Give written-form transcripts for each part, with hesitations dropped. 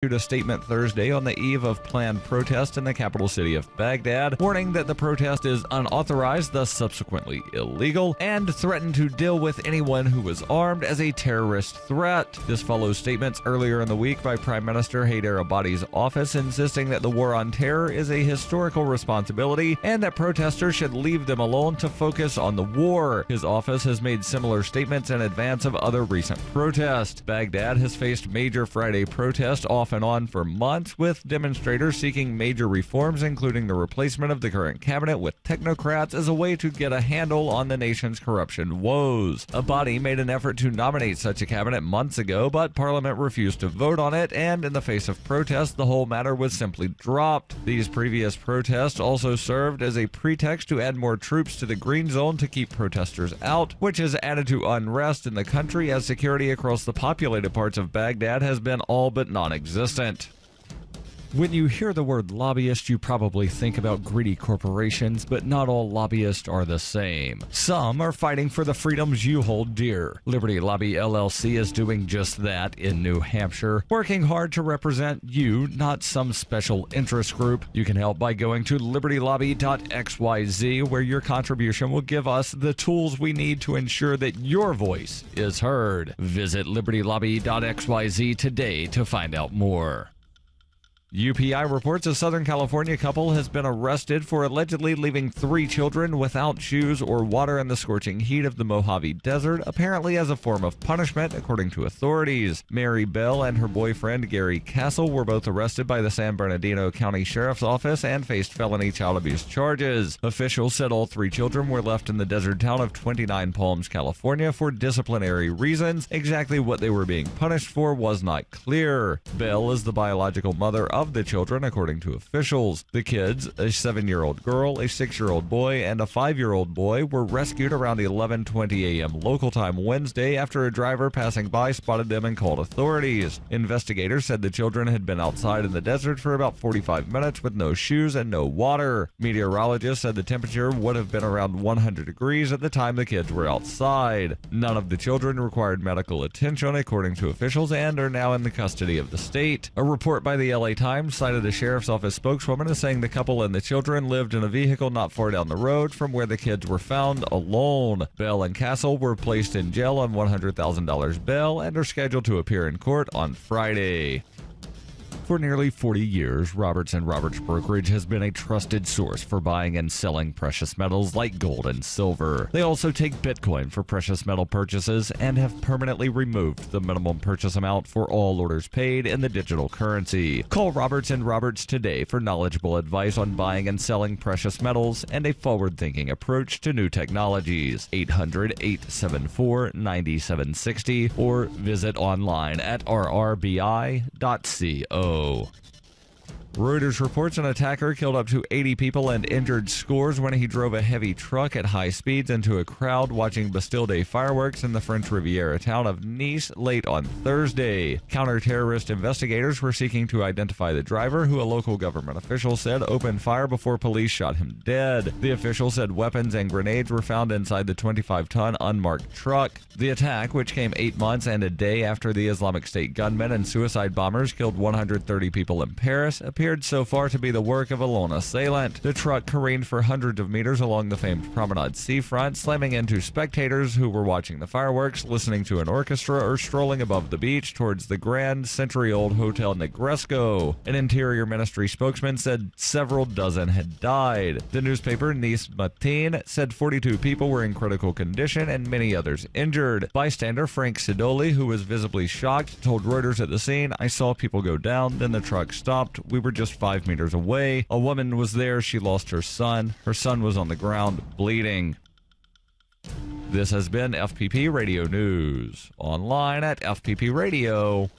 issued a statement Thursday on the eve of planned protest in the capital city of Baghdad, warning that the protest is unauthorized, thus subsequently illegal, and threatened to deal with anyone who was armed as a terrorist threat. This follows statements earlier in the week by Prime Minister Haider Abadi's office insisting that the war on terror is a historical responsibility and that protesters should leave them alone to focus on the war. His office has made similar statements in advance of other recent protests. Baghdad has faced major Friday protests off and on for months, with demonstrators seeking major reforms, including the replacement of the current cabinet with technocrats as a way to get a handle on the nation's corruption woes. Abadi made an effort to nominate such a cabinet months ago, but Parliament refused to vote on it, and in the face of protests, the whole matter was simply dropped. These previous protests also served as a pretext to add more troops to the Green Zone to keep protesters out, which has added to unrest in the country as security across the populated parts of Baghdad has been all but non-existent. When you hear the word lobbyist, you probably think about greedy corporations, but not all lobbyists are the same. Some are fighting for the freedoms you hold dear. Liberty Lobby LLC is doing just that in New Hampshire, working hard to represent you, not some special interest group. You can help by going to libertylobby.xyz, where your contribution will give us the tools we need to ensure that your voice is heard. Visit libertylobby.xyz today to find out more. UPI reports a Southern California couple has been arrested for allegedly leaving 3 children without shoes or water in the scorching heat of the Mojave Desert, apparently as a form of punishment, according to authorities. Mary Bell and her boyfriend Gary Castle were both arrested by the San Bernardino County Sheriff's Office and faced felony child abuse charges. Officials said all 3 children were left in the desert town of 29 Palms, California for disciplinary reasons. Exactly what they were being punished for was not clear. Bell is the biological mother of the children, according to officials. The kids, a 7-year-old girl, a 6-year-old boy, and a 5-year-old boy, were rescued around 11:20 a.m. local time Wednesday after a driver passing by spotted them and called authorities. Investigators said the children had been outside in the desert for about 45 minutes with no shoes and no water. Meteorologists said the temperature would have been around 100 degrees at the time the kids were outside. None of the children required medical attention, according to officials, and are now in the custody of the state. A report by the LA Times cited a sheriff's office spokeswoman as saying the couple and the children lived in a vehicle not far down the road from where the kids were found alone. Bell and Castle were placed in jail on $100,000 bail and are scheduled to appear in court on Friday. For nearly 40 years, Roberts & Roberts Brokerage has been a trusted source for buying and selling precious metals like gold and silver. They also take Bitcoin for precious metal purchases and have permanently removed the minimum purchase amount for all orders paid in the digital currency. Call Roberts & Roberts today for knowledgeable advice on buying and selling precious metals and a forward-thinking approach to new technologies. 800-874-9760 or visit online at rrbi.co. Reuters reports an attacker killed up to 80 people and injured scores when he drove a heavy truck at high speeds into a crowd watching Bastille Day fireworks in the French Riviera town of Nice late on Thursday. Counter-terrorist investigators were seeking to identify the driver, who a local government official said opened fire before police shot him dead. The official said weapons and grenades were found inside the 25-ton unmarked truck. The attack, which came 8 months and a day after the Islamic State gunmen and suicide bombers killed 130 people in Paris, appeared so far to be the work of a lone assailant. The truck careened for hundreds of meters along the famed Promenade seafront, slamming into spectators who were watching the fireworks, listening to an orchestra, or strolling above the beach towards the grand century-old Hotel Negresco. An Interior Ministry spokesman said several dozen had died. The newspaper Nice Matin said 42 people were in critical condition and many others injured. Bystander Frank Sidoli, who was visibly shocked, told Reuters at the scene, "I saw people go down, then the truck stopped. We were just 5 meters away. A woman was there. She lost her son. Her son was on the ground, bleeding." This has been FPP Radio News. Online at fppradio.com.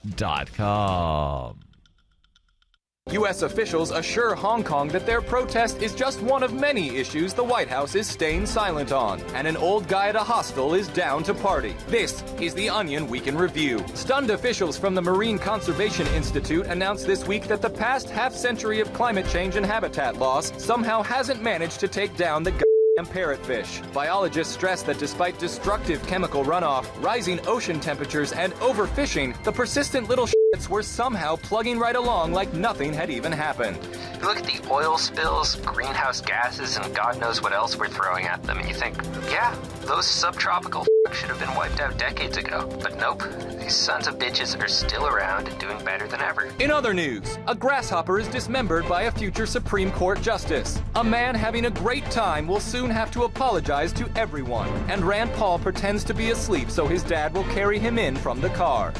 U.S. officials assure Hong Kong that their protest is just one of many issues the White House is staying silent on, and an old guy at a hostel is down to party. This is the Onion Week in Review. Stunned officials from the Marine Conservation Institute announced this week that the past half-century of climate change and habitat loss somehow hasn't managed to take down the parrotfish. Biologists stress that despite destructive chemical runoff, rising ocean temperatures, and overfishing, the persistent little were somehow plugging right along like nothing had even happened. You look at the oil spills, greenhouse gases, and God knows what else we're throwing at them, and you think, yeah, those subtropical should have been wiped out decades ago. But nope, these sons of bitches are still around and doing better than ever. In other news, a grasshopper is dismembered by a future Supreme Court justice. A man having a great time will soon have to apologize to everyone, and Rand Paul pretends to be asleep so his dad will carry him in from the car.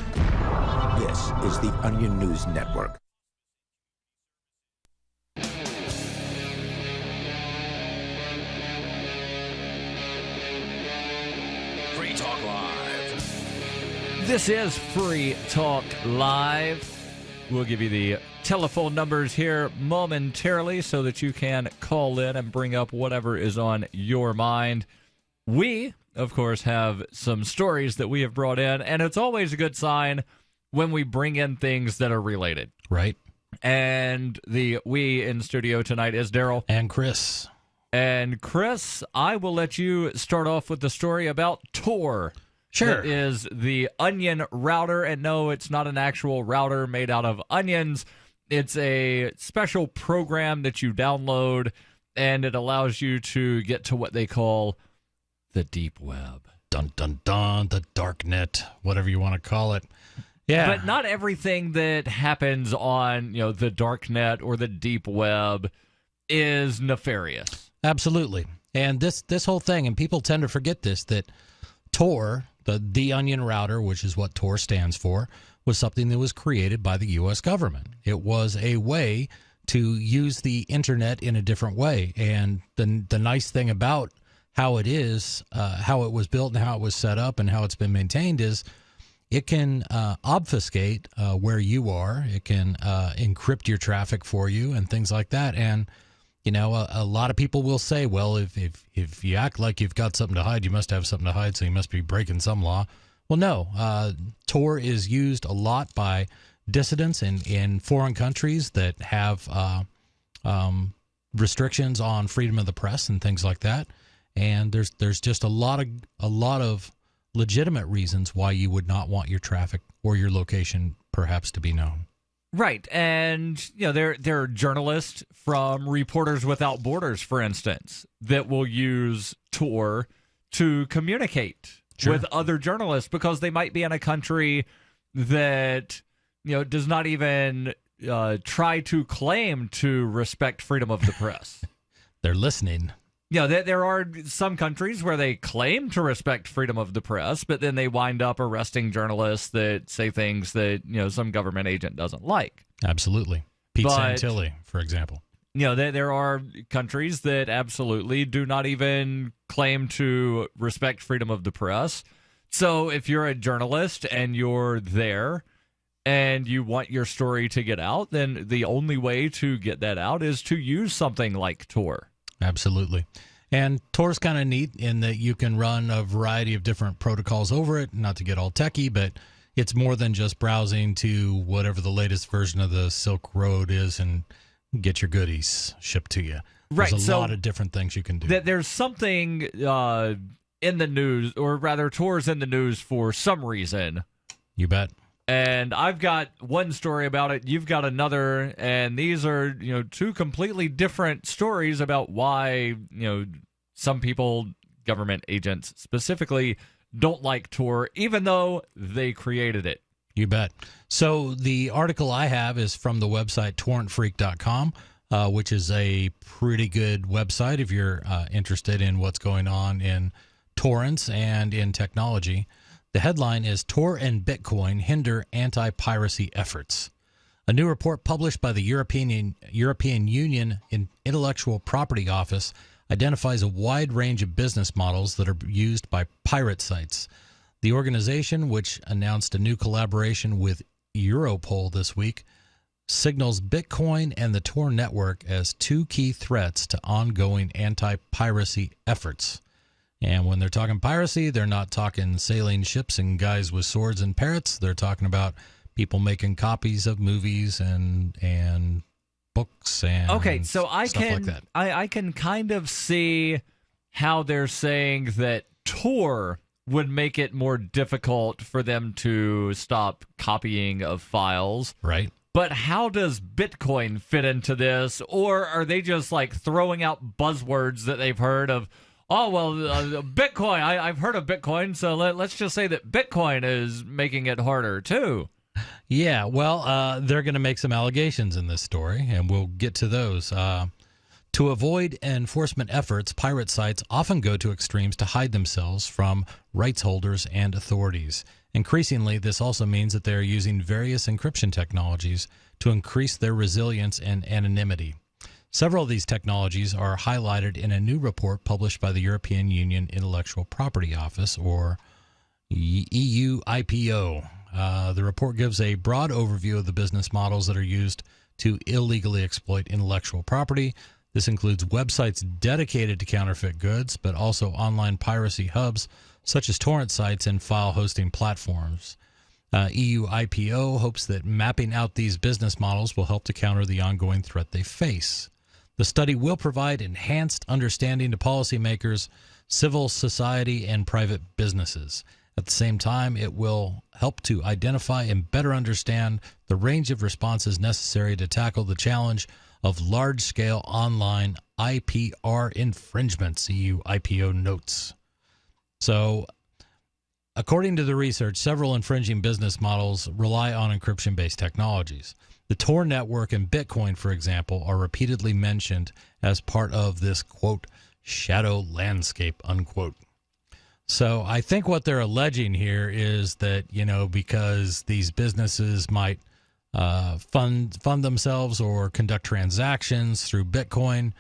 This is the Onion News Network. Free Talk Live. This is Free Talk Live. We'll give you the telephone numbers here momentarily so that you can call in and bring up whatever is on your mind. We, of course, have some stories that we have brought in, and it's always a good sign when we bring in things that are related. Right. And the we in studio tonight is Darryl. And Chris. And Chris, I will let you start off with the story about Tor. Sure. That is the onion router. And no, it's not an actual router made out of onions. It's a special program that you download, and it allows you to get to what they call the deep web. Dun, dun, dun, the dark net, whatever you want to call it. Yeah. But not everything that happens on, the dark net or the deep web is nefarious. Absolutely. And this whole thing, and people tend to forget this, that Tor, the onion router, which is what Tor stands for, was something that was created by the U.S. government. It was a way to use the internet in a different way. And the nice thing about how it is, how it was built and how it was set up and how it's been maintained is it can obfuscate where you are. It can encrypt your traffic for you and things like that. And, a lot of people will say, well, if you act like you've got something to hide, you must have something to hide, so you must be breaking some law. Well, no. Tor is used a lot by dissidents in foreign countries that have restrictions on freedom of the press and things like that. And there's just a lot of legitimate reasons why you would not want your traffic or your location perhaps to be known. Right. And, there are journalists from Reporters Without Borders, for instance, that will use Tor to communicate with other journalists because they might be in a country that, does not even try to claim to respect freedom of the press. They're listening. There are some countries where they claim to respect freedom of the press, but then they wind up arresting journalists that say things that, some government agent doesn't like. Absolutely. Pete Santilli, for example. There are countries that absolutely do not even claim to respect freedom of the press. So if you're a journalist and you're there and you want your story to get out, then the only way to get that out is to use something like Tor. Absolutely. And Tor's kind of neat in that you can run a variety of different protocols over it, not to get all techie, but it's more than just browsing to whatever the latest version of the Silk Road is and get your goodies shipped to you. There's a lot of different things you can do. There's something in the news, or rather Tor's in the news for some reason. You bet. And I've got one story about it. You've got another. And these are, two completely different stories about why, some people, government agents specifically, don't like Tor, even though they created it. You bet. So the article I have is from the website torrentfreak.com, which is a pretty good website if you're interested in what's going on in torrents and in technology. The headline is Tor and Bitcoin Hinder Anti-Piracy Efforts. A new report published by the European Union Intellectual Property Office identifies a wide range of business models that are used by pirate sites. The organization, which announced a new collaboration with Europol this week, signals Bitcoin and the Tor network as two key threats to ongoing anti-piracy efforts. And when they're talking piracy, they're not talking sailing ships and guys with swords and parrots. They're talking about people making copies of movies and books and stuff like that. I can kind of see how they're saying that Tor would make it more difficult for them to stop copying of files. Right. But how does Bitcoin fit into this? Or are they just like throwing out buzzwords that they've heard of? Oh, well, Bitcoin, I've heard of Bitcoin, so let's just say that Bitcoin is making it harder, too. Yeah, well, they're going to make some allegations in this story, and we'll get to those. To avoid enforcement efforts, pirate sites often go to extremes to hide themselves from rights holders and authorities. Increasingly, this also means that they are using various encryption technologies to increase their resilience and anonymity. Several of these technologies are highlighted in a new report published by the European Union Intellectual Property Office, or EU IPO. The report gives a broad overview of the business models that are used to illegally exploit intellectual property. This includes websites dedicated to counterfeit goods, but also online piracy hubs such as torrent sites and file hosting platforms. EU IPO hopes that mapping out these business models will help to counter the ongoing threat they face. The study will provide enhanced understanding to policymakers, civil society, and private businesses. At the same time, it will help to identify and better understand the range of responses necessary to tackle the challenge of large-scale online IPR infringements, EU IPO notes. So, according to the research, several infringing business models rely on encryption-based technologies. The Tor network and Bitcoin, for example, are repeatedly mentioned as part of this, quote, shadow landscape, unquote. So I think what they're alleging here is that, you know, because these businesses might fund themselves or conduct transactions through Bitcoin,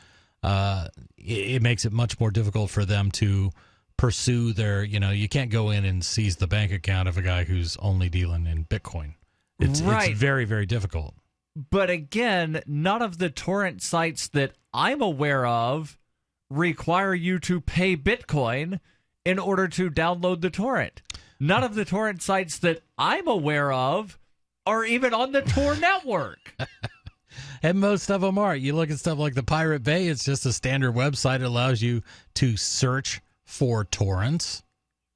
it makes it much more difficult for them to pursue their, you know, you can't go in and seize the bank account of a guy who's only dealing in Bitcoin. It's very, very difficult. But again, none of the torrent sites that I'm aware of require you to pay Bitcoin in order to download the torrent. None of the torrent sites that I'm aware of are even on the Tor network. And most of them are. You look at stuff like the Pirate Bay, it's just a standard website. It allows you to search for torrents.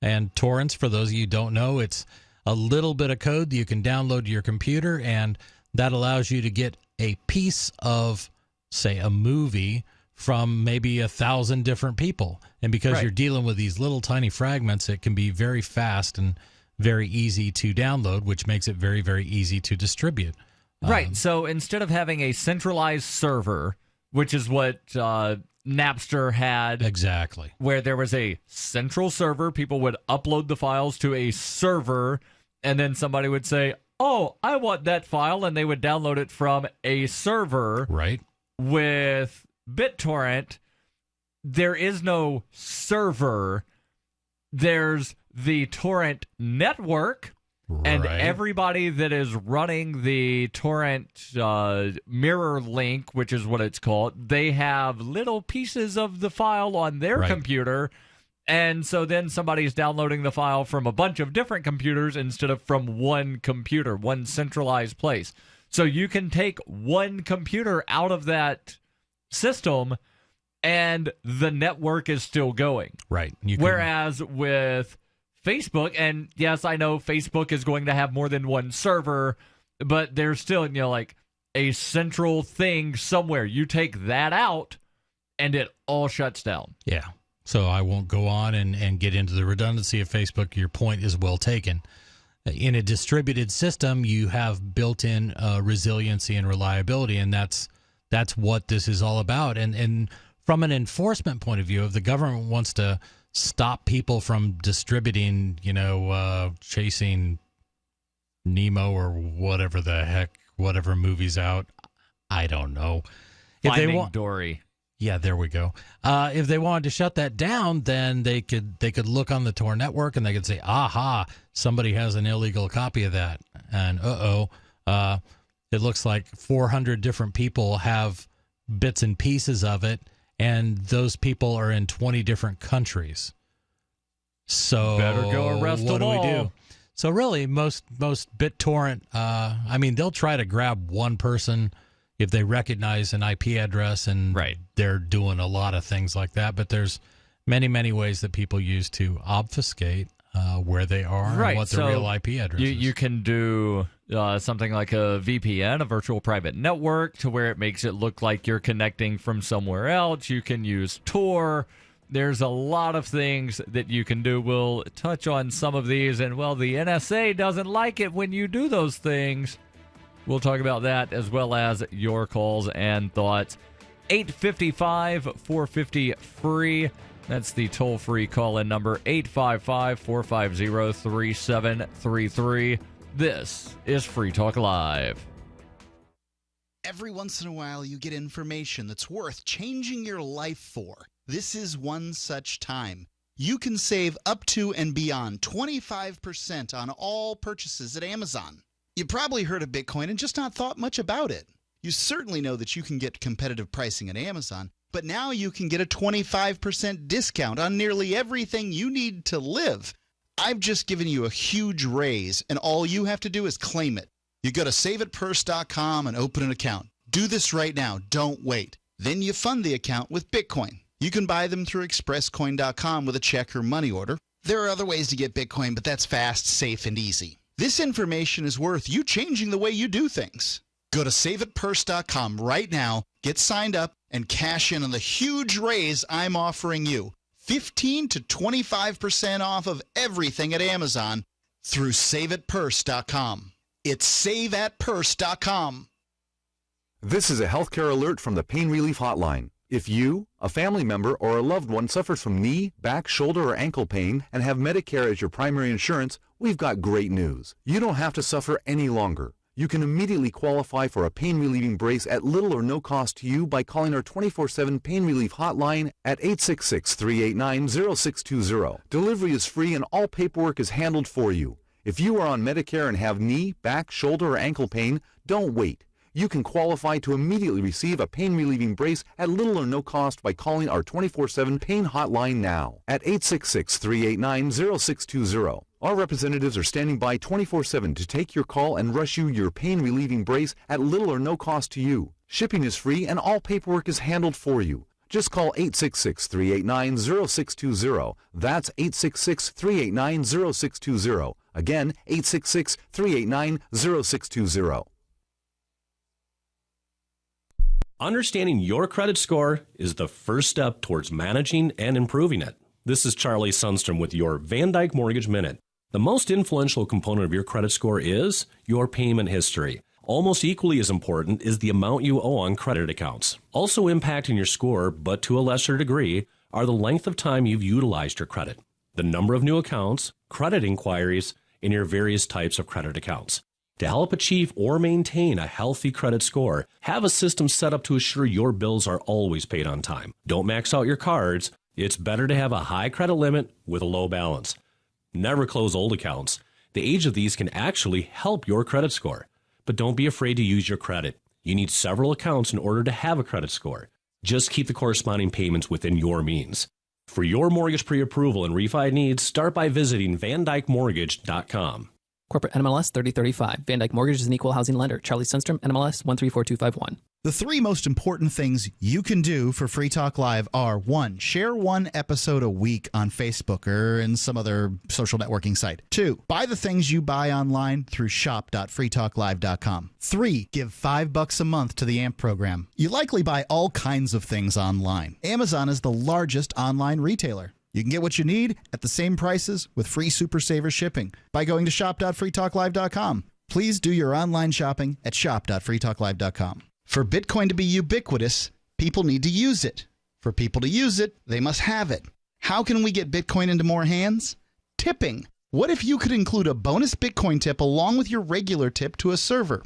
And torrents, for those of you who don't know, it's a little bit of code that you can download to your computer, and that allows you to get a piece of, say, a movie from maybe 1,000 different people. And because you're dealing with these little tiny fragments, it can be very fast and very easy to download, which makes it very, very easy to distribute. Right. So instead of having a centralized server, which is what Napster had. Exactly. Where there was a central server, people would upload the files to a server, and then somebody would say, oh, I want that file, and they would download it from a server. Right. With BitTorrent, there is no server. There's the torrent network, and everybody that is running the torrent mirror link, which is what it's called, they have little pieces of the file on their computer. And so then somebody's downloading the file from a bunch of different computers instead of from one computer, one centralized place. So you can take one computer out of that system and the network is still going. Right. Whereas with Facebook, and yes, I know Facebook is going to have more than one server, but there's still, you know, like a central thing somewhere. You take that out and it all shuts down. Yeah. So I won't go on and get into the redundancy of Facebook. Your point is well taken. In a distributed system, you have built-in resiliency and reliability, and that's what this is all about. And from an enforcement point of view, if the government wants to stop people from distributing, you know, chasing Nemo or whatever the heck, whatever movie's out, I don't know. Finding Dory. Yeah, there we go. If they wanted to shut that down, then they could look on the Tor network and they could say, aha, somebody has an illegal copy of that. And it looks like 400 different people have bits and pieces of it, and those people are in 20 different countries. So better go arrest them all. What do we do? So really, most BitTorrent, I mean, they'll try to grab one person if they recognize an IP address, and they're doing a lot of things like that. But there's many, many ways that people use to obfuscate where they are and what the real IP address is. You can do something like a VPN, a virtual private network, to where it makes it look like you're connecting from somewhere else. You can use Tor. There's a lot of things that you can do. We'll touch on some of these, and, well, the NSA doesn't like it when you do those things. We'll talk about that as well as your calls and thoughts. 855-450-FREE. That's the toll-free call-in number, 855-450-3733. This is Free Talk Live. Every once in a while, you get information that's worth changing your life for. This is one such time. You can save up to and beyond 25% on all purchases at Amazon. You probably heard of Bitcoin and just not thought much about it. You certainly know that you can get competitive pricing at Amazon, but now you can get a 25% discount on nearly everything you need to live. I've just given you a huge raise, and all you have to do is claim it. You go to saveitpurse.com and open an account. Do this right now. Don't wait. Then you fund the account with Bitcoin. You can buy them through expresscoin.com with a check or money order. There are other ways to get Bitcoin, but that's fast, safe, and easy. This information is worth you changing the way you do things. Go to saveitpurse.com right now, get signed up, and cash in on the huge raise I'm offering you. 15 to 25% off of everything at Amazon through saveitpurse.com. It's saveatpurse.com. This is a healthcare alert from the Pain Relief Hotline. If you, a family member, or a loved one suffers from knee, back, shoulder, or ankle pain and have Medicare as your primary insurance, we've got great news. You don't have to suffer any longer. You can immediately qualify for a pain-relieving brace at little or no cost to you by calling our 24/7 Pain Relief Hotline at 866-389-0620. Delivery is free and all paperwork is handled for you. If you are on Medicare and have knee, back, shoulder, or ankle pain, don't wait. You can qualify to immediately receive a pain-relieving brace at little or no cost by calling our 24/7 Pain Hotline now at 866-389-0620. Our representatives are standing by 24/7 to take your call and rush you your pain-relieving brace at little or no cost to you. Shipping is free and all paperwork is handled for you. Just call 866-389-0620. That's 866-389-0620. Again, 866-389-0620. Understanding your credit score is the first step towards managing and improving it. This is Charlie Sundstrom with your Van Dyke Mortgage Minute. The most influential component of your credit score is your payment history. Almost equally as important is the amount you owe on credit accounts. Also impacting your score, but to a lesser degree, are the length of time you've utilized your credit, the number of new accounts, credit inquiries, and your various types of credit accounts. To help achieve or maintain a healthy credit score, have a system set up to assure your bills are always paid on time. Don't max out your cards. It's better to have a high credit limit with a low balance. Never close old accounts. The age of these can actually help your credit score. But don't be afraid to use your credit. You need several accounts in order to have a credit score. Just keep the corresponding payments within your means. For your mortgage pre-approval and refi needs, start by visiting VanDykeMortgage.com. Corporate NMLS 3035. Van Dyke Mortgage is an equal housing lender. Charlie Sundstrom, NMLS 134251. The three most important things you can do for Free Talk Live are: 1, share one episode a week on Facebook or in some other social networking site. 2, buy the things you buy online through shop.freetalklive.com. 3, give $5 a month to the AMP program. You likely buy all kinds of things online. Amazon is the largest online retailer. You can get what you need at the same prices with free Super Saver shipping by going to shop.freetalklive.com. Please do your online shopping at shop.freetalklive.com. For Bitcoin to be ubiquitous, people need to use it. For people to use it, they must have it. How can we get Bitcoin into more hands? Tipping. What if you could include a bonus Bitcoin tip along with your regular tip to a server?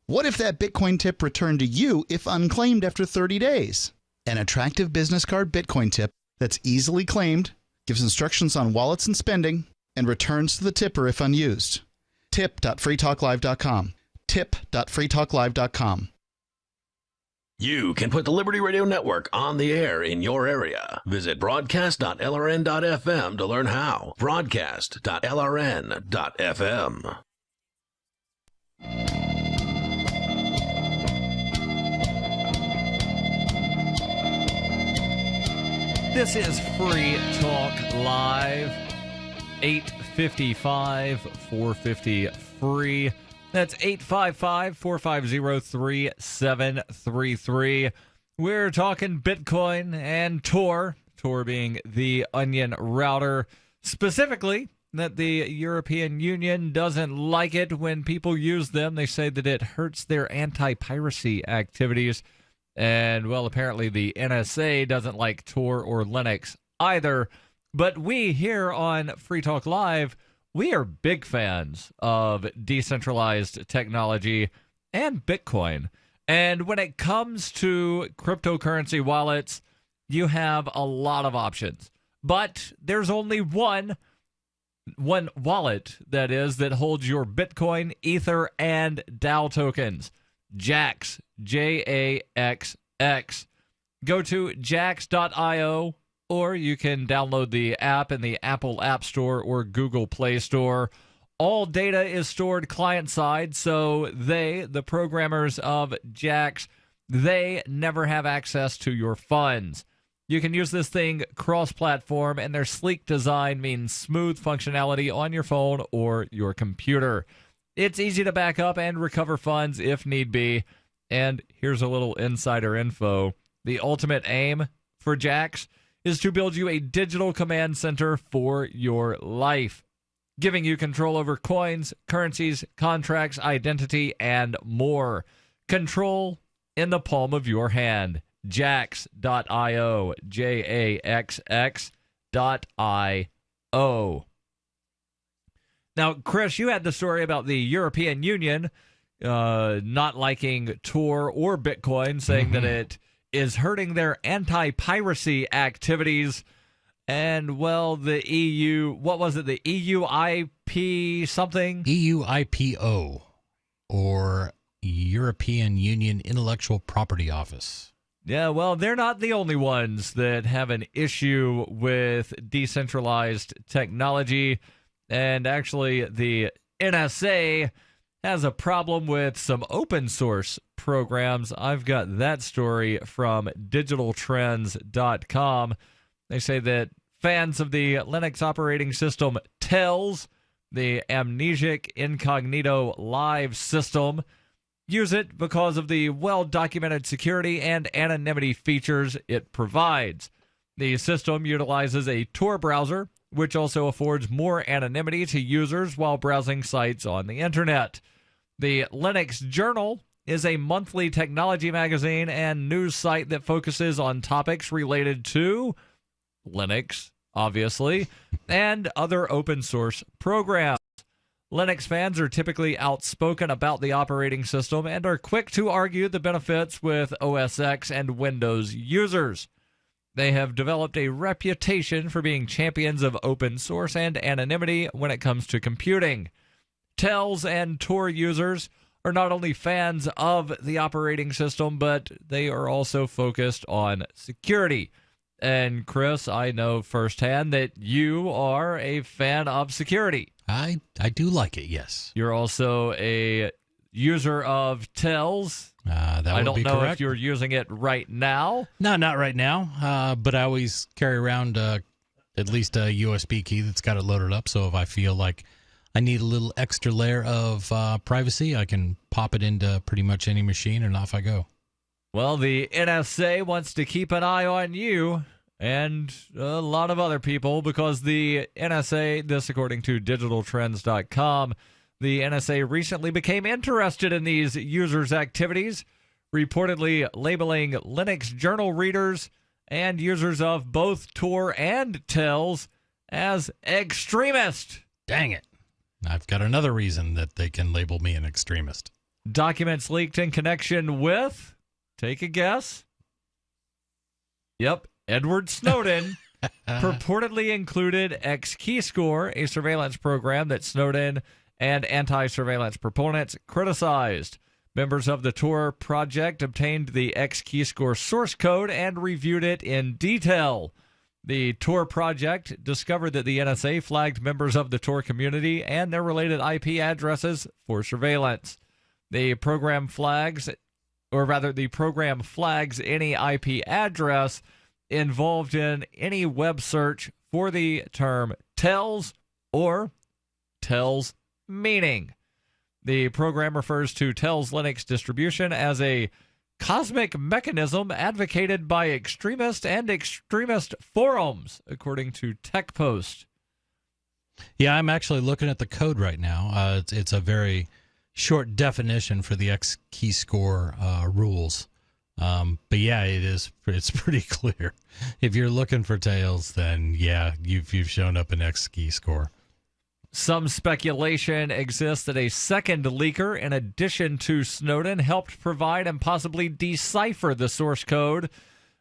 What if that Bitcoin tip returned to you if unclaimed after 30 days? An attractive business card Bitcoin tip that's easily claimed, gives instructions on wallets and spending, and returns to the tipper if unused. Tip.freetalklive.com. Tip.freetalklive.com. You can put the Liberty Radio Network on the air in your area. Visit broadcast.lrn.fm to learn how. Broadcast.lrn.fm. This is Free Talk Live, 855-450-FREE. That's 855-450-3733. We're talking Bitcoin and Tor, Tor being the onion router, specifically that the European Union doesn't like it when people use them. They say that it hurts their anti-piracy activities. And, well, apparently the NSA doesn't like Tor or Linux either. But we here on Free Talk Live, we are big fans of decentralized technology and Bitcoin. And when it comes to cryptocurrency wallets, you have a lot of options. But there's only one wallet, that holds your Bitcoin, Ether, and DAO tokens. Jaxx, Jaxx. Go to jaxx.io, or you can download the app in the Apple App Store or Google Play Store. All data is stored client-side, so the programmers of Jaxx, they never have access to your funds. You can use this thing cross-platform, and their sleek design means smooth functionality on your phone or your computer. It's easy to back up and recover funds if need be. And here's a little insider info. The ultimate aim for Jaxx is to build you a digital command center for your life, giving you control over coins, currencies, contracts, identity, and more. Control in the palm of your hand. Jaxx.io, Jaxx.io. Now, Chris, you had the story about the European Union not liking Tor or Bitcoin, saying that it is hurting their anti-piracy activities. And, well, the EU, what was it, the EUIP something? EUIPO, or European Union Intellectual Property Office. Yeah, well, they're not the only ones that have an issue with decentralized technology. And actually, the NSA has a problem with some open source programs. I've got that story from digitaltrends.com. They say that fans of the Linux operating system Tails, the Amnesic Incognito Live system, use it because of the well-documented security and anonymity features it provides. The system utilizes a Tor browser, which also affords more anonymity to users while browsing sites on the internet. The Linux Journal is a monthly technology magazine and news site that focuses on topics related to Linux, obviously, and other open source programs. Linux fans are typically outspoken about the operating system and are quick to argue the benefits with OS X and Windows users. They have developed a reputation for being champions of open source and anonymity when it comes to computing. Tails and Tor users are not only fans of the operating system, but they are also focused on security. And Chris, I know firsthand that you are a fan of security. I do like it, yes. You're also a user of Tails. That would be correct. I don't know if you're using it right now. No, not right now, but I always carry around at least a USB key that's got it loaded up, so if I feel like I need a little extra layer of privacy, I can pop it into pretty much any machine, and off I go. Well, the NSA wants to keep an eye on you and a lot of other people because the NSA, this according to digitaltrends.com, the NSA recently became interested in these users' activities, reportedly labeling Linux Journal readers and users of both Tor and Tails as extremist. Dang it. I've got another reason that they can label me an extremist. Documents leaked in connection with, take a guess. Yep, Edward Snowden purportedly included X-Keyscore, a surveillance program that Snowden and anti-surveillance proponents criticized. Members of the Tor project obtained the X-Keyscore source code and reviewed it in detail. The Tor project discovered that the NSA flagged members of the Tor community and their related IP addresses for surveillance. The program flags any IP address involved in any web search for the term Tails or Tails meaning. The program refers to Tails Linux distribution as a cosmic mechanism advocated by extremist and extremist forums, according to TechPost. Yeah, I'm actually looking at the code right now. It's a very short definition for the X key score rules. But yeah, it's pretty clear. If you're looking for Tails, then yeah, you've shown up an X key score. Some speculation exists that a second leaker, in addition to Snowden, helped provide and possibly decipher the source code,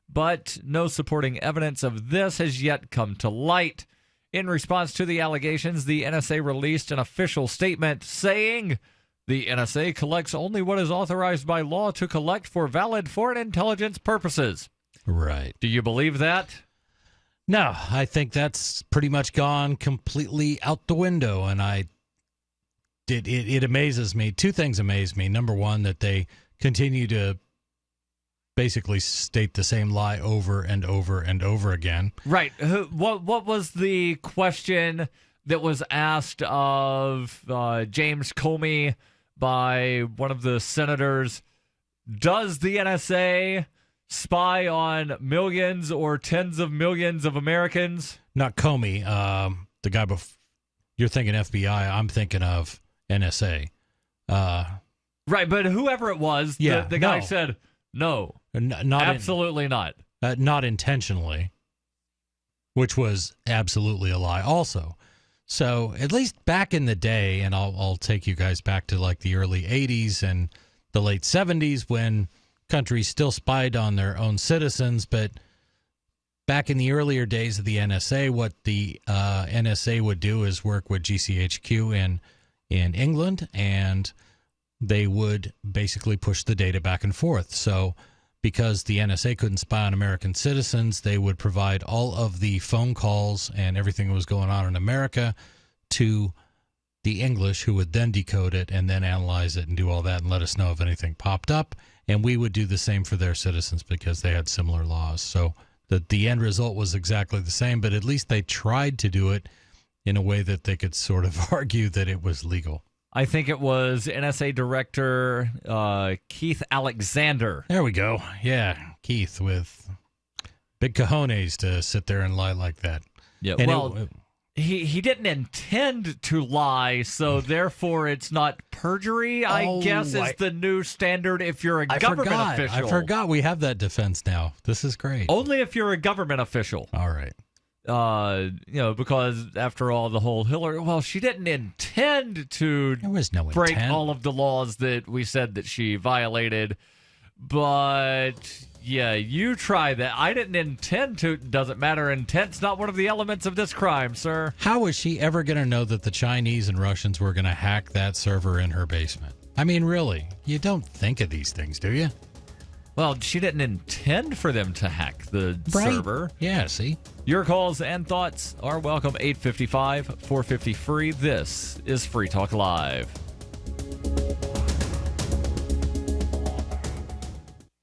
but no supporting evidence of this has yet come to light. In response to the allegations, the NSA released an official statement saying the NSA collects only what is authorized by law to collect for valid foreign intelligence purposes. Right. Do you believe that? No, I think that's pretty much gone completely out the window, and it amazes me. Two things amaze me. Number one, that they continue to basically state the same lie over and over and over again. Right. What was the question that was asked of James Comey by one of the senators? Does the NSA spy on millions or tens of millions of Americans? Not Comey. The guy you're thinking FBI. I'm thinking of NSA. Right, but whoever it was, the guy said no. Absolutely not. Not intentionally, which was absolutely a lie also. So at least back in the day, and I'll take you guys back to like the early 80s and the late 70s when countries still spied on their own citizens. But back in the earlier days of the NSA, what the NSA would do is work with GCHQ in England, and they would basically push the data back and forth. So because the NSA couldn't spy on American citizens, they would provide all of the phone calls and everything that was going on in America to the English, who would then decode it and then analyze it and do all that and let us know if anything popped up. And we would do the same for their citizens because they had similar laws. So the end result was exactly the same, but at least they tried to do it in a way that they could sort of argue that it was legal. I think it was NSA Director Keith Alexander. There we go. Yeah, Keith with big cojones to sit there and lie like that. Yeah, and he didn't intend to lie, so therefore it's not perjury, I guess, is the new standard if you're a government official. I forgot we have that defense now. This is great. Only if you're a government official. All right. Because after all, the whole Hillary, she didn't intend to break all of the laws that we said that she violated. But, yeah, you try that. I didn't intend to. Doesn't matter. Intent's not one of the elements of this crime, sir. How was she ever going to know that the Chinese and Russians were going to hack that server in her basement? I mean, really, you don't think of these things, do you? Well, she didn't intend for them to hack the server. Yeah, see? Your calls and thoughts are welcome. 855-450-FREE. This is Free Talk Live.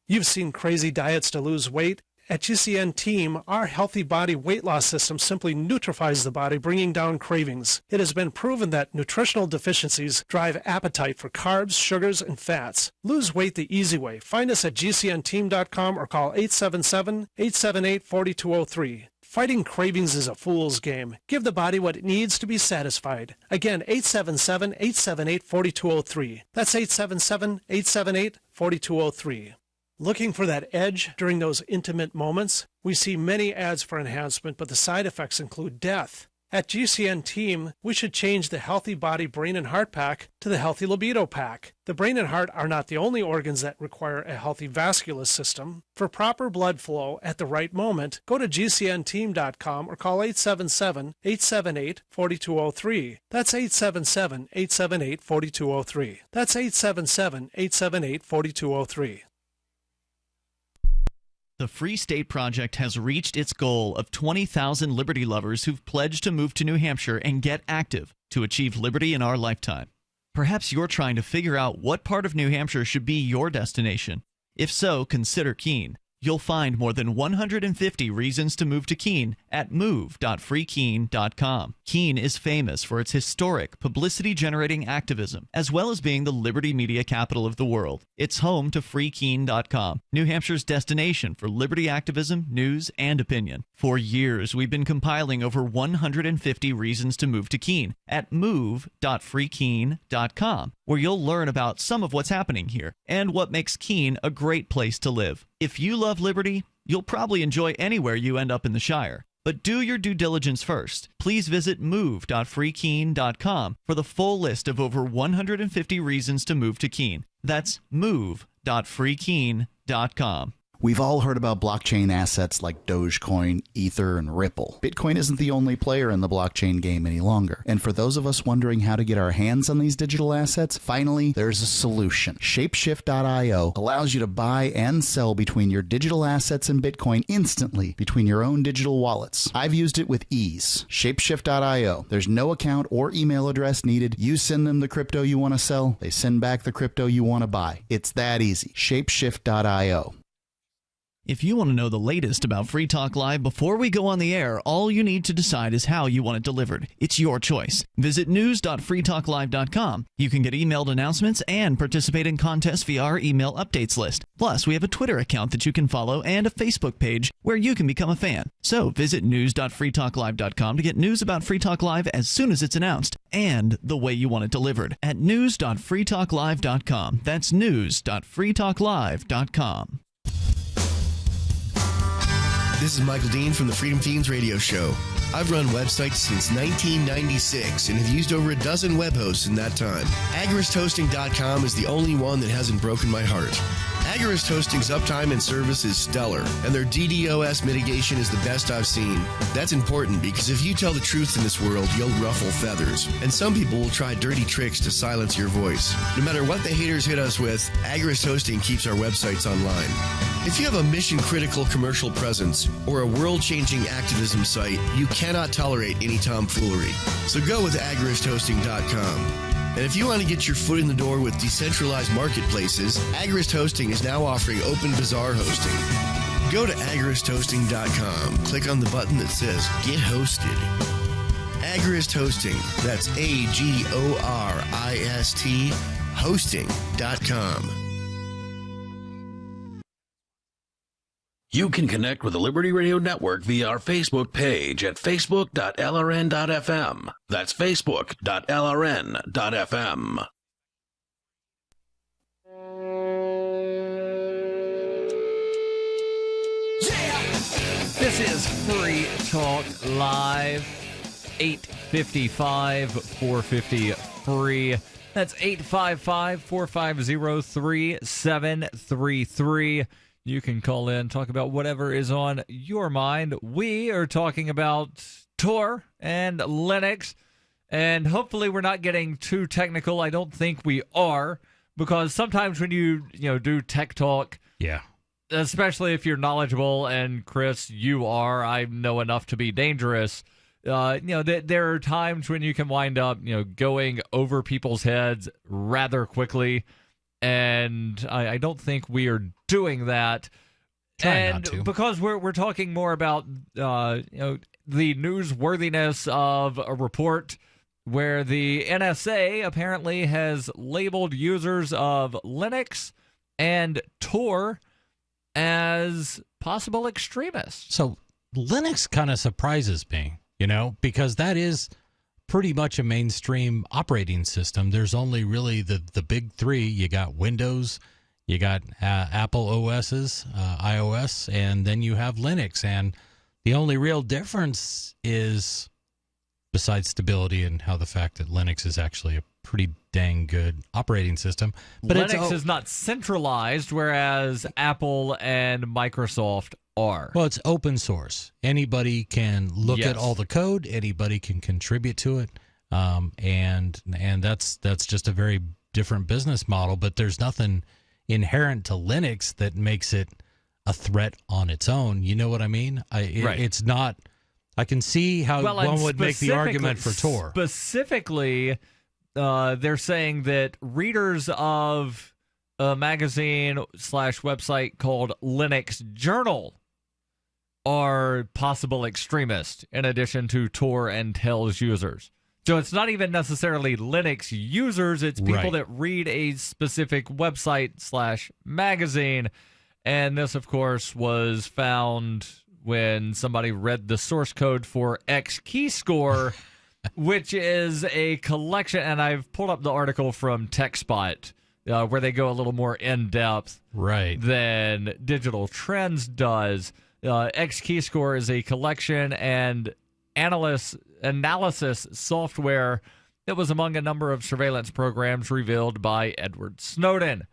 You've seen crazy diets to lose weight. At GCN Team, our healthy body weight loss system simply neutralizes the body, bringing down cravings. It has been proven that nutritional deficiencies drive appetite for carbs, sugars, and fats. Lose weight the easy way. Find us at GCNteam.com or call 877-878-4203. Fighting cravings is a fool's game. Give the body what it needs to be satisfied. Again, 877-878-4203. That's 877-878-4203. Looking for that edge during those intimate moments? We see many ads for enhancement, but the side effects include death. At GCN Team, we should change the Healthy Body, Brain, and Heart Pack to the Healthy Libido Pack. The brain and heart are not the only organs that require a healthy vascular system. For proper blood flow at the right moment, go to GCNteam.com or call 877-878-4203. That's 877-878-4203. That's 877-878-4203. The Free State Project has reached its goal of 20,000 liberty lovers who've pledged to move to New Hampshire and get active to achieve liberty in our lifetime. Perhaps you're trying to figure out what part of New Hampshire should be your destination. If so, consider Keene. You'll find more than 150 reasons to move to Keene at move.freekeene.com. Keene is famous for its historic, publicity-generating activism, as well as being the liberty media capital of the world. It's home to freekeene.com, New Hampshire's destination for liberty activism, news, and opinion. For years, we've been compiling over 150 reasons to move to Keene at move.freekeene.com, where you'll learn about some of what's happening here and what makes Keene a great place to live. If you love liberty, you'll probably enjoy anywhere you end up in the Shire. But do your due diligence first. Please visit move.freekeene.com for the full list of over 150 reasons to move to Keene. That's move.freekeene.com. We've all heard about blockchain assets like Dogecoin, Ether, and Ripple. Bitcoin isn't the only player in the blockchain game any longer. And for those of us wondering how to get our hands on these digital assets, finally, there's a solution. Shapeshift.io allows you to buy and sell between your digital assets and Bitcoin instantly between your own digital wallets. I've used it with ease. Shapeshift.io. There's no account or email address needed. You send them the crypto you want to sell. They send back the crypto you want to buy. It's that easy. Shapeshift.io. If you want to know the latest about Free Talk Live before we go on the air, all you need to decide is how you want it delivered. It's your choice. Visit news.freetalklive.com. You can get emailed announcements and participate in contests via our email updates list. Plus, we have a Twitter account that you can follow and a Facebook page where you can become a fan. So visit news.freetalklive.com to get news about Free Talk Live as soon as it's announced and the way you want it delivered at news.freetalklive.com. That's news.freetalklive.com. This is Michael Dean from the Freedom Teens radio show. I've run websites since 1996 and have used over a dozen web hosts in that time. AgoristHosting.com is the only one that hasn't broken my heart. Agorist Hosting's uptime and service is stellar, and their DDoS mitigation is the best I've seen. That's important because if you tell the truth in this world, you'll ruffle feathers. And some people will try dirty tricks to silence your voice. No matter what the haters hit us with, Agorist Hosting keeps our websites online. If you have a mission-critical commercial presence or a world-changing activism site, you cannot tolerate any tomfoolery. So go with AgoristHosting.com. And if you want to get your foot in the door with decentralized marketplaces, Agorist Hosting is now offering open bazaar hosting. Go to agoristhosting.com, click on the button that says Get Hosted. Agorist Hosting, that's AGORIST hosting.com. You can connect with the Liberty Radio Network via our Facebook page at facebook.lrn.fm. That's facebook.lrn.fm. This is Free Talk Live, 855-450-FREE. That's 855-450-3733. You can call in, talk about whatever is on your mind. We are talking about Tor and Linux, and hopefully we're not getting too technical. I don't think we are, because sometimes when you do tech talk, yeah, especially if you're knowledgeable, and Chris, you are, I know enough to be dangerous. There are times when you can wind up, going over people's heads rather quickly. And I don't think we are doing that. Try not to. Because we're talking more about the newsworthiness of a report where the NSA apparently has labeled users of Linux and Tor as possible extremists. So Linux kind of surprises me, because that is pretty much a mainstream operating system. There's only really the big three. You got Windows, you got Apple OS's, iOS, and then you have Linux. And the only real difference is, besides stability and how the fact that Linux is actually a pretty dang good operating system. But Linux is not centralized, whereas Apple and Microsoft are. Well, it's open source. Anybody can look at all the code. Anybody can contribute to it, and that's just a very different business model. But there's nothing inherent to Linux that makes it a threat on its own. You know what I mean? Right. It's not. I can see how one would make the argument for Tor. Specifically, they're saying that readers of a magazine/website called Linux Journal are possible extremists, in addition to Tor and Tails users. So it's not even necessarily Linux users, it's people that read a specific website/magazine. And this, of course, was found when somebody read the source code for X-Keyscore, which is a collection, and I've pulled up the article from TechSpot, where they go a little more in-depth than Digital Trends does. X-Keyscore is a collection and analysis software that was among a number of surveillance programs revealed by Edward Snowden.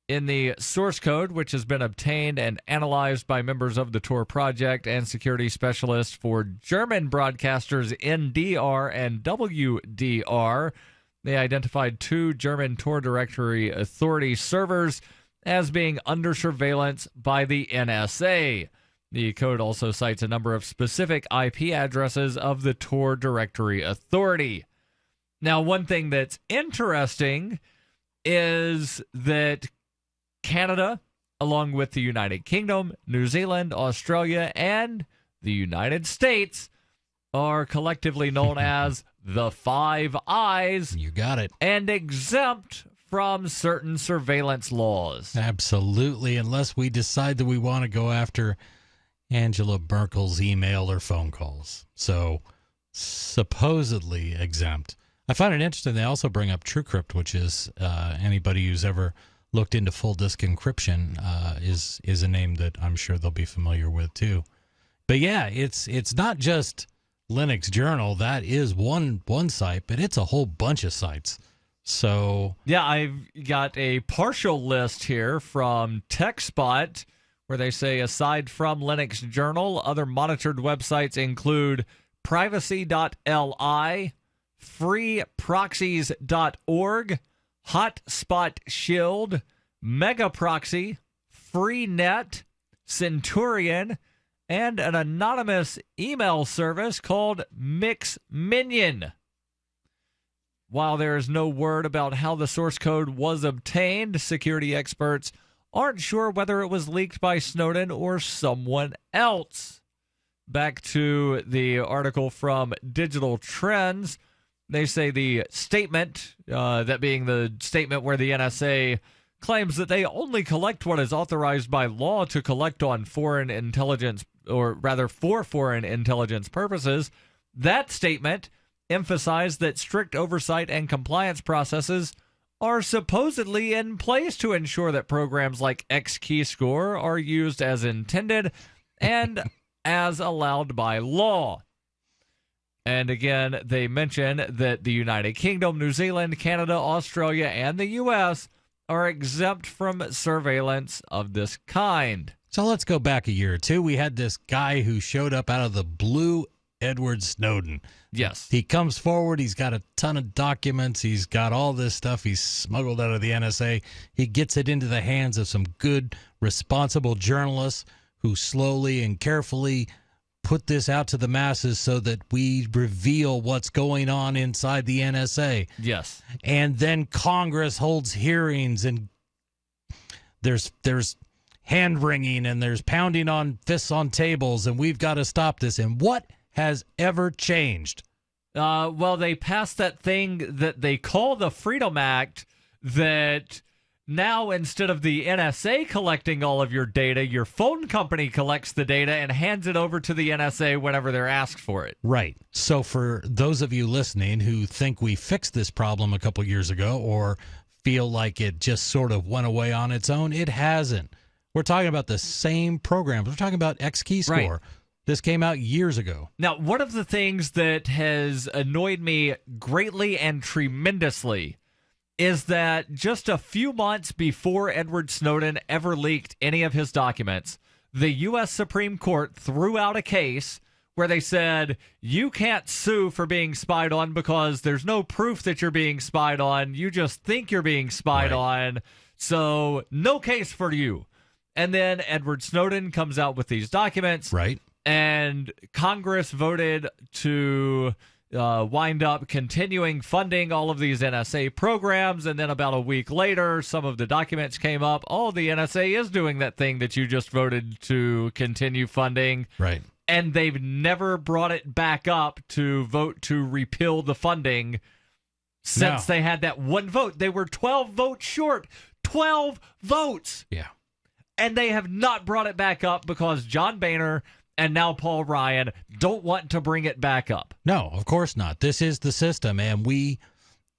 In the source code, which has been obtained and analyzed by members of the Tor project and security specialists for German broadcasters NDR and WDR, they identified 2 German Tor Directory Authority servers as being under surveillance by the NSA. The code also cites a number of specific IP addresses of the Tor Directory Authority. Now, one thing that's interesting is that Canada, along with the United Kingdom, New Zealand, Australia, and the United States, are collectively known as the Five Eyes. You got it. And exempt from certain surveillance laws. Absolutely, unless we decide that we want to go after Angela Merkel's email or phone calls. So, supposedly exempt. I find it interesting. They also bring up TrueCrypt, which is anybody who's ever looked into full disk encryption is a name that I'm sure they'll be familiar with too. But yeah, it's not just Linux Journal. That is one site, but it's a whole bunch of sites. So yeah, I've got a partial list here from TechSpot where they say aside from Linux Journal, other monitored websites include privacy.li, freeproxies.org, Hotspot Shield, Megaproxy, Freenet, Centurion, and an anonymous email service called MixMinion. While there is no word about how the source code was obtained, security experts aren't sure whether it was leaked by Snowden or someone else. Back to the article from Digital Trends. They say the statement, that being the statement where the NSA claims that they only collect what is authorized by law to collect on foreign intelligence, or rather for foreign intelligence purposes, that statement emphasized that strict oversight and compliance processes are supposedly in place to ensure that programs like X-Keyscore are used as intended and as allowed by law. And again, they mention that the United Kingdom, New Zealand, Canada, Australia, and the U.S. are exempt from surveillance of this kind. So let's go back a year or two. We had this guy who showed up out of the blue, Edward Snowden. Yes. He comes forward. He's got a ton of documents. He's got all this stuff he's smuggled out of the NSA. He gets it into the hands of some good, responsible journalists who slowly and carefully put this out to the masses so that we reveal what's going on inside the NSA. Yes. And then Congress holds hearings, and there's hand-wringing, and there's pounding on fists on tables, and we've got to stop this. And what has ever changed? Well, they passed that thing that they call the Freedom Act, that now instead of the NSA collecting all of your data, your phone company collects the data and hands it over to the NSA whenever they're asked for it. Right. So for those of you listening who think we fixed this problem a couple years ago or feel like it just sort of went away on its own, it hasn't. We're talking about the same programs. We're talking about X-Keyscore. Right. This came out years ago. Now, one of the things that has annoyed me greatly and tremendously is that just a few months before Edward Snowden ever leaked any of his documents, the U.S. Supreme Court threw out a case where they said, you can't sue for being spied on because there's no proof that you're being spied on. You just think you're being spied on. So no case for you. And then Edward Snowden comes out with these documents. Right. And Congress voted to wind up continuing funding all of these NSA programs, and then about a week later, some of the documents came up. Oh, the NSA is doing that thing that you just voted to continue funding. Right. And they've never brought it back up to vote to repeal the funding since they had that one vote. They were 12 votes short. 12 votes! Yeah. And they have not brought it back up because John Boehner and now Paul Ryan don't want to bring it back up. No, of course not. This is the system, and the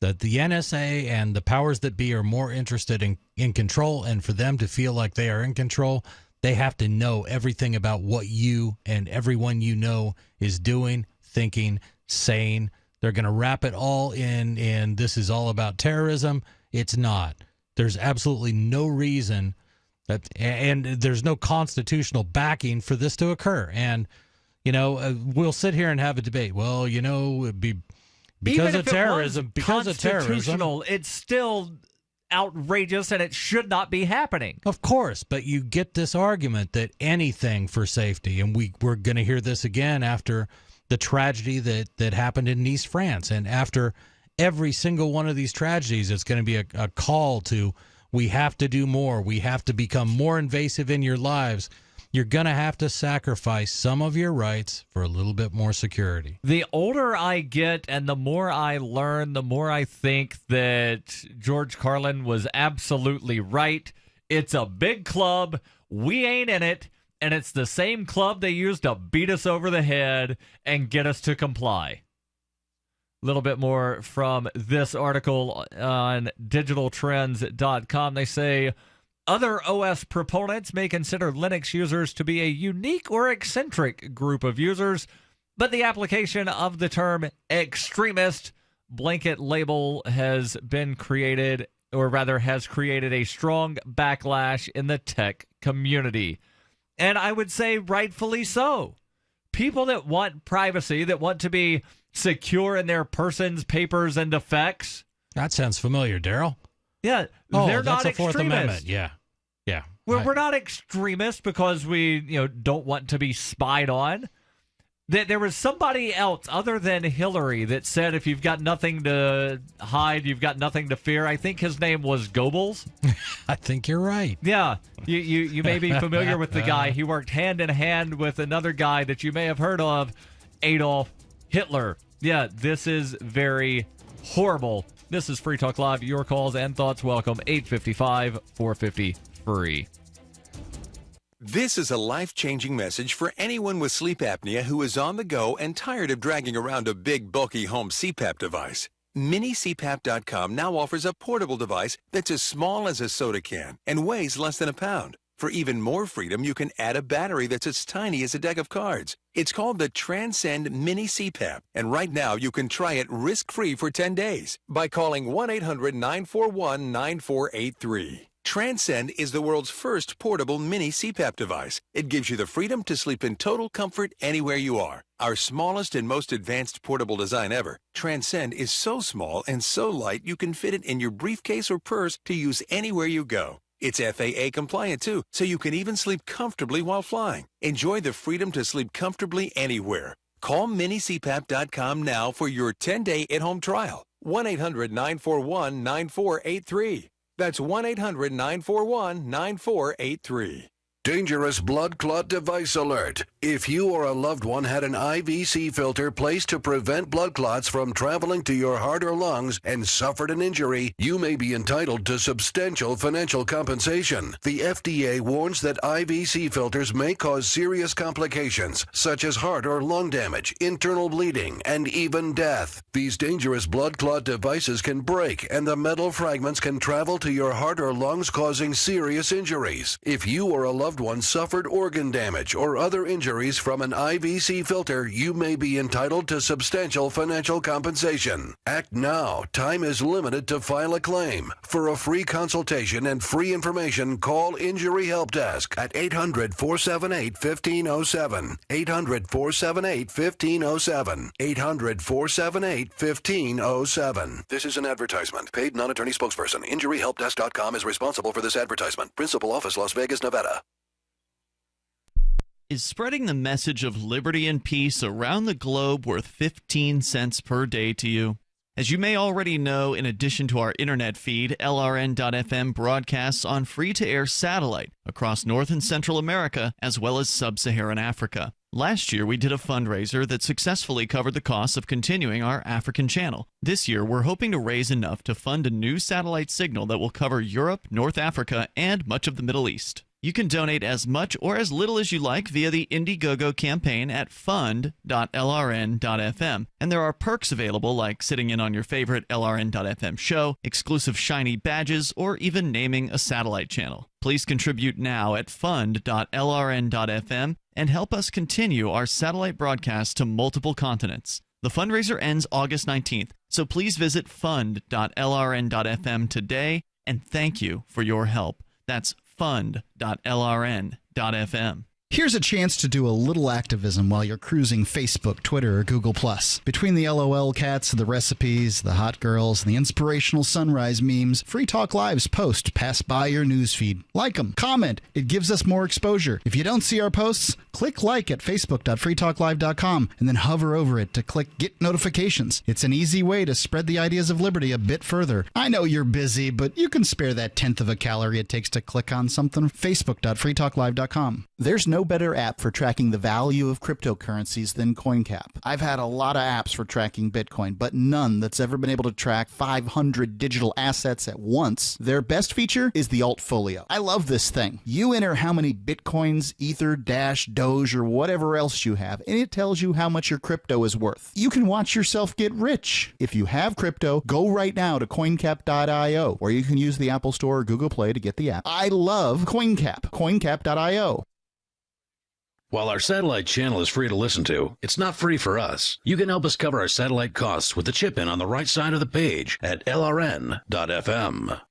NSA and the powers that be are more interested in control, and for them to feel like they are in control, they have to know everything about what you and everyone you know is doing, thinking, saying. They're going to wrap it all in this is all about terrorism. It's not. There's absolutely no reason and there's no constitutional backing for this to occur. And, we'll sit here and have a debate. Well, because of terrorism, it's still outrageous and it should not be happening. Of course, but you get this argument that anything for safety, and we're going to hear this again after the tragedy that happened in Nice, France, and after every single one of these tragedies, it's going to be a call to, we have to do more. We have to become more invasive in your lives. You're going to have to sacrifice some of your rights for a little bit more security. The older I get and the more I learn, the more I think that George Carlin was absolutely right. It's a big club. We ain't in it. And it's the same club they used to beat us over the head and get us to comply. A little bit more from this article on digitaltrends.com. They say other OS proponents may consider Linux users to be a unique or eccentric group of users, but the application of the term extremist blanket label has been created, or rather has created a strong backlash in the tech community. And I would say rightfully so. People that want privacy, that want to be secure in their persons, papers, and effects. That sounds familiar, Darryl. Yeah, they're not that's the Fourth extremists. Amendment. Yeah. We're not extremists because we don't want to be spied on. There was somebody else other than Hillary that said if you've got nothing to hide, you've got nothing to fear. I think his name was Goebbels. I think you're right. Yeah, you may be familiar with the guy. He worked hand in hand with another guy that you may have heard of, Adolf Hitler. Yeah, this is very horrible. This is Free Talk Live. Your calls and thoughts welcome. 855-450-FREE. This is a life-changing message for anyone with sleep apnea who is on the go and tired of dragging around a big, bulky home CPAP device. MiniCPAP.com now offers a portable device that's as small as a soda can and weighs less than a pound. For even more freedom, you can add a battery that's as tiny as a deck of cards. It's called the Transcend Mini CPAP, and right now you can try it risk-free for 10 days by calling 1-800-941-9483. Transcend is the world's first portable mini CPAP device. It gives you the freedom to sleep in total comfort anywhere you are. Our smallest and most advanced portable design ever, Transcend is so small and so light you can fit it in your briefcase or purse to use anywhere you go. It's FAA compliant too, so you can even sleep comfortably while flying. Enjoy the freedom to sleep comfortably anywhere. Call minicpap.com now for your 10-day at-home trial. 1-800-941-9483. That's 1-800-941-9483. Dangerous blood clot device alert. If you or a loved one had an IVC filter placed to prevent blood clots from traveling to your heart or lungs and suffered an injury, you may be entitled to substantial financial compensation. The FDA warns that IVC filters may cause serious complications, such as heart or lung damage, internal bleeding, and even death. These dangerous blood clot devices can break, and the metal fragments can travel to your heart or lungs, causing serious injuries. If you or a loved one suffered organ damage or other injuries from an IVC filter, you may be entitled to substantial financial compensation. Act now. Time is limited to file a claim. For a free consultation and free information, call Injury Help Desk at 800-478-1507. 800-478-1507. 800-478-1507. This is an advertisement. Paid non-attorney spokesperson. InjuryHelpDesk.com is responsible for this advertisement. Principal office, Las Vegas, Nevada. Is spreading the message of liberty and peace around the globe worth 15 cents per day to you? As you may already know, in addition to our internet feed, LRN.FM broadcasts on free-to-air satellite across North and Central America, as well as sub-Saharan Africa. Last year, we did a fundraiser that successfully covered the costs of continuing our African channel. This year, we're hoping to raise enough to fund a new satellite signal that will cover Europe, North Africa, and much of the Middle East. You can donate as much or as little as you like via the Indiegogo campaign at fund.lrn.fm. And there are perks available like sitting in on your favorite LRN.FM show, exclusive shiny badges, or even naming a satellite channel. Please contribute now at fund.lrn.fm and help us continue our satellite broadcast to multiple continents. The fundraiser ends August 19th, so please visit fund.lrn.fm today, and thank you for your help. That's fund.lrn.fm. Here's a chance to do a little activism while you're cruising Facebook, Twitter, or Google+. Between the LOL cats, the recipes, the hot girls, and the inspirational sunrise memes, Free Talk Live's posts pass by your newsfeed. Like them, comment. It gives us more exposure. If you don't see our posts, click like at facebook.freetalklive.com and then hover over it to click Get Notifications. It's an easy way to spread the ideas of liberty a bit further. I know you're busy, but you can spare that 1/10 of a calorie it takes to click on something. Facebook.freetalklive.com. There's no better app for tracking the value of cryptocurrencies than CoinCap. I've had a lot of apps for tracking Bitcoin, but none that's ever been able to track 500 digital assets at once. Their best feature is the Altfolio. I love this thing. You enter how many Bitcoins, Ether, Dash, Doge, or whatever else you have, and it tells you how much your crypto is worth. You can watch yourself get rich. If you have crypto, go right now to coincap.io, or you can use the Apple Store or Google Play to get the app. I love CoinCap. coincap.io. While our satellite channel is free to listen to, it's not free for us. You can help us cover our satellite costs with the chip-in on the right side of the page at lrn.fm.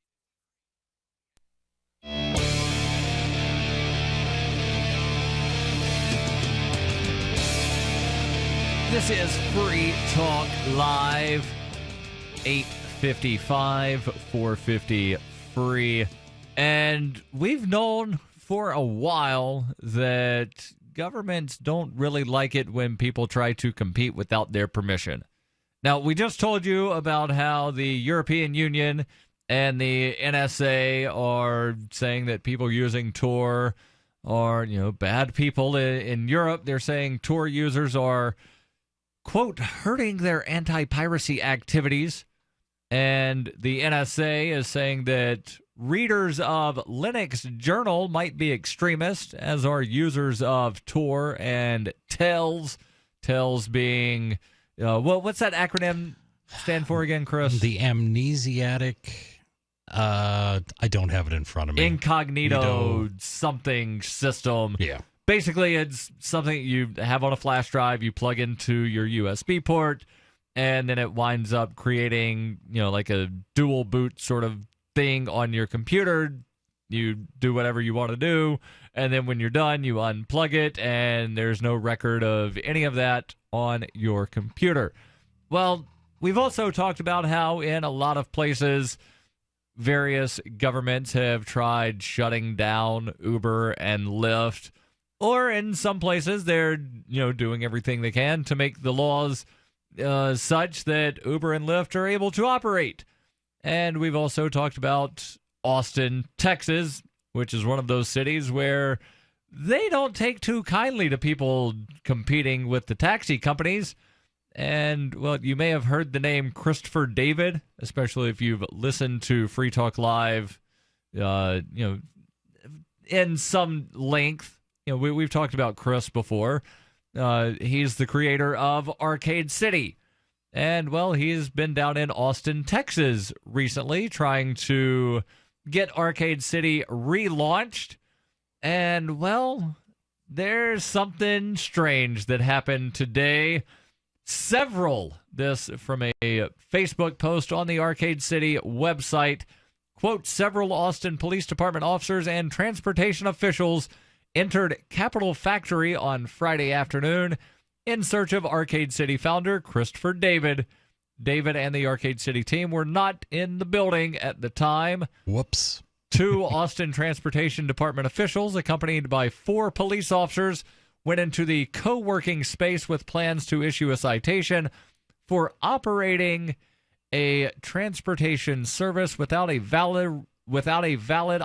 This is Free Talk Live, 855 450 free. And we've known for a while that governments don't really like it when people try to compete without their permission. Now, we just told you about how the European Union and the NSA are saying that people using Tor are, bad people. In Europe, they're saying Tor users are, quote, hurting their anti-piracy activities. And the NSA is saying that readers of Linux Journal might be extremists, as are users of Tor and Tails. Tails being, what's that acronym stand for again, Chris? The amnesiac. I don't have it in front of me. Incognito something system. Yeah. Basically, it's something you have on a flash drive, you plug into your USB port, and then it winds up creating, like a dual boot sort of thing on your computer. You do whatever you want to do, and then when you're done, you unplug it, and there's no record of any of that on your computer. Well, we've also talked about how in a lot of places, various governments have tried shutting down Uber and Lyft, or in some places they're doing everything they can to make the laws such that Uber and Lyft are able to operate. And we've also talked about Austin, Texas, which is one of those cities where they don't take too kindly to people competing with the taxi companies. And, well, you may have heard the name Christopher David, especially if you've listened to Free Talk Live, in some length. We've talked about Chris before. He's the creator of Arcade City. And, well, he's been down in Austin, Texas recently trying to get Arcade City relaunched. And, well, there's something strange that happened today. This from a Facebook post on the Arcade City website. Quote, several Austin Police Department officers and transportation officials entered Capitol Factory on Friday afternoon in search of Arcade City founder Christopher David. David and the Arcade City team were not in the building at the time. Whoops. 2 Austin Transportation Department officials, accompanied by 4 police officers, went into the co-working space with plans to issue a citation for operating a transportation service without a valid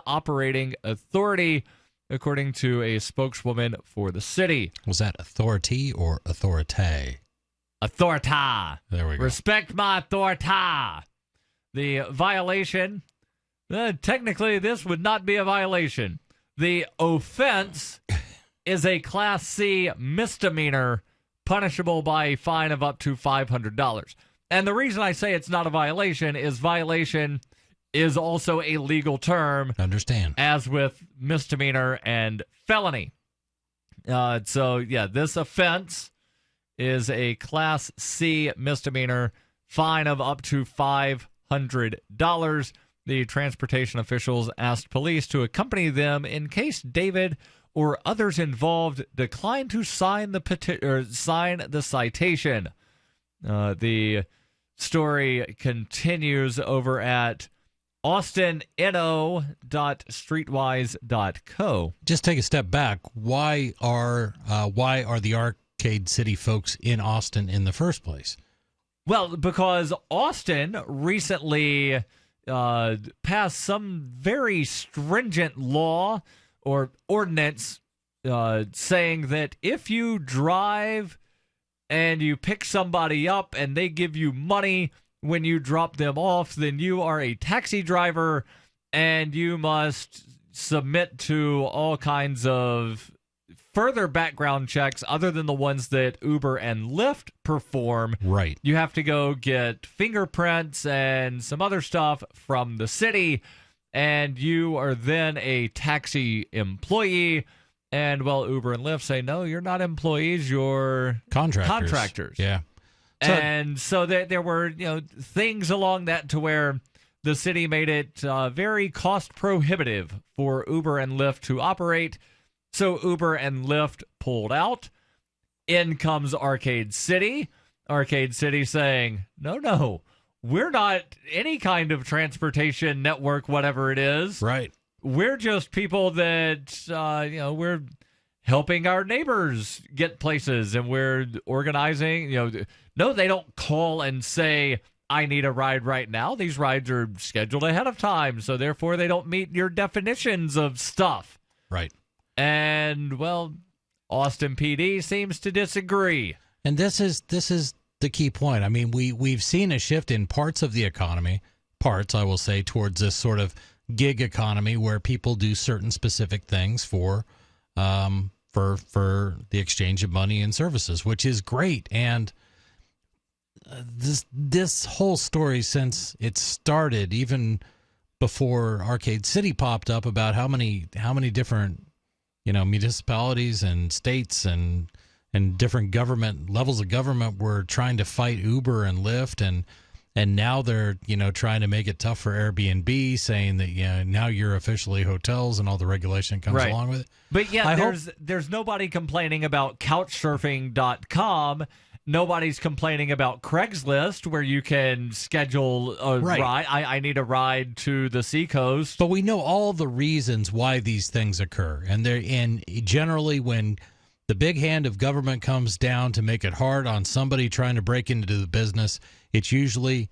operating authority, according to a spokeswoman for the city. Was that authority or authority? Authorita. There we go. Respect my authorita. The violation, technically this would not be a violation. The offense is a Class C misdemeanor, punishable by a fine of up to $500. And the reason I say it's not a violation is violation is also a legal term. Understand. As with misdemeanor and felony. This offense is a Class C misdemeanor, fine of up to $500. The transportation officials asked police to accompany them in case David or others involved declined to sign the citation. The story continues over at austinno.streetwise.co. Just take a step back. Why are the Arcade City folks in Austin in the first place? Well, because Austin recently passed some very stringent law or ordinance saying that if you drive and you pick somebody up and they give you money when you drop them off, then you are a taxi driver and you must submit to all kinds of further background checks other than the ones that Uber and Lyft perform. Right. You have to go get fingerprints and some other stuff from the city, and you are then a taxi employee. And, well, Uber and Lyft say, no, you're not employees, you're contractors. Yeah. So there were things along that to where the city made it very cost prohibitive for Uber and Lyft to operate. So Uber and Lyft pulled out. In comes Arcade City. Arcade City saying, no, we're not any kind of transportation network, whatever it is. Right. We're just people that, we're helping our neighbors get places, and we're organizing. No, they don't call and say, I need a ride right now. These rides are scheduled ahead of time, so therefore they don't meet your definitions of stuff. Right. And, well, Austin PD seems to disagree. And this is the key point. I mean, we've seen a shift in parts of the economy, I will say, towards this sort of gig economy where people do certain specific things for the exchange of money and services, which is great. And this whole story, since it started, even before Arcade City popped up, about how many different municipalities and states and different government levels of government were trying to fight Uber and Lyft, and now they're trying to make it tough for Airbnb, saying that now you're officially hotels and all the regulation comes along with it. But there's nobody complaining about couchsurfing.com. Nobody's complaining about Craigslist, where you can schedule a ride. I need a ride to the seacoast. But we know all the reasons why these things occur. And generally when the big hand of government comes down to make it hard on somebody trying to break into the business, it's usually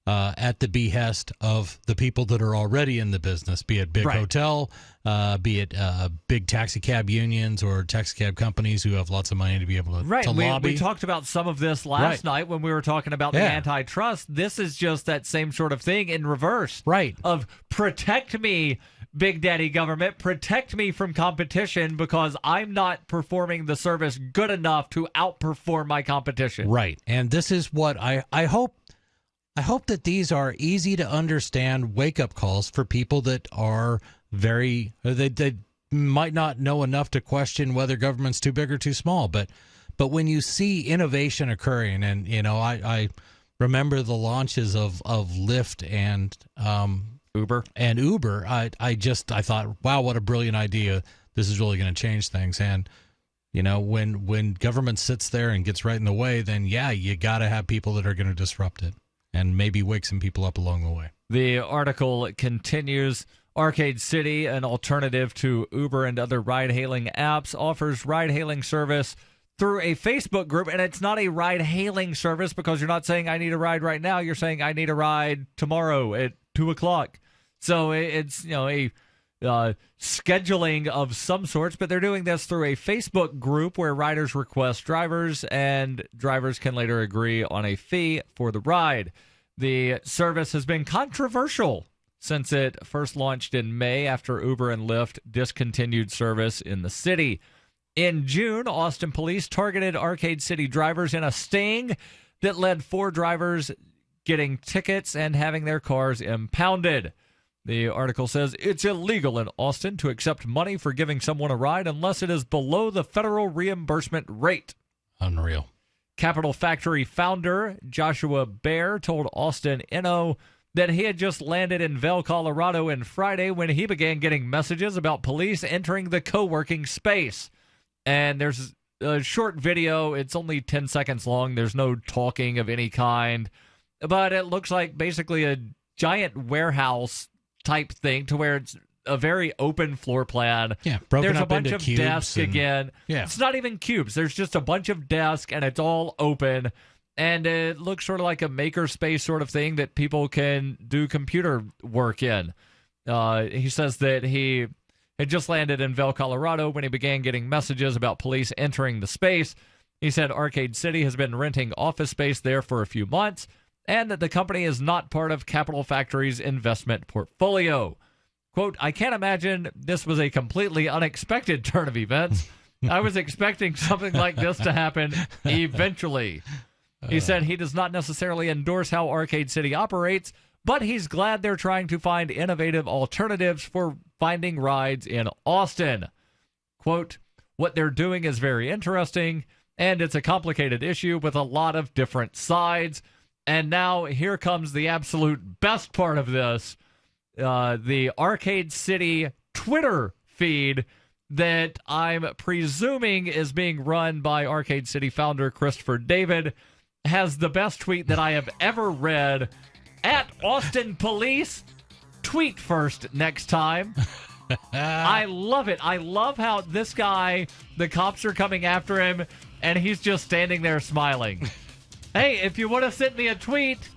at the behest of the people that are already in the business, be it big hotel, be it big taxi cab unions or taxi cab companies who have lots of money to be able to lobby. We talked about some of this last night when we were talking about the antitrust. This is just that same sort of thing in reverse. Right. Of protect me, Big Daddy government, protect me from competition because I'm not performing the service good enough to outperform my competition. Right. And this is what I hope that these are easy to understand wake-up calls for people that are they might not know enough to question whether government's too big or too small. But when you see innovation occurring, and I remember the launches of Lyft and Uber. I thought, wow, what a brilliant idea! This is really going to change things. And when government sits there and gets right in the way, then you got to have people that are going to disrupt it and maybe wake some people up along the way. The article continues. Arcade City, an alternative to Uber and other ride-hailing apps, offers ride-hailing service through a Facebook group, and it's not a ride-hailing service because you're not saying I need a ride right now. You're saying I need a ride tomorrow at 2 o'clock. So it's a scheduling of some sorts, but they're doing this through a Facebook group where riders request drivers, and drivers can later agree on a fee for the ride. The service has been controversial since it first launched in May after Uber and Lyft discontinued service in the city. In June, Austin police targeted Arcade City drivers in a sting that led 4 drivers getting tickets and having their cars impounded. The article says it's illegal in Austin to accept money for giving someone a ride unless it is below the federal reimbursement rate. Unreal. Capital Factory founder Joshua Baer told Austin NO that he had just landed in Vail, Colorado on Friday when he began getting messages about police entering the co-working space. And there's a short video. It's only 10 seconds long. There's no talking of any kind. But it looks like basically a giant warehouse type thing to where it's a very open floor plan. Yeah, broken There's up a bunch into of cubes desks and- again. Yeah. It's not even cubes. There's just a bunch of desks, and it's all open. And it looks sort of like a makerspace sort of thing that people can do computer work in. He says that he had just landed in Vail, Colorado when he began getting messages about police entering the space. He said Arcade City has been renting office space there for a few months and that the company is not part of Capital Factory's investment portfolio. Quote, I can't imagine this was a completely unexpected turn of events. I was expecting something like this to happen eventually. He said he does not necessarily endorse how Arcade City operates, but he's glad they're trying to find innovative alternatives for finding rides in Austin. Quote, what they're doing is very interesting, and it's a complicated issue with a lot of different sides. And now here comes the absolute best part of this, the Arcade City Twitter feed that I'm presuming is being run by Arcade City founder Christopher David, has the best tweet that I have ever read. At Austin Police, tweet first next time. I love it. I love how this guy, the cops are coming after him, and he's just standing there smiling. Hey, if you would have sent me a tweet,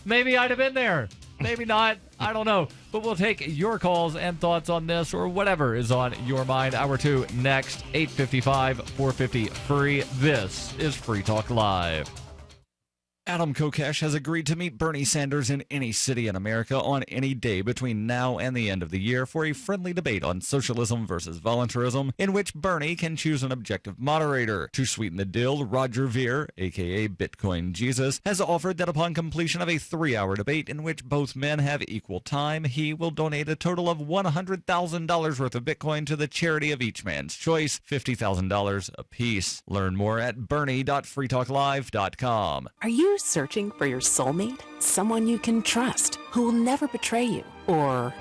maybe I'd have been there. Maybe not. I don't know. But we'll take your calls and thoughts on this or whatever is on your mind. Hour 2 next, 855-450-FREE. This is Free Talk Live. Adam Kokesh has agreed to meet Bernie Sanders in any city in America on any day between now and the end of the year for a friendly debate on socialism versus voluntarism, in which Bernie can choose an objective moderator. To sweeten the deal, Roger Ver, a.k.a. Bitcoin Jesus, has offered that upon completion of a 3-hour debate in which both men have equal time, he will donate a total of $100,000 worth of Bitcoin to the charity of each man's choice, $50,000 apiece. Learn more at bernie.freetalklive.com. Are you searching for your soulmate? Someone you can trust, who will never betray you, or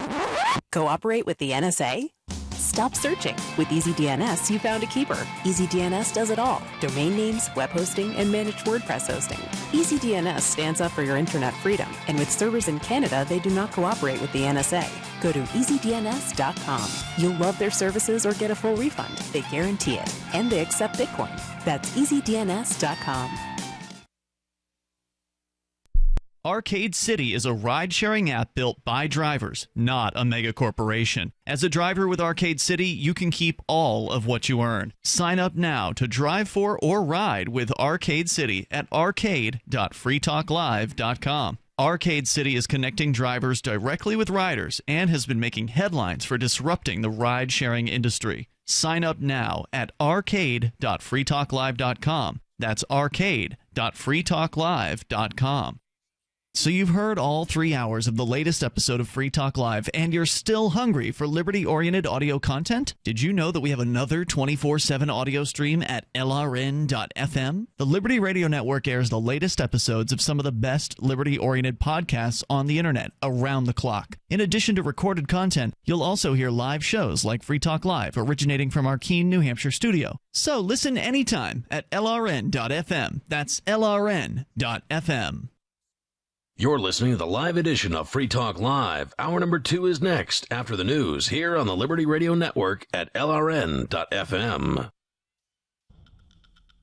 cooperate with the NSA? Stop searching. With EasyDNS, you found a keeper. EasyDNS does it all. Domain names, web hosting, and managed WordPress hosting. EasyDNS stands up for your internet freedom, and with servers in Canada, they do not cooperate with the NSA. Go to EasyDNS.com. You'll love their services or get a full refund. They guarantee it. And they accept Bitcoin. That's EasyDNS.com. Arcade City is a ride-sharing app built by drivers, not a mega corporation. As a driver with Arcade City, you can keep all of what you earn. Sign up now to drive for or ride with Arcade City at arcade.freetalklive.com. Arcade City is connecting drivers directly with riders and has been making headlines for disrupting the ride-sharing industry. Sign up now at arcade.freetalklive.com. That's arcade.freetalklive.com. So you've heard all 3 hours of the latest episode of Free Talk Live, and you're still hungry for liberty-oriented audio content? Did you know that we have another 24/7 audio stream at LRN.FM? The Liberty Radio Network airs the latest episodes of some of the best liberty-oriented podcasts on the internet around the clock. In addition to recorded content, you'll also hear live shows like Free Talk Live, originating from our Keene, New Hampshire studio. So listen anytime at LRN.FM. That's LRN.FM. You're listening to the live edition of Free Talk Live. Hour number 2 is next after the news here on the Liberty Radio Network at LRN.FM.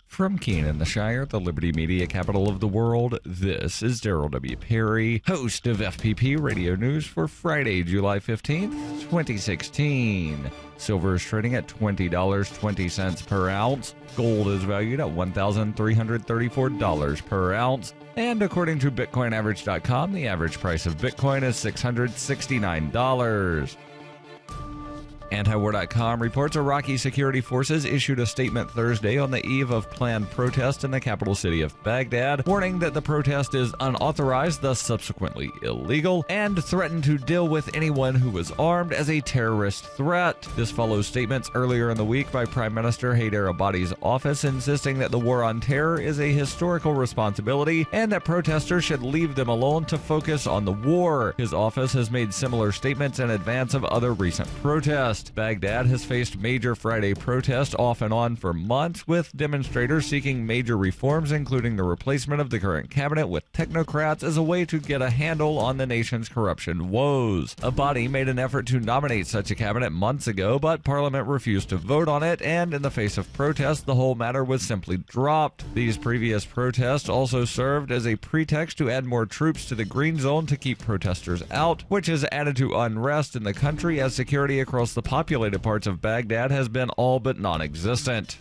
From Keene in the Shire, the Liberty Media capital of the world, this is Darryl W. Perry, host of FPP Radio News for Friday, July 15th, 2016. Silver is trading at $20.20 per ounce. Gold is valued at $1,334 per ounce. And according to BitcoinAverage.com, the average price of Bitcoin is $669. Antiwar.com reports Iraqi security forces issued a statement Thursday on the eve of planned protest in the capital city of Baghdad, warning that the protest is unauthorized, thus subsequently illegal, and threatened to deal with anyone who was armed as a terrorist threat. This follows statements earlier in the week by Prime Minister Haider Abadi's office insisting that the war on terror is a historical responsibility and that protesters should leave them alone to focus on the war. His office has made similar statements in advance of other recent protests. Baghdad has faced major Friday protests off and on for months, with demonstrators seeking major reforms, including the replacement of the current cabinet with technocrats as a way to get a handle on the nation's corruption woes. Abadi made an effort to nominate such a cabinet months ago, but Parliament refused to vote on it, and in the face of protests, the whole matter was simply dropped. These previous protests also served as a pretext to add more troops to the Green Zone to keep protesters out, which has added to unrest in the country as security across the populated parts of Baghdad has been all but non-existent.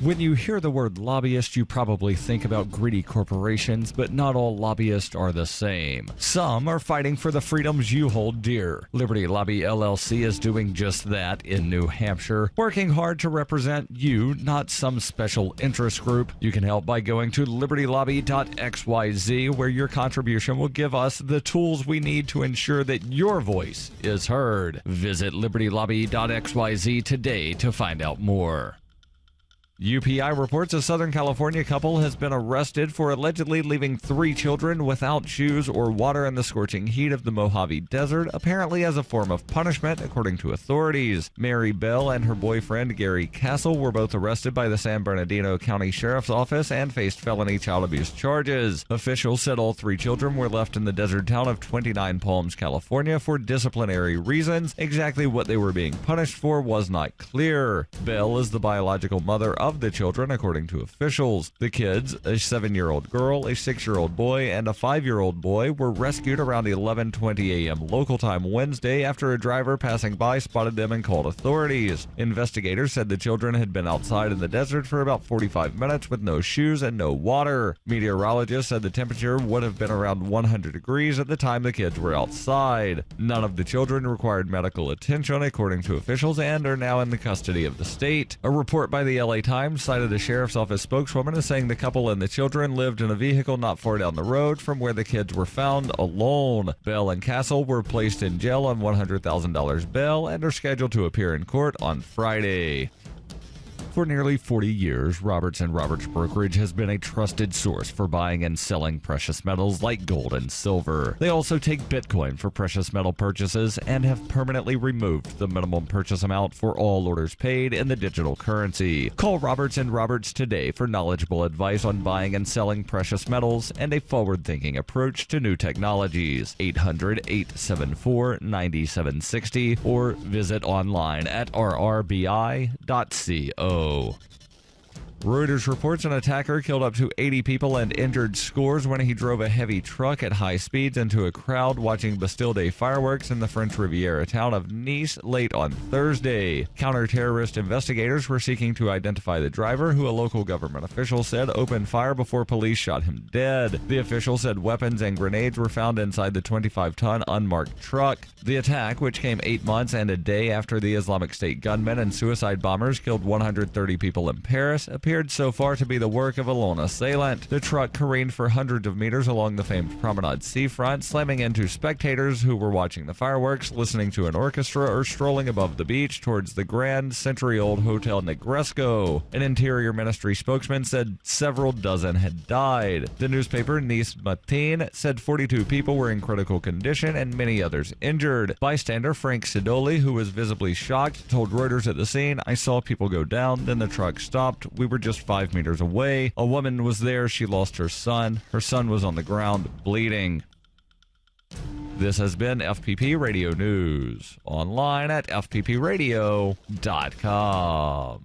When you hear the word lobbyist, you probably think about greedy corporations, but not all lobbyists are the same. Some are fighting for the freedoms you hold dear. Liberty Lobby LLC is doing just that in New Hampshire, working hard to represent you, not some special interest group. You can help by going to libertylobby.xyz, where your contribution will give us the tools we need to ensure that your voice is heard. Visit libertylobby.xyz today to find out more. UPI reports a Southern California couple has been arrested for allegedly leaving 3 children without shoes or water in the scorching heat of the Mojave Desert, apparently as a form of punishment, according to authorities. Mary Bell and her boyfriend Gary Castle were both arrested by the San Bernardino County Sheriff's Office and faced felony child abuse charges. Officials said all 3 children were left in the desert town of 29 Palms, California for disciplinary reasons. Exactly what they were being punished for was not clear. Bell is the biological mother of the children, according to officials. The kids, a 7-year-old girl, a 6-year-old boy, and a 5-year-old boy, were rescued around 11:20 a.m. local time Wednesday after a driver passing by spotted them and called authorities. Investigators said the children had been outside in the desert for about 45 minutes with no shoes and no water. Meteorologists said the temperature would have been around 100 degrees at the time the kids were outside. None of the children required medical attention, according to officials, and are now in the custody of the state. A report by the LA Times cited a sheriff's office spokeswoman as saying the couple and the children lived in a vehicle not far down the road from where the kids were found alone. Bell and Castle were placed in jail on $100,000 bail and are scheduled to appear in court on Friday. For nearly 40 years, Roberts & Roberts Brokerage has been a trusted source for buying and selling precious metals like gold and silver. They also take Bitcoin for precious metal purchases and have permanently removed the minimum purchase amount for all orders paid in the digital currency. Call Roberts & Roberts today for knowledgeable advice on buying and selling precious metals and a forward-thinking approach to new technologies. 800-874-9760 or visit online at rrbi.co. Reuters reports an attacker killed up to 80 people and injured scores when he drove a heavy truck at high speeds into a crowd watching Bastille Day fireworks in the French Riviera town of Nice late on Thursday. Counter-terrorist investigators were seeking to identify the driver, who a local government official said opened fire before police shot him dead. The official said weapons and grenades were found inside the 25-ton unmarked truck. The attack, which came 8 months and a day after the Islamic State gunmen and suicide bombers killed 130 people in Paris, appeared so far to be the work of a lone assailant. The truck careened for hundreds of meters along the famed Promenade seafront, slamming into spectators who were watching the fireworks, listening to an orchestra, or strolling above the beach towards the grand century-old Hotel Negresco. An Interior Ministry spokesman said several dozen had died. The newspaper Nice Matin said 42 people were in critical condition and many others injured. Bystander Frank Sidoli, who was visibly shocked, told Reuters at the scene, "I saw people go down, then the truck stopped. We were just 5 meters away. A woman was there. She lost her son. Her son was on the ground bleeding. This has been FPP Radio News. Online at fppradio.com.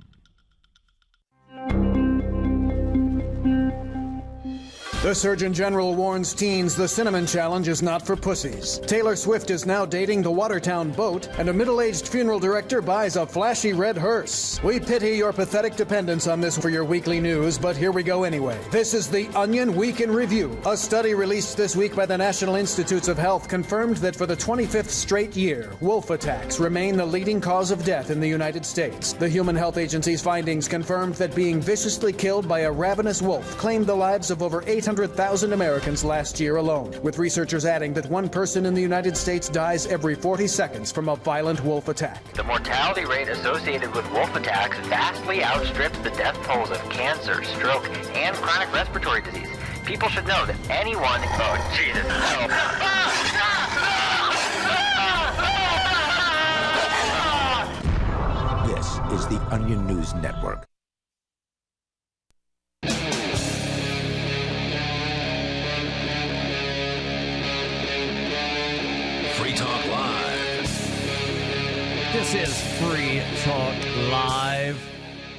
The Surgeon General warns teens the cinnamon challenge is not for pussies. Taylor Swift is now dating the Watertown boat, and a middle-aged funeral director buys a flashy red hearse. We pity your pathetic dependence on this for your weekly news, but here we go anyway. This is the Onion Week in Review. A study released this week by the National Institutes of Health confirmed that for the 25th straight year, wolf attacks remain the leading cause of death in the United States. The Human Health Agency's findings confirmed that being viciously killed by a ravenous wolf claimed the lives of over 800,000 Americans last year alone, with researchers adding that one person in the United States dies every 40 seconds from a violent wolf attack. The mortality rate associated with wolf attacks vastly outstrips the death tolls of cancer, stroke, and chronic respiratory disease. People should know that anyone... Oh, Jesus, help! This is the Onion News Network. Free Talk Live. This is Free Talk Live,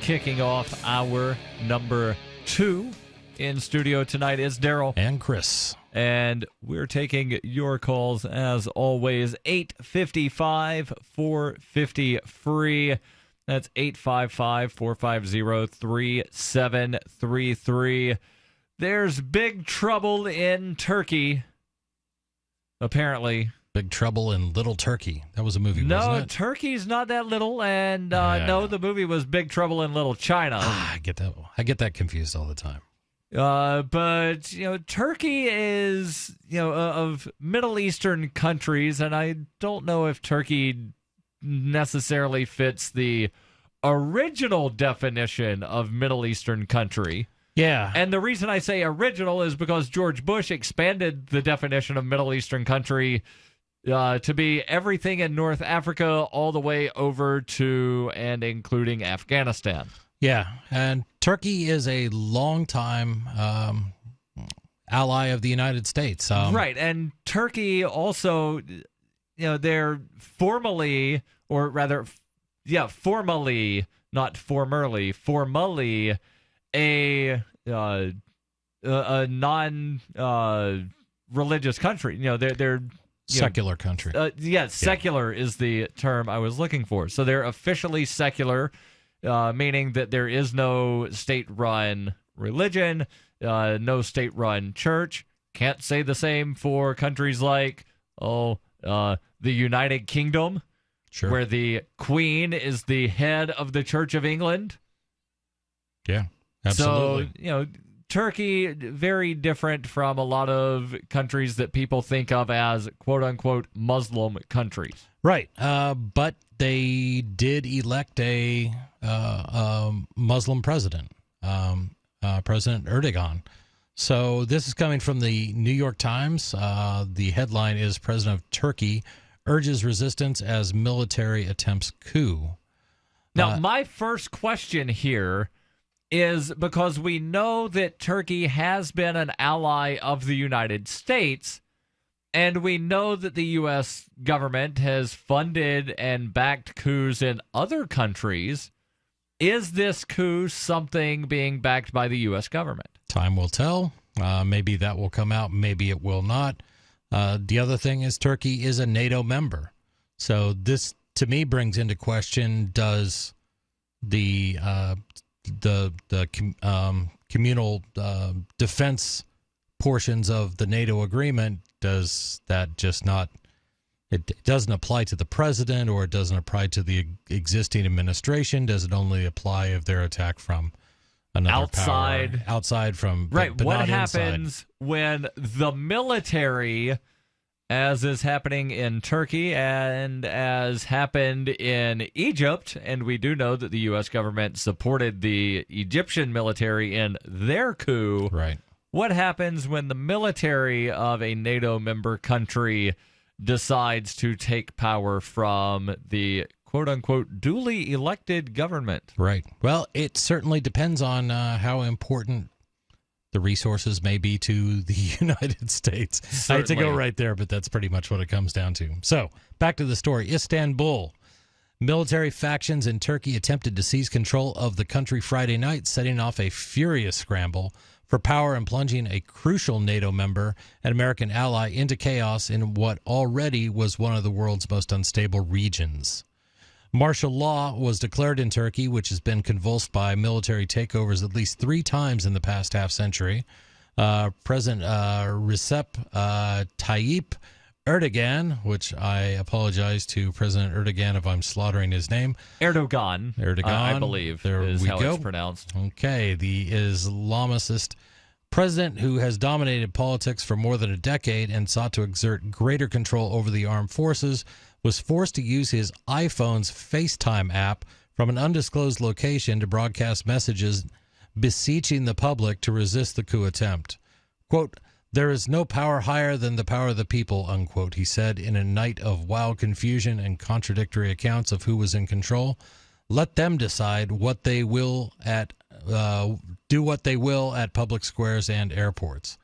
kicking off hour number 2. In studio tonight is Darryl. And Chris. And we're taking your calls, as always, 855-450-FREE. That's 855-450-3733. There's big trouble in Turkey, apparently. Big Trouble in Little Turkey. That was a movie, wasn't it? No, Turkey's not that little, and no, the movie was Big Trouble in Little China. I get that confused all the time. But, Turkey is, of Middle Eastern countries, and I don't know if Turkey necessarily fits the original definition of Middle Eastern country. Yeah. And the reason I say original is because George Bush expanded the definition of Middle Eastern country to be everything in North Africa all the way over to and including Afghanistan. Yeah, and Turkey is a longtime ally of the United States. Right, and Turkey also, they're formally, or rather, formally, not formerly, formally a non-religious country. They're secular country. Secular is the term I was looking for. So they're officially secular, meaning that there is no state-run religion, no state-run church. Can't say the same for countries like, the United Kingdom, sure, where the Queen is the head of the Church of England. Yeah, absolutely. So, Turkey, very different from a lot of countries that people think of as quote-unquote Muslim countries. Right, but they did elect a Muslim president, President Erdogan. So this is coming from the New York Times. The headline is President of Turkey urges resistance as military attempts coup. Now, my first question here is, because we know that Turkey has been an ally of the United States, and we know that the U.S. government has funded and backed coups in other countries. Is this coup something being backed by the U.S. government? Time will tell. Maybe that will come out. Maybe it will not. The other thing is Turkey is a NATO member. So this, to me, brings into question, does the communal defense portions of the NATO agreement, does that just not, it doesn't apply to the president, or it doesn't apply to the existing administration? Does it only apply if they're attacked from another power? Outside from, right. But what not happens inside? When the military, as is happening in Turkey and as happened in Egypt, and we do know that the U.S. government supported the Egyptian military in their coup. Right. What happens when the military of a NATO member country decides to take power from the quote-unquote duly elected government. Right. Well, it certainly depends on how important the resources may be to the United States. Certainly. I hate to go right there, but that's pretty much what it comes down to. So, back to the story. Istanbul. Military factions in Turkey attempted to seize control of the country Friday night, setting off a furious scramble for power and plunging a crucial NATO member and American ally into chaos in what already was one of the world's most unstable regions. Martial law was declared in Turkey, which has been convulsed by military takeovers at least 3 times in the past half-century. President Recep Tayyip Erdogan, which I apologize to President Erdogan if I'm slaughtering his name. Erdogan, I believe, there is we how go. it's pronounced. Okay, the Islamist president who has dominated politics for more than a decade and sought to exert greater control over the armed forces was forced to use his iPhone's FaceTime app from an undisclosed location to broadcast messages beseeching the public to resist the coup attempt. Quote, "There is no power higher than the power of the people," unquote, he said in a night of wild confusion and contradictory accounts of who was in control. Let them decide what they will do what they will at public squares and airports.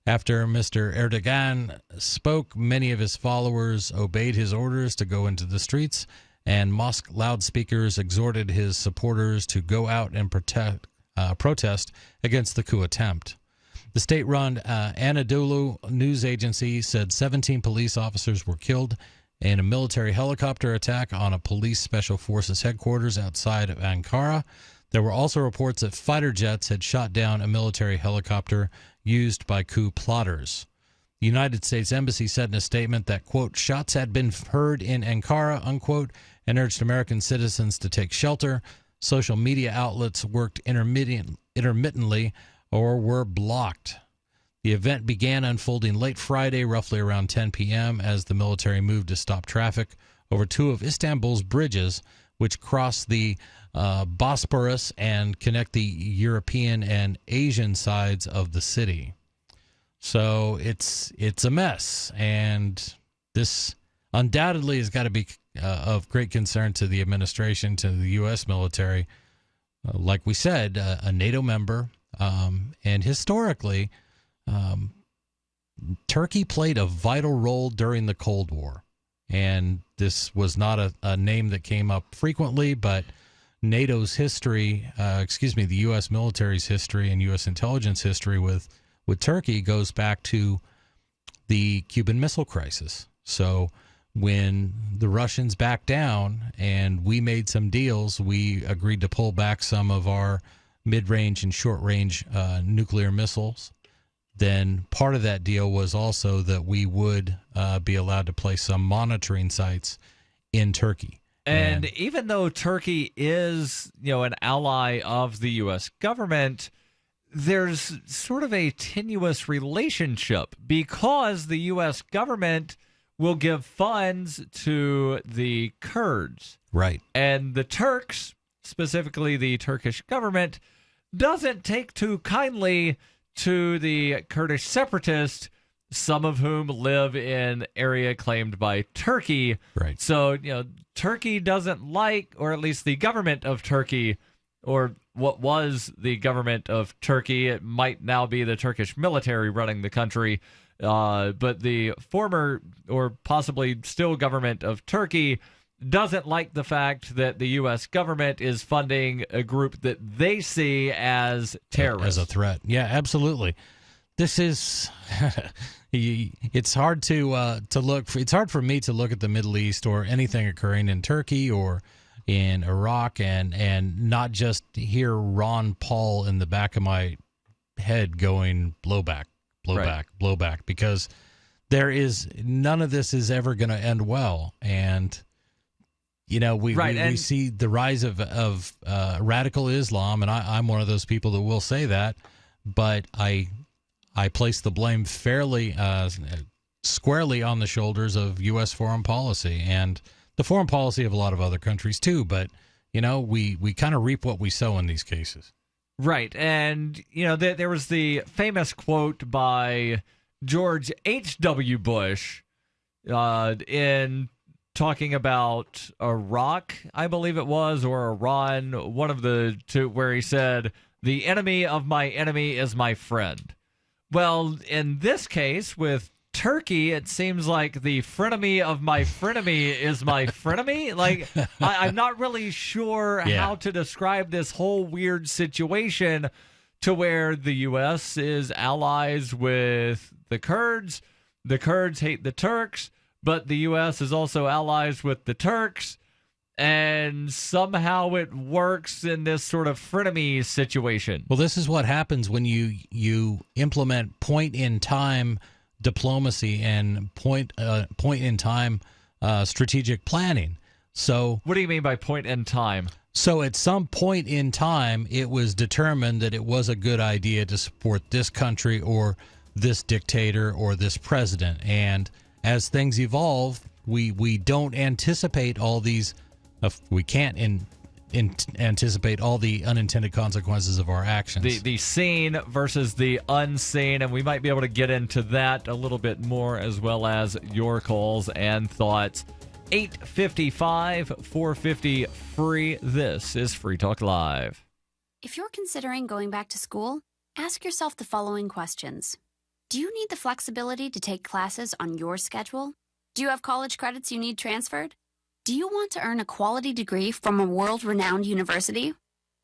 After Mr. Erdogan spoke, many of his followers obeyed his orders to go into the streets, and mosque loudspeakers exhorted his supporters to go out and protest against the coup attempt. The state-run Anadolu news agency said 17 police officers were killed in a military helicopter attack on a police special forces headquarters outside of Ankara. There were also reports that fighter jets had shot down a military helicopter used by coup plotters. The United States Embassy said in a statement that, quote, "shots had been heard in Ankara," unquote, and urged American citizens to take shelter. Social media outlets worked intermittently or were blocked. The event began unfolding late Friday, roughly around 10 p.m., as the military moved to stop traffic over 2 of Istanbul's bridges, which cross the Bosporus and connect the European and Asian sides of the city. So it's a mess, and this undoubtedly has got to be of great concern to the administration, to the U.S. military. Like we said, a NATO member, and historically, Turkey played a vital role during the Cold War. And this was not a name that came up frequently, but NATO's history, the U.S. military's history and U.S. intelligence history with Turkey goes back to the Cuban Missile Crisis. So when the Russians backed down and we made some deals, we agreed to pull back some of our mid-range and short-range nuclear missiles. Then part of that deal was also that we would be allowed to place some monitoring sites in Turkey. And even though Turkey is, an ally of the U.S. government, there's sort of a tenuous relationship because the U.S. government will give funds to the Kurds. Right. And the Turks, specifically the Turkish government, doesn't take too kindly to the Kurdish separatists, some of whom live in area claimed by Turkey. Right. So, Turkey doesn't like, or at least the government of Turkey, or what was the government of Turkey, it might now be the Turkish military running the country, but the former or possibly still government of Turkey doesn't like the fact that the U.S. government is funding a group that they see as terrorists. As a threat. Yeah, absolutely. This is it's hard to look. It's hard for me to look at the Middle East or anything occurring in Turkey or in Iraq and not just hear Ron Paul in the back of my head going blowback, blowback, because none of this is ever going to end well. And we see the rise of radical Islam, and I'm one of those people that will say that, but I place the blame fairly squarely on the shoulders of U.S. foreign policy and the foreign policy of a lot of other countries too. But we kind of reap what we sow in these cases. Right, and there was the famous quote by George H.W. Bush in talking about Iraq, I believe it was, or Iran, one of the two, where he said, "The enemy of my enemy is my friend." Well, in this case, with Turkey, it seems like the frenemy of my frenemy is my frenemy. Like, I'm not really sure how to describe this whole weird situation to where the U.S. is allies with the Kurds. The Kurds hate the Turks, but the U.S. is also allies with the Turks. And somehow it works in this sort of frenemy situation. Well, this is what happens when you implement point-in-time diplomacy and point-in-time strategic planning. So, what do you mean by point in time? So at some point in time, it was determined that it was a good idea to support this country or this dictator or this president. And as things evolve, we don't anticipate all these. We can't anticipate all the unintended consequences of our actions. The seen versus the unseen, and we might be able to get into that a little bit more, as well as your calls and thoughts. 855-450-FREE. This is Free Talk Live. If you're considering going back to school, ask yourself the following questions. Do you need the flexibility to take classes on your schedule? Do you have college credits you need transferred? Do you want to earn a quality degree from a world-renowned university?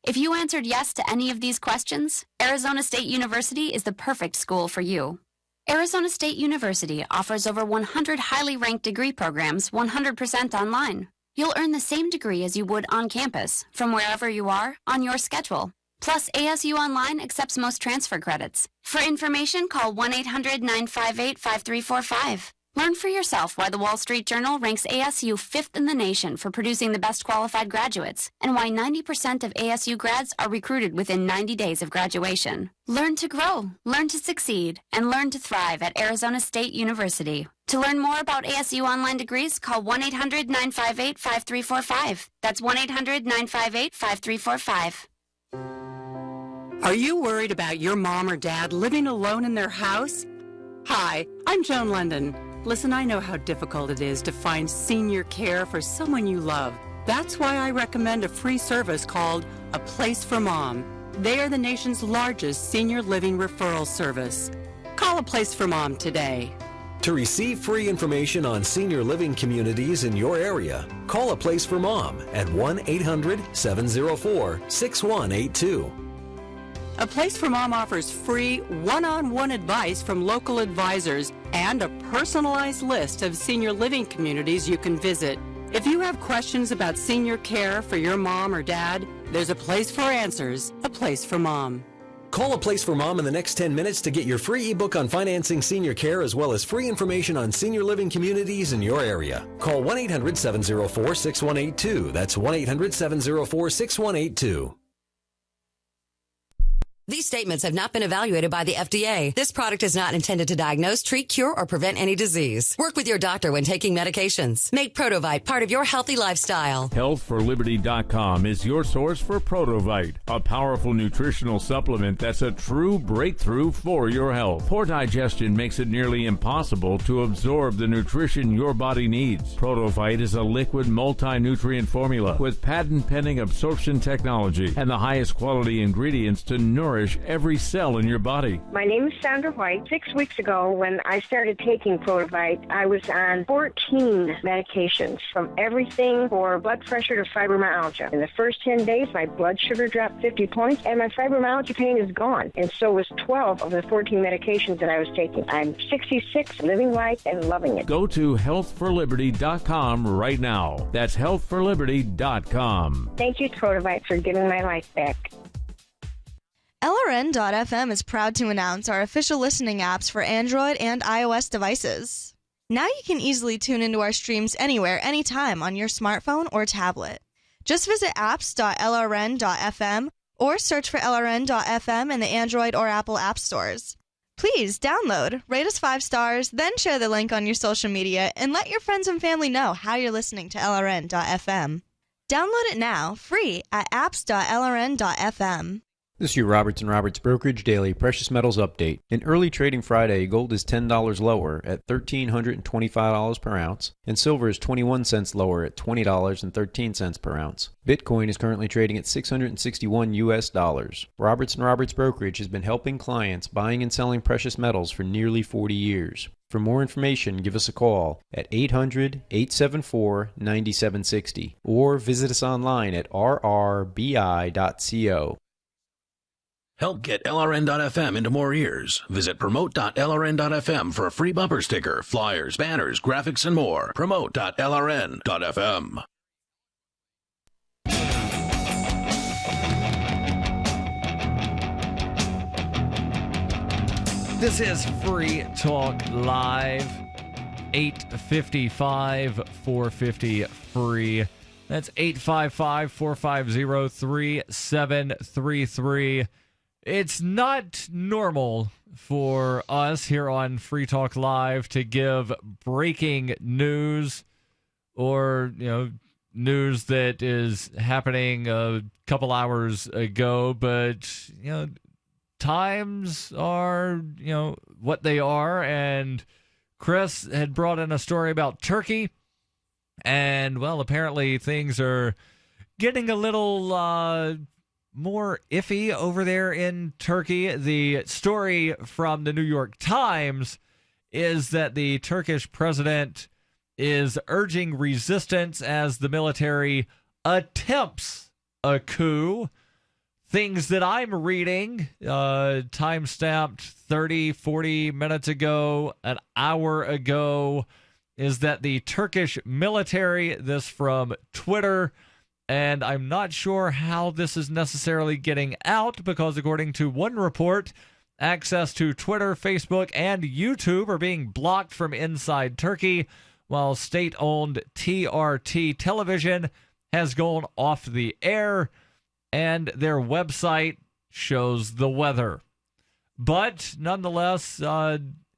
If you answered yes to any of these questions, Arizona State University is the perfect school for you. Arizona State University offers over 100 highly ranked degree programs 100% online. You'll earn the same degree as you would on campus, from wherever you are, on your schedule. Plus, ASU Online accepts most transfer credits. For information, call 1-800-958-5345. Learn for yourself why the Wall Street Journal ranks ASU 5th in the nation for producing the best qualified graduates, and why 90% of ASU grads are recruited within 90 days of graduation. Learn to grow, learn to succeed, and learn to thrive at Arizona State University. To learn more about ASU online degrees, call 1-800-958-5345. That's 1-800-958-5345. Are you worried about your mom or dad living alone in their house? Hi, I'm Joan London. Listen, I know how difficult it is to find senior care for someone you love. That's why I recommend a free service called A Place for Mom. They are the nation's largest senior living referral service. Call A Place for Mom today. To receive free information on senior living communities in your area, call A Place for Mom at 1-800-704-6182. A Place for Mom offers free one-on-one advice from local advisors and a personalized list of senior living communities you can visit. If you have questions about senior care for your mom or dad, there's a place for answers, A Place for Mom. Call A Place for Mom in the next 10 minutes to get your free ebook on financing senior care, as well as free information on senior living communities in your area. Call 1-800-704-6182. That's 1-800-704-6182. These statements have not been evaluated by the FDA. This product is not intended to diagnose, treat, cure, or prevent any disease. Work with your doctor when taking medications. Make Protovite part of your healthy lifestyle. HealthForLiberty.com is your source for Protovite, a powerful nutritional supplement that's a true breakthrough for your health. Poor digestion makes it nearly impossible to absorb the nutrition your body needs. Protovite is a liquid multi-nutrient formula with patent-pending absorption technology and the highest quality ingredients to nourish every cell in your body. My name is Sandra White. 6 weeks ago, when I started taking Protovite, I was on 14 medications, from everything for blood pressure to fibromyalgia. In the first 10 days, my blood sugar dropped 50 points, and my fibromyalgia pain is gone. And so was 12 of the 14 medications that I was taking. I'm 66, living life and loving it. Go to HealthForLiberty.com right now. That's HealthForLiberty.com. Thank you, Protovite, for giving my life back. LRN.FM is proud to announce our official listening apps for Android and iOS devices. Now you can easily tune into our streams anywhere, anytime on your smartphone or tablet. Just visit apps.lrn.fm or search for LRN.FM in the Android or Apple app stores. Please download, rate us 5 stars, then share the link on your social media and let your friends and family know how you're listening to LRN.FM. Download it now, free, at apps.lrn.fm. This is your Robertson Roberts Brokerage Daily Precious Metals Update. In early trading Friday, gold is $10 lower at $1,325 per ounce, and silver is 21 cents lower at $20.13 per ounce. Bitcoin is currently trading at $661 US. Robertson Roberts Brokerage has been helping clients buying and selling precious metals for nearly 40 years. For more information, give us a call at 800-874-9760 or visit us online at rrbi.co. Help get LRN.FM into more ears. Visit promote.lrn.fm for a free bumper sticker, flyers, banners, graphics, and more. Promote.lrn.fm. This is Free Talk Live, 855-450-FREE. That's 855-450-3733. It's not normal for us here on Free Talk Live to give breaking news or, news that is happening a couple hours ago, but, times are, what they are, and Chris had brought in a story about Turkey, and, well, apparently things are getting a little more iffy over there in Turkey. The story from the New York Times is that the Turkish president is urging resistance as the military attempts a coup. Things that I'm reading, time-stamped 30, 40 minutes ago, an hour ago, is that the Turkish military, this from Twitter, and I'm not sure how this is necessarily getting out because according to one report, access to Twitter, Facebook, and YouTube are being blocked from inside Turkey, while state-owned TRT television has gone off the air, and their website shows the weather. But nonetheless,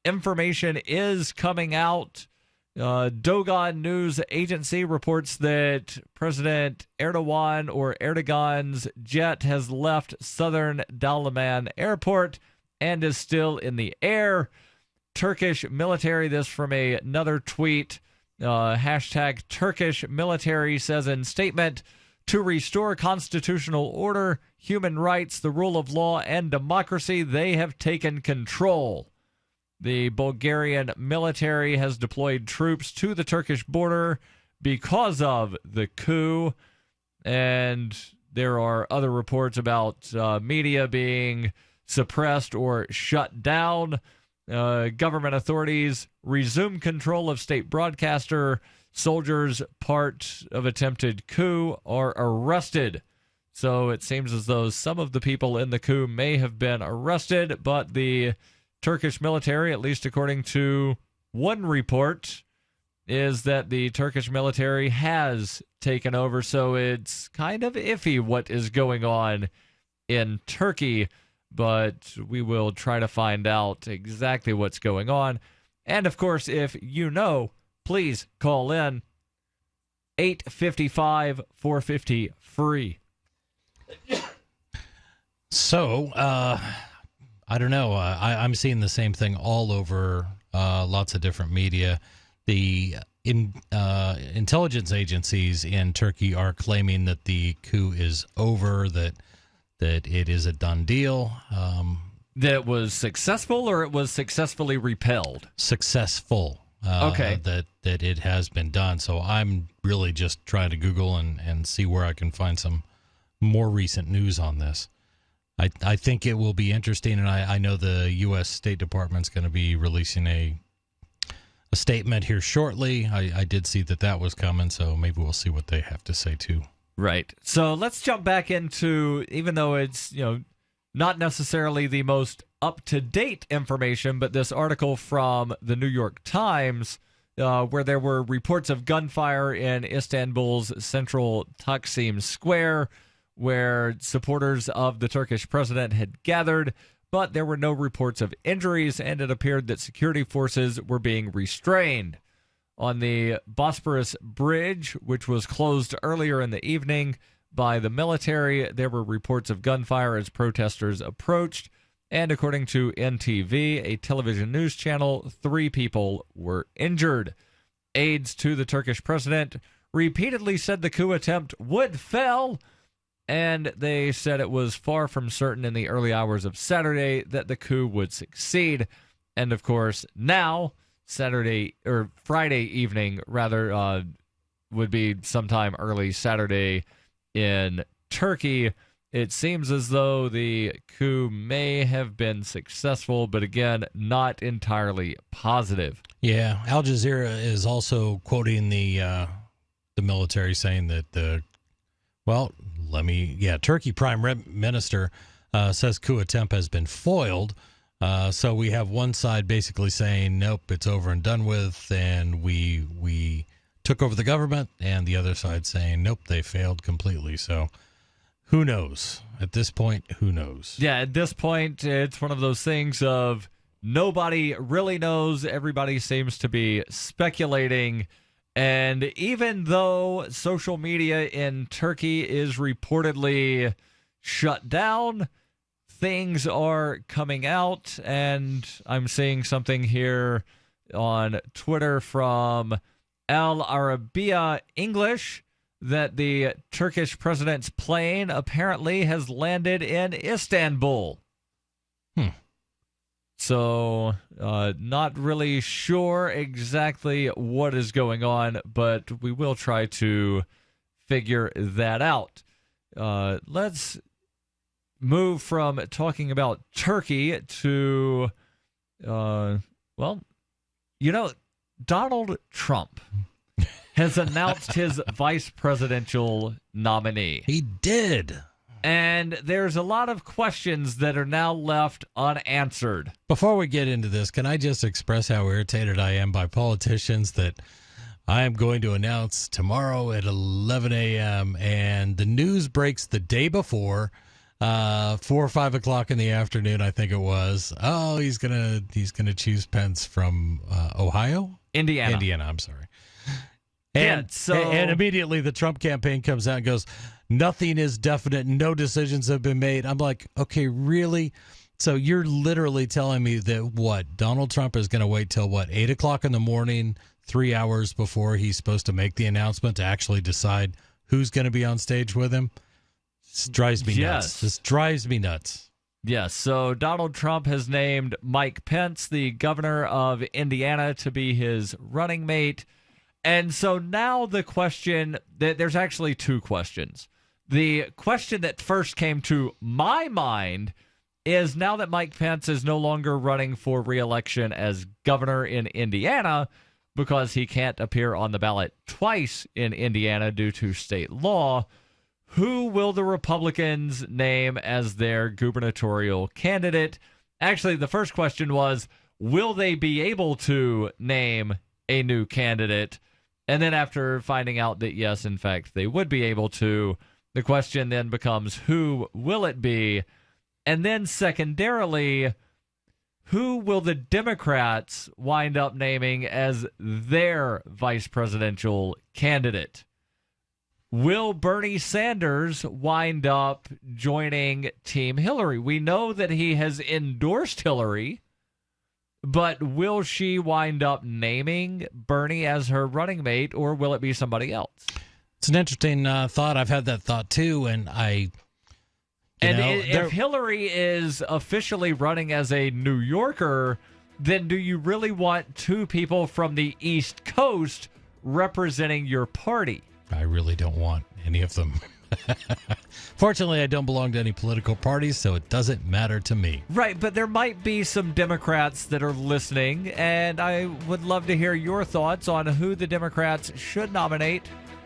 information is coming out. Dogan News Agency reports that President Erdogan's jet has left southern Dalaman Airport and is still in the air. Turkish military, this from another tweet, hashtag Turkish military says in statement, to restore constitutional order, human rights, the rule of law, and democracy, they have taken control. The Bulgarian military has deployed troops to the Turkish border because of the coup, and there are other reports about media being suppressed or shut down. Government authorities resume control of state broadcaster. Soldiers, part of attempted coup, are arrested. So it seems as though some of the people in the coup may have been arrested, but the Turkish military, at least according to one report, is that the Turkish military has taken over. So it's kind of iffy what is going on in Turkey, but we will try to find out exactly what's going on. And of course, if you know, please call in 855-450-FREE. So, I don't know. I'm seeing the same thing all over lots of different media. The intelligence agencies in Turkey are claiming that the coup is over, that it is a done deal. That it was successful or it was successfully repelled? Successful. Okay. That it has been done. So I'm really just trying to Google and see where I can find some more recent news on this. I think it will be interesting, and I know the U.S. State Department's going to be releasing a statement here shortly. I did see that was coming, so maybe we'll see what they have to say too. Right. So let's jump back into, even though it's not necessarily the most up-to-date information, but this article from the New York Times, where there were reports of gunfire in Istanbul's central Taksim Square, where supporters of the Turkish president had gathered, but there were no reports of injuries, and it appeared that security forces were being restrained. On the Bosporus Bridge, which was closed earlier in the evening, by the military. There were reports of gunfire as protesters approached. And according to NTV, a television news channel, 3 people were injured. Aides to the Turkish president repeatedly said the coup attempt would fail, and they said it was far from certain in the early hours of Saturday that the coup would succeed. And of course, now, Friday evening, rather, would be sometime early Saturday in Turkey. It seems as though the coup may have been successful, but again, not entirely positive. Yeah, Al Jazeera is also quoting the military saying that Turkey Prime Minister says coup attempt has been foiled. So we have one side basically saying, nope, it's over and done with, and we took over the government, and the other side saying, nope, they failed completely. So who knows? At this point, who knows? Yeah, at this point, it's one of those things of nobody really knows. Everybody seems to be speculating. And even though social media in Turkey is reportedly shut down, things are coming out. And I'm seeing something here on Twitter from Al Arabiya English that the Turkish president's plane apparently has landed in Istanbul. So, not really sure exactly what is going on, but we will try to figure that out. Let's move from talking about Turkey to, Donald Trump has announced his vice presidential nominee. He did. And there's a lot of questions that are now left unanswered. Before we get into this, can I just express how irritated I am by politicians that I am going to announce tomorrow at 11 a.m. and the news breaks the day before, 4 or 5 o'clock in the afternoon, I think it was. Oh, he's gonna choose Pence from Indiana. I'm sorry. And immediately the Trump campaign comes out and goes, nothing is definite. No decisions have been made. I'm like, okay, really? So you're literally telling me that Donald Trump is going to wait till 8 o'clock in the morning, 3 hours before he's supposed to make the announcement to actually decide who's going to be on stage with him? This drives me nuts. This drives me nuts. Yes. So Donald Trump has named Mike Pence, the governor of Indiana, to be his running mate. And so now the question, there's actually 2 questions. The question that first came to my mind is, now that Mike Pence is no longer running for re-election as governor in Indiana because he can't appear on the ballot twice in Indiana due to state law, who will the Republicans name as their gubernatorial candidate? Actually, the first question was, will they be able to name a new candidate? And then after finding out that, yes, in fact, they would be able to, the question then becomes, who will it be? And then secondarily, who will the Democrats wind up naming as their vice presidential candidate? Will Bernie Sanders wind up joining Team Hillary? We know that he has endorsed Hillary, but will she wind up naming Bernie as her running mate, or will it be somebody else? It's an interesting thought. I've had that thought too, and if Hillary is officially running as a New Yorker, then do you really want 2 people from the East Coast representing your party? I really don't want any of them. Fortunately, I don't belong to any political parties, so it doesn't matter to me. Right, but there might be some Democrats that are listening, and I would love to hear your thoughts on who the Democrats should nominate.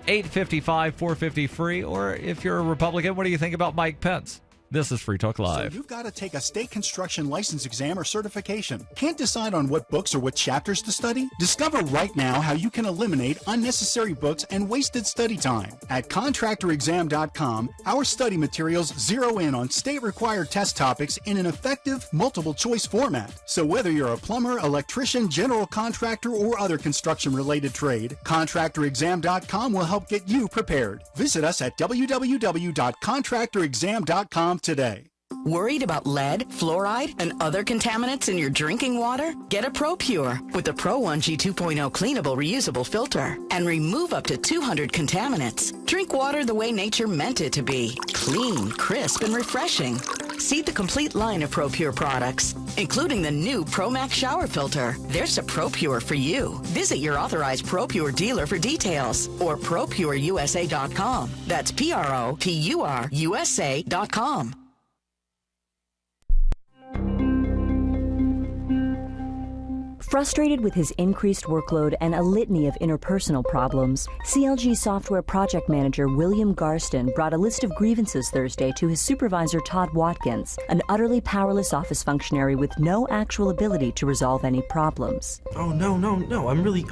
855-450-FREE, or if you're a Republican, what do you think about Mike Pence? This is Free Talk Live. So you've got to take a state construction license exam or certification. Can't decide on what books or what chapters to study? Discover right now how you can eliminate unnecessary books and wasted study time. At contractorexam.com, our study materials zero in on state-required test topics in an effective, multiple-choice format. So whether you're a plumber, electrician, general contractor, or other construction-related trade, contractorexam.com will help get you prepared. Visit us at www.contractorexam.com today. Worried about lead, fluoride, and other contaminants in your drinking water? Get a ProPure with the Pro 1G 2.0 cleanable reusable filter and remove up to 200 contaminants. Drink water the way nature meant it to be. Clean, crisp, and refreshing. See the complete line of ProPure products, including the new ProMax shower filter. There's a ProPure for you. Visit your authorized ProPure dealer for details or ProPureUSA.com. That's ProPureUSA.com. Frustrated with his increased workload and a litany of interpersonal problems, CLG software project manager William Garston brought a list of grievances Thursday to his supervisor Todd Watkins, an utterly powerless office functionary with no actual ability to resolve any problems. Oh, no. I'm really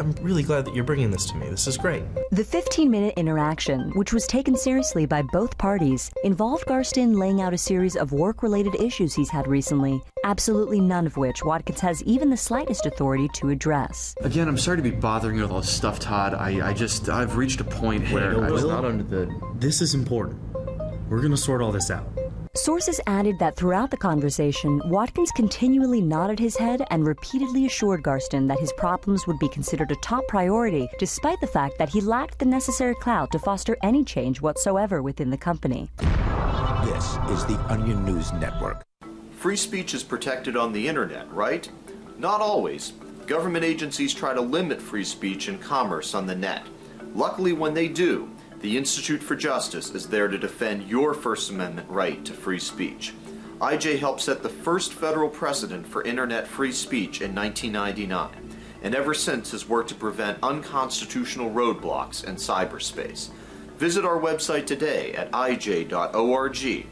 glad that you're bringing this to me. This is great. The 15-minute interaction, which was taken seriously by both parties, involved Garston laying out a series of work-related issues he's had recently, absolutely none of which Watkins has even the slightest authority to address. Again, I'm sorry to be bothering you with all this stuff, Todd. I've reached a point where I was not under the... This is important. We're going to sort all this out. Sources added that throughout the conversation, Watkins continually nodded his head and repeatedly assured Garston that his problems would be considered a top priority, despite the fact that he lacked the necessary clout to foster any change whatsoever within the company. This is the Onion News Network. Free speech is protected on the internet, right? Not always. Government agencies try to limit free speech and commerce on the net. Luckily, when they do, the Institute for Justice is there to defend your First Amendment right to free speech. IJ helped set the first federal precedent for internet free speech in 1999, and ever since has worked to prevent unconstitutional roadblocks in cyberspace. Visit our website today at ij.org.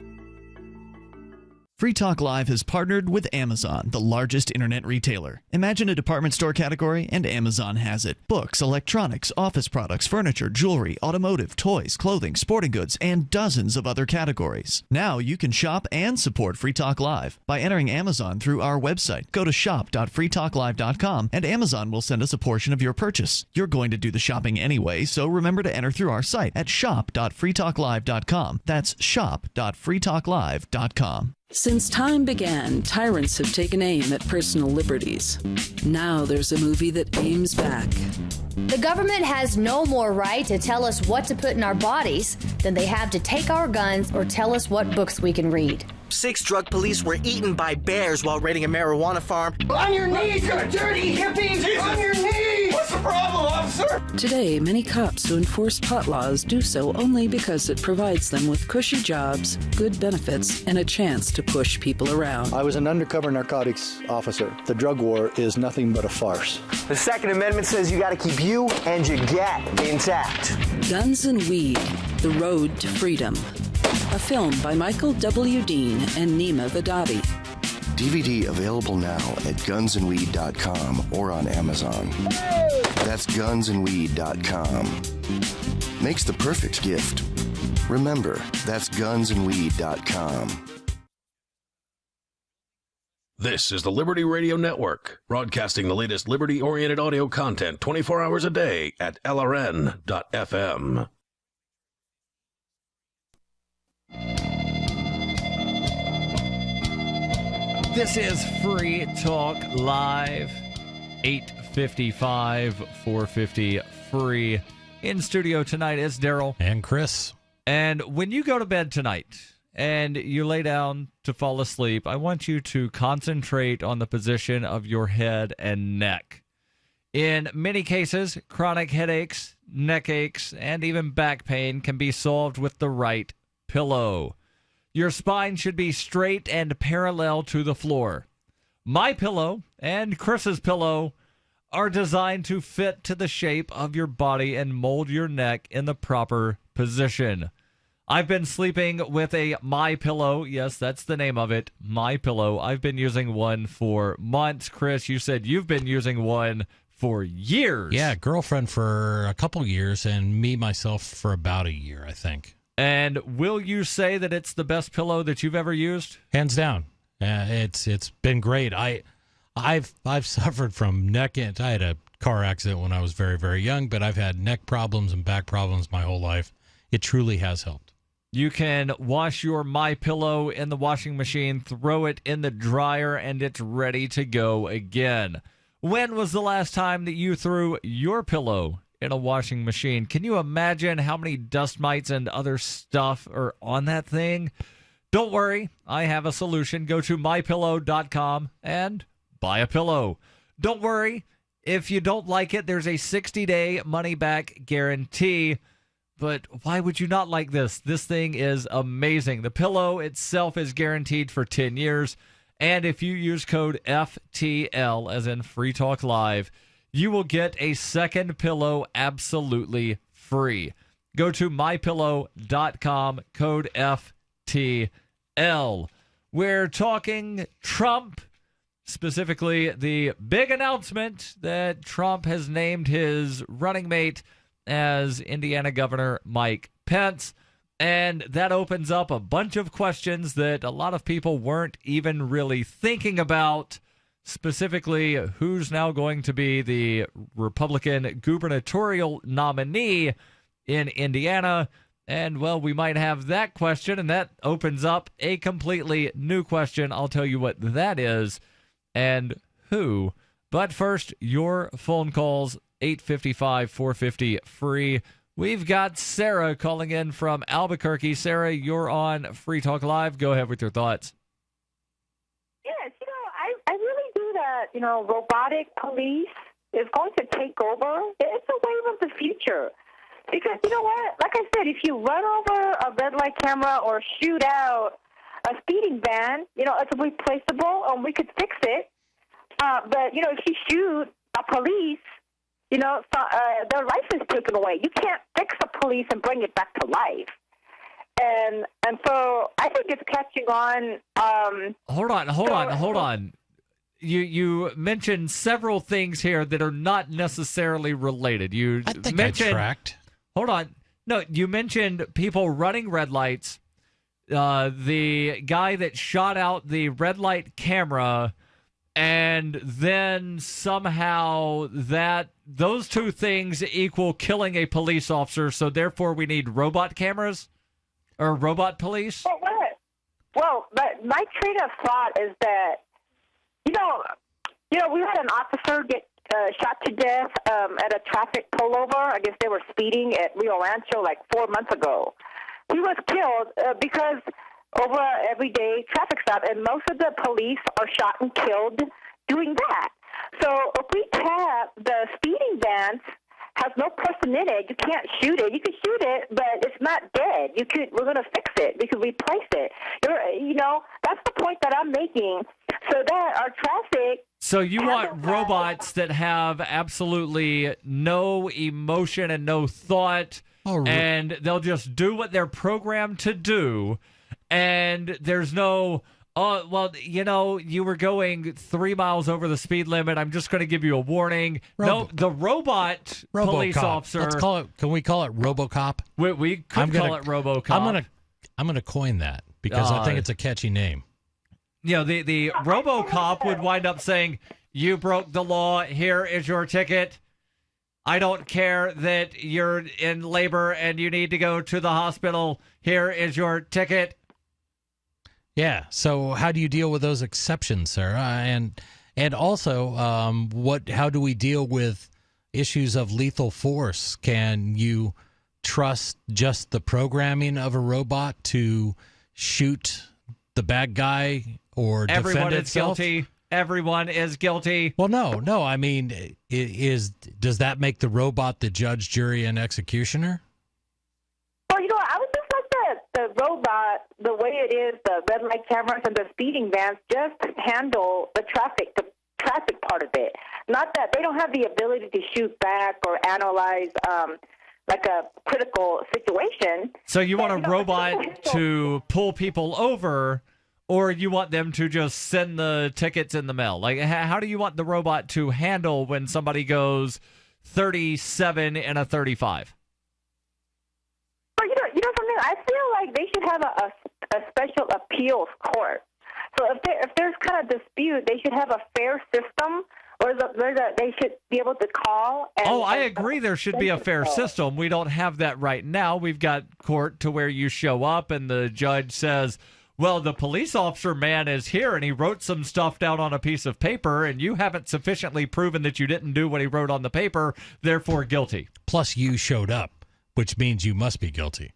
Free Talk Live has partnered with Amazon, the largest internet retailer. Imagine a department store category, and Amazon has it. Books, electronics, office products, furniture, jewelry, automotive, toys, clothing, sporting goods, and dozens of other categories. Now you can shop and support Free Talk Live by entering Amazon through our website. Go to shop.freetalklive.com, and Amazon will send us a portion of your purchase. You're going to do the shopping anyway, so remember to enter through our site at shop.freetalklive.com. That's shop.freetalklive.com. Since time began, tyrants have taken aim at personal liberties. Now there's a movie that aims back. The government has no more right to tell us what to put in our bodies than they have to take our guns or tell us what books we can read. 6 drug police were eaten by bears while raiding a marijuana farm. On your knees, you dirty hippies! Jesus. On your knees! What's the problem, officer? Today, many cops who enforce pot laws do so only because it provides them with cushy jobs, good benefits, and a chance to push people around. I was an undercover narcotics officer. The drug war is nothing but a farce. The Second Amendment says you gotta keep you and your get intact. Guns and Weed, The Road to Freedom. A film by Michael W. Dean and Nima Vadati. DVD available now at gunsandweed.com or on Amazon. That's gunsandweed.com. Makes the perfect gift. Remember, that's gunsandweed.com. This is the Liberty Radio Network, broadcasting the latest liberty-oriented audio content 24 hours a day at LRN.FM. This is Free Talk Live, 855 450 free. In studio tonight is Darryl. And Chris. And when you go to bed tonight and you lay down to fall asleep, I want you to concentrate on the position of your head and neck. In many cases, chronic headaches, neck aches, and even back pain can be solved with the right pillow. Your spine should be straight and parallel to the floor. My pillow and Chris's pillow are designed to fit to the shape of your body and mold your neck in the proper position. I've been sleeping with a MyPillow. Yes, that's the name of it, MyPillow. I've been using one for months. Chris, you said you've been using one for years. Yeah, girlfriend for a couple years, and myself for about a year, I think. And will you say that it's the best pillow that you've ever used? Hands down. It's been great. I've suffered from neck. I had a car accident when I was very, very young, but I've had neck problems and back problems my whole life. It truly has helped. You can wash your MyPillow in the washing machine, throw it in the dryer, and it's ready to go again. When was the last time that you threw your pillow in a washing machine? Can you imagine how many dust mites and other stuff are on that thing? Don't worry, I have a solution. Go to mypillow.com and buy a pillow. Don't worry, if you don't like it, there's a 60-day money-back guarantee. But why would you not like this? This thing is amazing. The pillow itself is guaranteed for 10 years. And if you use code FTL, as in Free Talk Live, you will get a second pillow absolutely free. Go to mypillow.com, code FTL. We're talking Trump, specifically the big announcement that Trump has named his running mate as Indiana Governor Mike Pence. And that opens up a bunch of questions that a lot of people weren't even really thinking about, specifically who's now going to be the Republican gubernatorial nominee in Indiana. And, well, we might have that question, and that opens up a completely new question. I'll tell you what that is and who. But first, your phone calls, 855-450-FREE. We've got Sarah calling in from Albuquerque. Sarah, you're on Free Talk Live. Go ahead with your thoughts. Yes, I really do that. Robotic police is going to take over. It's a wave of the future. Because you know what? Like I said, if you run over a red light camera or shoot out a speeding ban, it's replaceable and we could fix it. But, if you shoot a police, their life is taken away. You can't fix a police and bring it back to life. And so I think it's catching on. Hold on. You mentioned several things here that are not necessarily related. I think I tracked. Hold on. No, you mentioned people running red lights. The guy that shot out the red light camera, and then somehow those two things equal killing a police officer, so therefore we need robot cameras or robot police? Well, but my train of thought is that, we had an officer get shot to death at a traffic pullover. I guess they were speeding at Rio Rancho like 4 months ago. He was killed because over everyday traffic stop, and most of the police are shot and killed doing that. So if we tap the speeding bans, has no person in it, you can't shoot it. You can shoot it, but it's not dead. We're going to fix it. We could replace it. That's the point that I'm making. So that our traffic. So you want robots that have absolutely no emotion and no thought, and they'll just do what they're programmed to do, and there's no, you were going 3 miles over the speed limit. I'm just going to give you a warning. No, the robot police officer. Let's call it. Can we call it RoboCop? We could call it RoboCop. I'm gonna coin that because I think it's a catchy name. The RoboCop would wind up saying, "You broke the law. Here is your ticket. I don't care that you're in labor and you need to go to the hospital. Here is your ticket." Yeah. So how do you deal with those exceptions, Sarah? And also, how do we deal with issues of lethal force? Can you trust just the programming of a robot to shoot the bad guy or defend itself? Everyone is guilty. Well, no. I mean, does that make the robot the judge, jury, and executioner? Well, I would just like the robot, the way it is, the red light cameras and the speeding vans, just handle the traffic part of it. Not that they don't have the ability to shoot back or analyze like a critical situation. So you want a robot to pull people over, or you want them to just send the tickets in the mail? Like, how do you want the robot to handle when somebody goes 37 and a 35? Well, you know something? I feel like they should have a special appeals court. So if there's kind of dispute, they should have a fair system where they should be able to call. I agree there should be a fair system. We don't have that right now. We've got court to where you show up and the judge says, well, the police officer man is here and he wrote some stuff down on a piece of paper and you haven't sufficiently proven that you didn't do what he wrote on the paper, therefore guilty. Plus you showed up, which means you must be guilty.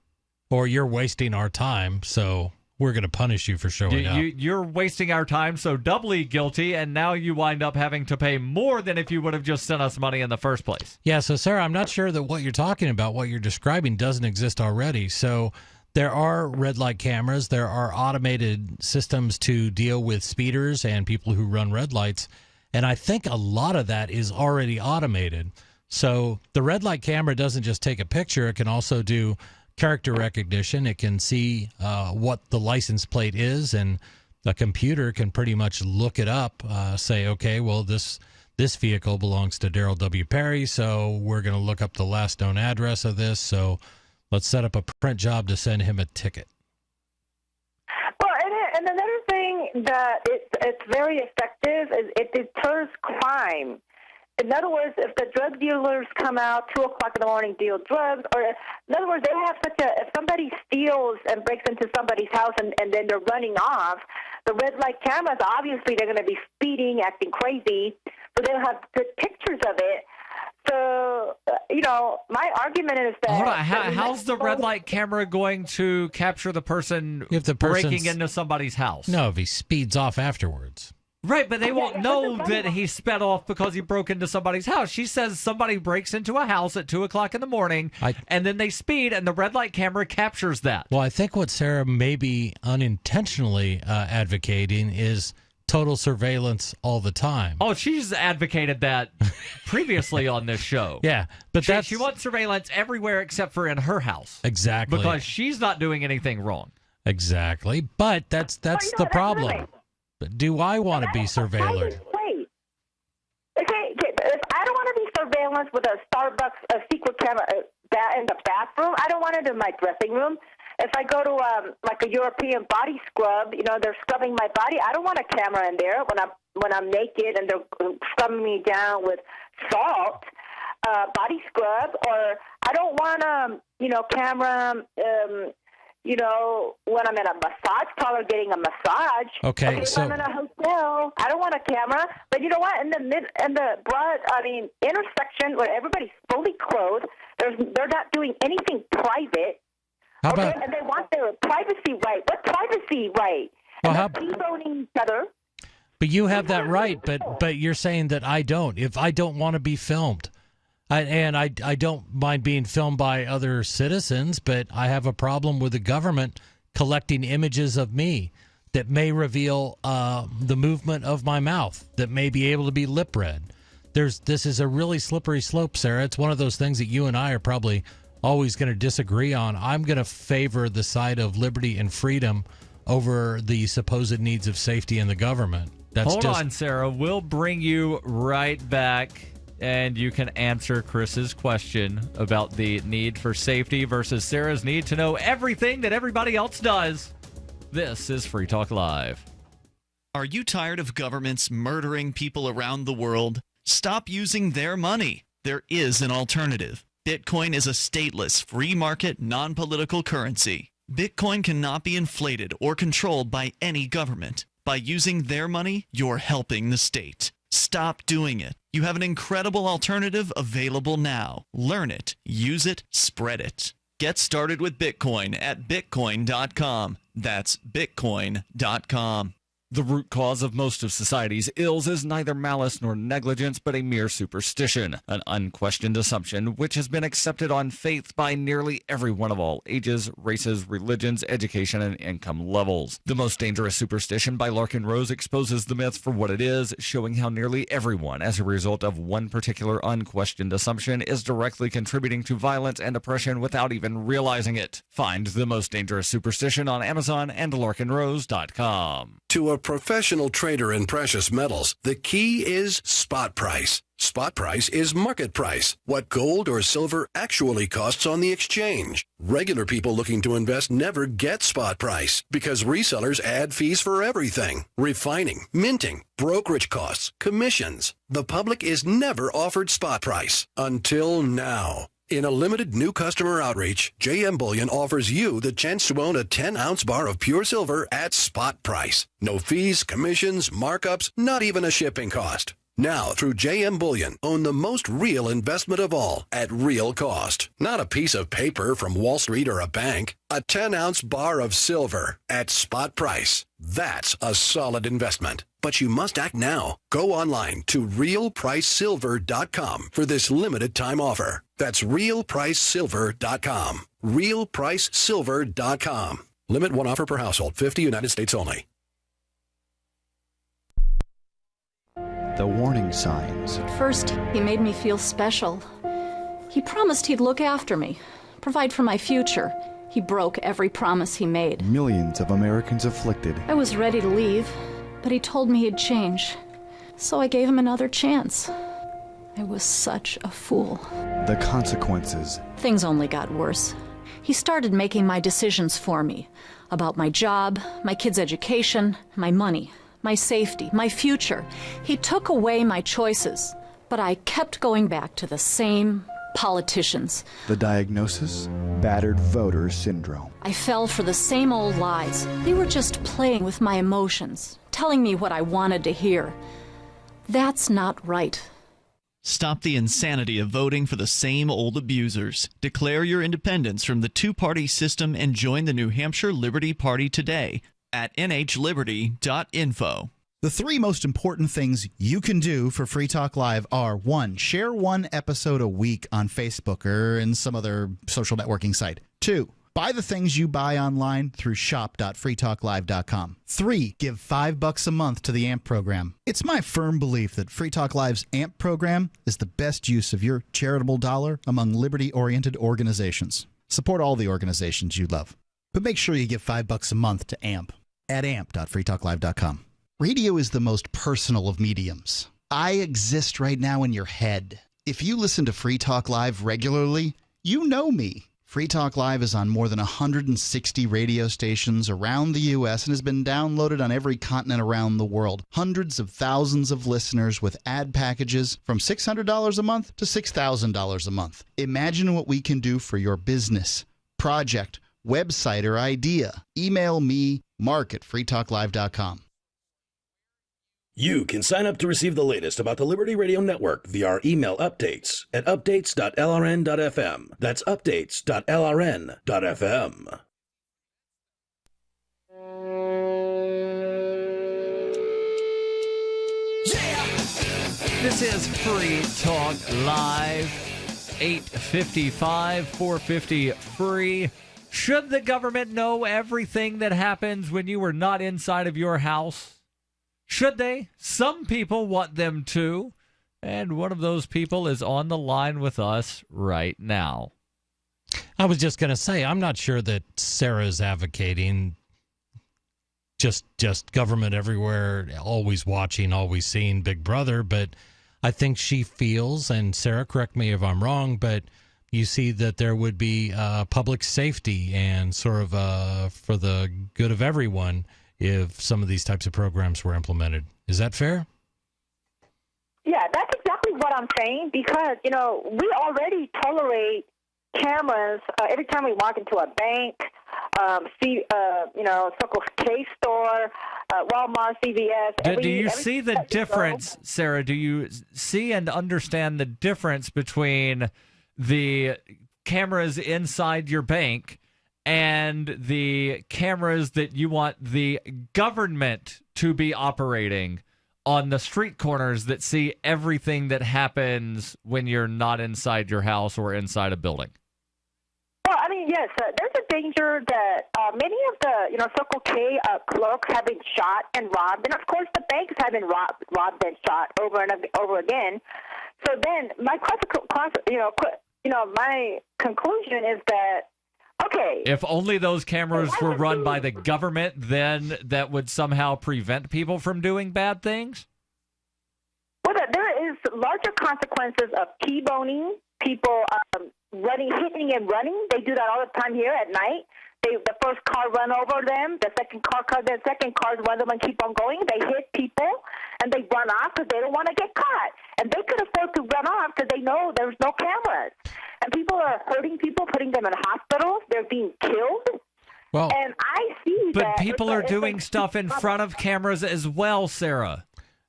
Or you're wasting our time, so we're going to punish you for showing up. You're wasting our time, so doubly guilty, and now you wind up having to pay more than if you would have just sent us money in the first place. Yeah, so Sarah, I'm not sure that what you're talking about, what you're describing, doesn't exist already. So there are red light cameras. There are automated systems to deal with speeders and people who run red lights, and I think a lot of that is already automated. So the red light camera doesn't just take a picture. It can also do character recognition. It can see what the license plate is, and the computer can pretty much look it up, say, okay, well, this vehicle belongs to Darryl W. Perry, so we're going to look up the last known address of this, so let's set up a print job to send him a ticket. Well, and another thing that it's very effective is it deters crime. In other words, if the drug dealers come out 2 o'clock in the morning, deal drugs, or in other words, they have if somebody steals and breaks into somebody's house and then they're running off, the red light cameras, obviously they're going to be speeding, acting crazy, so they'll have good pictures of it. So, my argument is that... Hold on, how's the red light camera going to capture the person breaking into somebody's house? No, if he speeds off afterwards. Right, but they won't know that he sped off because he broke into somebody's house. She says somebody breaks into a house at 2 o'clock in the morning, and then they speed, and the red light camera captures that. Well, I think what Sarah may be unintentionally advocating is total surveillance all the time. Oh, she's advocated that previously on this show. Yeah, but she wants surveillance everywhere except for in her house. Exactly. Because she's not doing anything wrong. Exactly, but that's the problem. Right. But do I want to be surveilled? Wait. Okay, if I don't want to be surveillance with a Starbucks secret camera in the bathroom, I don't want it in my dressing room. If I go to like a European body scrub, they're scrubbing my body. I don't want a camera in there when I'm naked and they're scrubbing me down with salt, body scrub. Or I don't want a camera. When I'm in a massage parlor getting a massage. Okay, so when I'm in a hotel, I don't want a camera. But you know what? In the intersection where everybody's fully clothed, they're not doing anything private. How about? And they want their privacy right. What privacy right? Well, and they're T-boning each other. But you have that right. But you're saying that I don't. If I don't want to be filmed. I don't mind being filmed by other citizens, but I have a problem with the government collecting images of me that may reveal the movement of my mouth, that may be able to be lip read. This is a really slippery slope, Sarah. It's one of those things that you and I are probably always going to disagree on. I'm going to favor the side of liberty and freedom over the supposed needs of safety in the government. Hold on, Sarah. We'll bring you right back. And you can answer Chris's question about the need for safety versus Sarah's need to know everything that everybody else does. This is Free Talk Live. Are you tired of governments murdering people around the world? Stop using their money. There is an alternative. Bitcoin is a stateless, free market, non-political currency. Bitcoin cannot be inflated or controlled by any government. By using their money, you're helping the state. Stop doing it. You have an incredible alternative available now. Learn it, use it, spread it. Get started with Bitcoin at Bitcoin.com. That's Bitcoin.com. The root cause of most of society's ills is neither malice nor negligence, but a mere superstition, an unquestioned assumption which has been accepted on faith by nearly everyone of all ages, races, religions, education, and income levels. The Most Dangerous Superstition by Larkin Rose exposes the myth for what it is, showing how nearly everyone, as a result of one particular unquestioned assumption, is directly contributing to violence and oppression without even realizing it. Find The Most Dangerous Superstition on Amazon and larkinrose.com. To a professional trader in precious metals, the key is spot price. Spot price is market price, what gold or silver actually costs on the exchange. Regular people looking to invest never get spot price because resellers add fees for everything. Refining, minting, brokerage costs, commissions. The public is never offered spot price until now. In a limited new customer outreach, JM Bullion offers you the chance to own a 10-ounce bar of pure silver at spot price. No fees, commissions, markups, not even a shipping cost. Now, through JM Bullion, own the most real investment of all at real cost. Not a piece of paper from Wall Street or a bank. A 10-ounce bar of silver at spot price. That's a solid investment. But you must act now. Go online to realpricesilver.com for this limited time offer. That's realpricesilver.com. realpricesilver.com. Limit one offer per household. 50 United States only. The warning signs. At first, he made me feel special. He promised he'd look after me, provide for my future. He broke every promise he made. Millions of Americans afflicted. I was ready to leave, but he told me he'd change. So I gave him another chance. I was such a fool. The consequences. Things only got worse. He started making my decisions for me. About my job, my kids' education, my money, my safety, my future. He took away my choices, but I kept going back to the same politicians. The diagnosis? Battered voter syndrome. I fell for the same old lies. They were just playing with my emotions, telling me what I wanted to hear. That's not right. Stop the insanity of voting for the same old abusers. Declare your independence from the two-party system and join the New Hampshire Liberty Party today at nhliberty.info. The three most important things you can do for Free Talk Live are: 1, share one episode a week on Facebook or in some other social networking site. 2, buy the things you buy online through shop.freetalklive.com. 3, give $5 a month to the AMP program. It's my firm belief that Free Talk Live's AMP program is the best use of your charitable dollar among liberty-oriented organizations. Support all the organizations you love, but make sure you give $5 a month to AMP at amp.freetalklive.com. Radio is the most personal of mediums. I exist right now in your head. If you listen to Free Talk Live regularly, you know me. Free Talk Live is on more than 160 radio stations around the U.S. and has been downloaded on every continent around the world. Hundreds of thousands of listeners with ad packages from $600 a month to $6,000 a month. Imagine what we can do for your business, project, website, or idea. Email me, mark@freetalklive.com. You can sign up to receive the latest about the Liberty Radio Network via our email updates at updates.lrn.fm. That's updates.lrn.fm. This is Free Talk Live, 855, 450 free. Should the government know everything that happens when you are not inside of your house? Should they? Some people want them to. And one of those people is on the line with us right now. I was just going to say, I'm not sure that Sarah's advocating just government everywhere, always watching, always seeing Big Brother, but I think she feels, and Sarah, correct me if I'm wrong, but you see that there would be public safety and sort of for the good of everyone if some of these types of programs were implemented. Is that fair? Yeah, that's exactly what I'm saying, because, we already tolerate cameras every time we walk into a bank, Circle K store, Walmart, CVS. Do you see the difference, Sarah? Do you see and understand the difference between the cameras inside your bank and the cameras that you want the government to be operating on the street corners that see everything that happens when you're not inside your house or inside a building? Well, I mean, yes, there's a danger that many of the, Circle K clerks have been shot and robbed, and of course the banks have been robbed and shot over and over again. So then my my conclusion is that, okay, if only those cameras were run by the government, then that would somehow prevent people from doing bad things? Well, there is larger consequences of T-boning people, hitting and running. They do that all the time here at night. The first car run over them, the second cars run them and keep on going. They hit people and they run off because they don't want to get caught. And they could afford to run off because they know there's no cameras. And people are hurting people, putting them in hospitals. They're being killed. Well, and I see but that. But people are doing stuff in front of cameras as well, Sarah.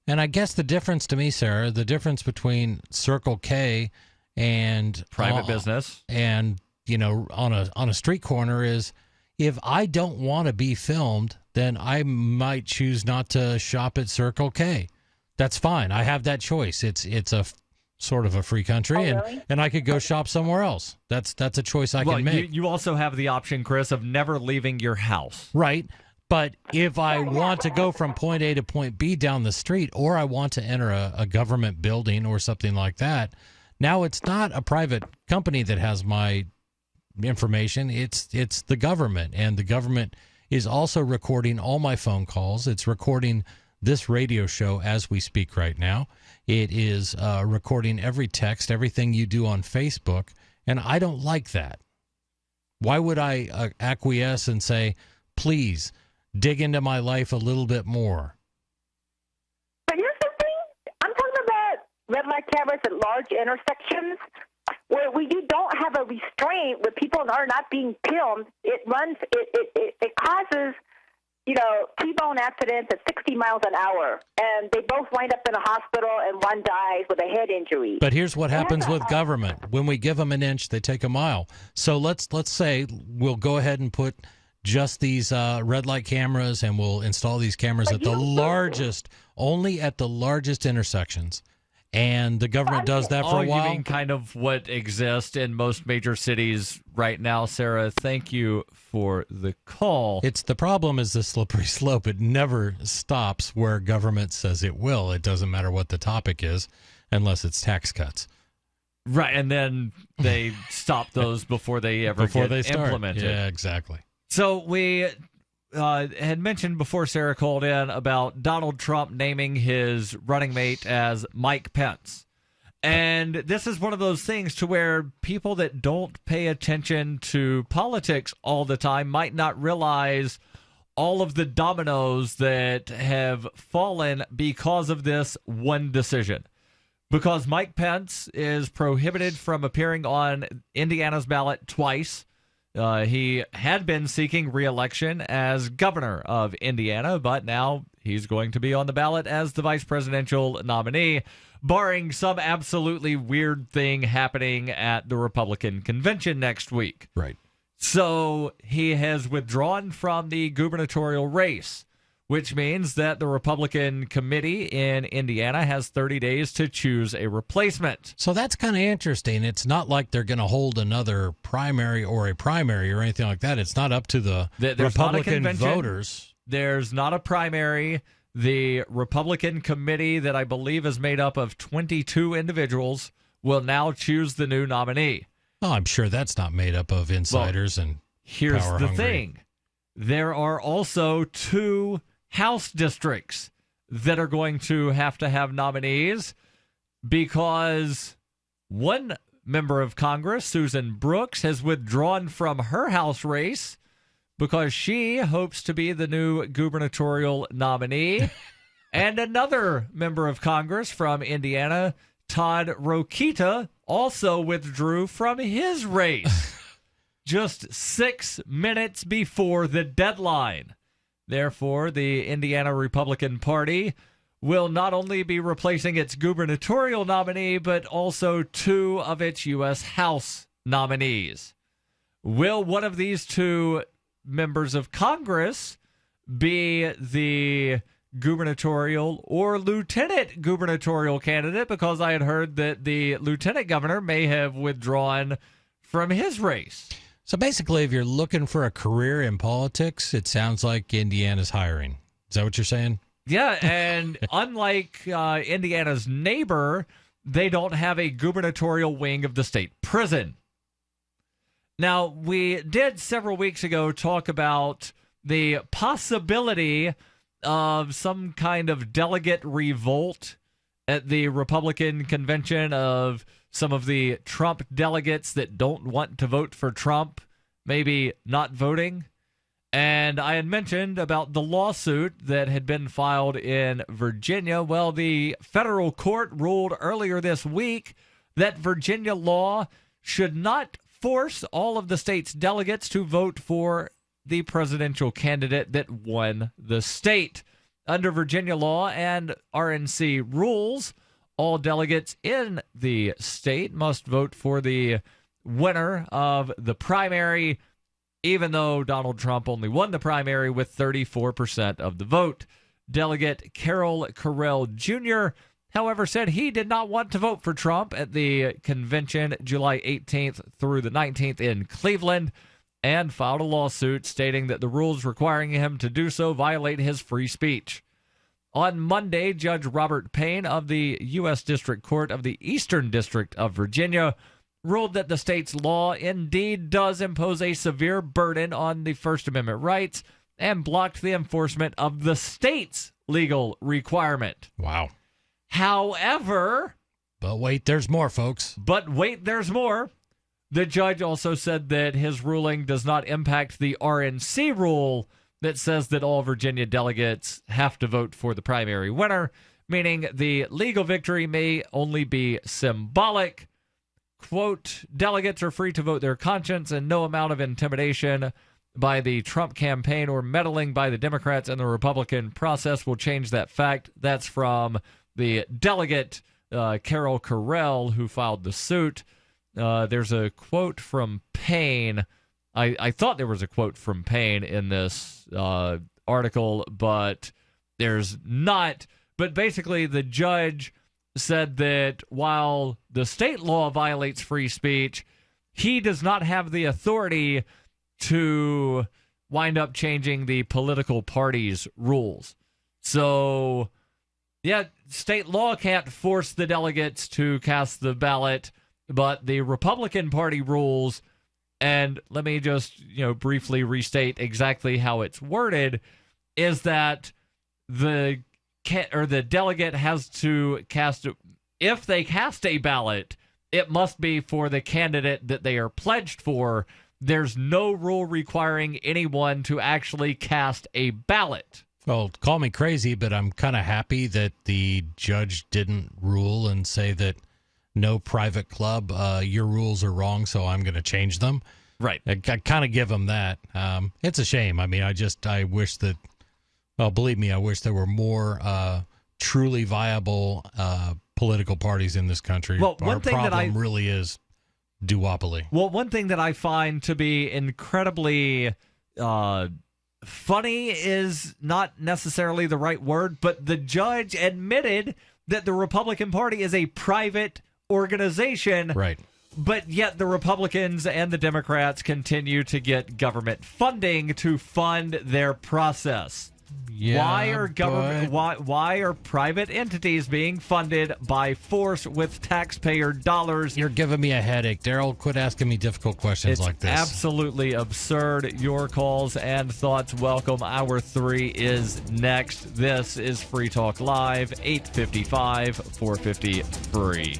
And I guess the difference to me, Sarah, the difference between Circle K and private business and, on a street corner is, if I don't want to be filmed, then I might choose not to shop at Circle K. That's fine. I have that choice. It's a sort of a free country, and I could go shop somewhere else. That's a choice I can make. You also have the option, Chris, of never leaving your house. Right. But if I want to go from point A to point B down the street, or I want to enter a government building or something like that, now it's not a private company that has my information. It's the government, and the government is also recording all my phone calls. It's recording this radio show as we speak right now. It is recording every text, everything you do on Facebook, and I don't like that. Why would I acquiesce and say, please dig into my life a little bit more? But here's the thing. I'm talking about red light cameras at large intersections where you don't have a restraint, where people are not being filmed. It causes, T-bone accidents at 60 miles an hour, and they both wind up in a hospital, and one dies with a head injury. But here's what happens with government. When we give them an inch, they take a mile. So let's say we'll go ahead and put just these red light cameras, and we'll install these cameras only at the largest intersections. And the government does that for a while. You mean kind of what exists in most major cities right now, Sarah? Thank you for the call. The problem is the slippery slope. It never stops where government says it will. It doesn't matter what the topic is, unless it's tax cuts. Right, and then they stop those before they ever get implemented. Yeah, exactly. So we had mentioned before Sarah called in about Donald Trump naming his running mate as Mike Pence. And this is one of those things to where people that don't pay attention to politics all the time might not realize all of the dominoes that have fallen because of this one decision. Because Mike Pence is prohibited from appearing on Indiana's ballot twice. He had been seeking re-election as governor of Indiana, but now he's going to be on the ballot as the vice presidential nominee, barring some absolutely weird thing happening at the Republican convention next week. Right. So he has withdrawn from the gubernatorial race, which means that the Republican committee in Indiana has 30 days to choose a replacement. So that's kind of interesting. It's not like they're going to hold another primary or anything like that. It's not up to the Republican voters. There's not a primary. The Republican committee, that I believe is made up of 22 individuals, will now choose the new nominee. Oh, I'm sure that's not made up of insiders and here's power the hungry. thing. There are also 2 House districts that are going to have nominees, because one member of Congress, Susan Brooks, has withdrawn from her House race because she hopes to be the new gubernatorial nominee. And another member of Congress from Indiana, Todd Rokita, also withdrew from his race just 6 minutes before the deadline. Therefore, the Indiana Republican Party will not only be replacing its gubernatorial nominee, but also 2 of its U.S. House nominees. Will one of these 2 members of Congress be the gubernatorial or lieutenant gubernatorial candidate, because I had heard that the lieutenant governor may have withdrawn from his race. So basically, if you're looking for a career in politics, it sounds like Indiana's hiring. Is that what you're saying? Yeah, and unlike Indiana's neighbor, they don't have a gubernatorial wing of the state prison. Now, we did several weeks ago talk about the possibility of some kind of delegate revolt at the Republican convention of some of the Trump delegates that don't want to vote for Trump, maybe not voting. And I had mentioned about the lawsuit that had been filed in Virginia. Well, the federal court ruled earlier this week that Virginia law should not force all of the state's delegates to vote for the presidential candidate that won the state. Under Virginia law and RNC rules, all delegates in the state must vote for the winner of the primary, even though Donald Trump only won the primary with 34% of the vote. Delegate Carol Carell Jr., however, said he did not want to vote for Trump at the convention July 18th through the 19th in Cleveland, and filed a lawsuit stating that the rules requiring him to do so violate his free speech. On Monday, Judge Robert Payne of the U.S. District Court of the Eastern District of Virginia ruled that the state's law indeed does impose a severe burden on the First Amendment rights and blocked the enforcement of the state's legal requirement. Wow. However... But wait, there's more, folks. But wait, there's more. The judge also said that his ruling does not impact the RNC rule that says that all Virginia delegates have to vote for the primary winner, meaning the legal victory may only be symbolic. Quote, delegates are free to vote their conscience, and no amount of intimidation by the Trump campaign or meddling by the Democrats in the Republican process will change that fact. That's from the delegate, Carol Carell, who filed the suit. There's a quote from Payne. I thought there was a quote from Payne in this article, but there's not. But basically, the judge said that while the state law violates free speech, he does not have the authority to wind up changing the political party's rules. So, yeah, state law can't force the delegates to cast the ballot, but the Republican Party rules, and let me just, briefly restate exactly how it's worded, is that the delegate has to cast, if they cast a ballot, it must be for the candidate that they are pledged for. There's no rule requiring anyone to actually cast a ballot. Well, call me crazy, but I'm kind of happy that the judge didn't rule and say that no private club, your rules are wrong, so I'm going to change them. Right. I kind of give them that. It's a shame. I mean, I wish that, well, believe me, I wish there were more truly viable political parties in this country. Well, our problem really is duopoly. Well, one thing that I find to be incredibly funny is not necessarily the right word, but the judge admitted that the Republican Party is a private organization. Right. But yet the Republicans and the Democrats continue to get government funding to fund their process. Yeah, why are private entities being funded by force with taxpayer dollars? You're giving me a headache, Darryl. Quit asking me difficult questions like this. It's absolutely absurd. Your calls and thoughts welcome. Hour 3 is next. This is Free Talk Live, 855 450 free.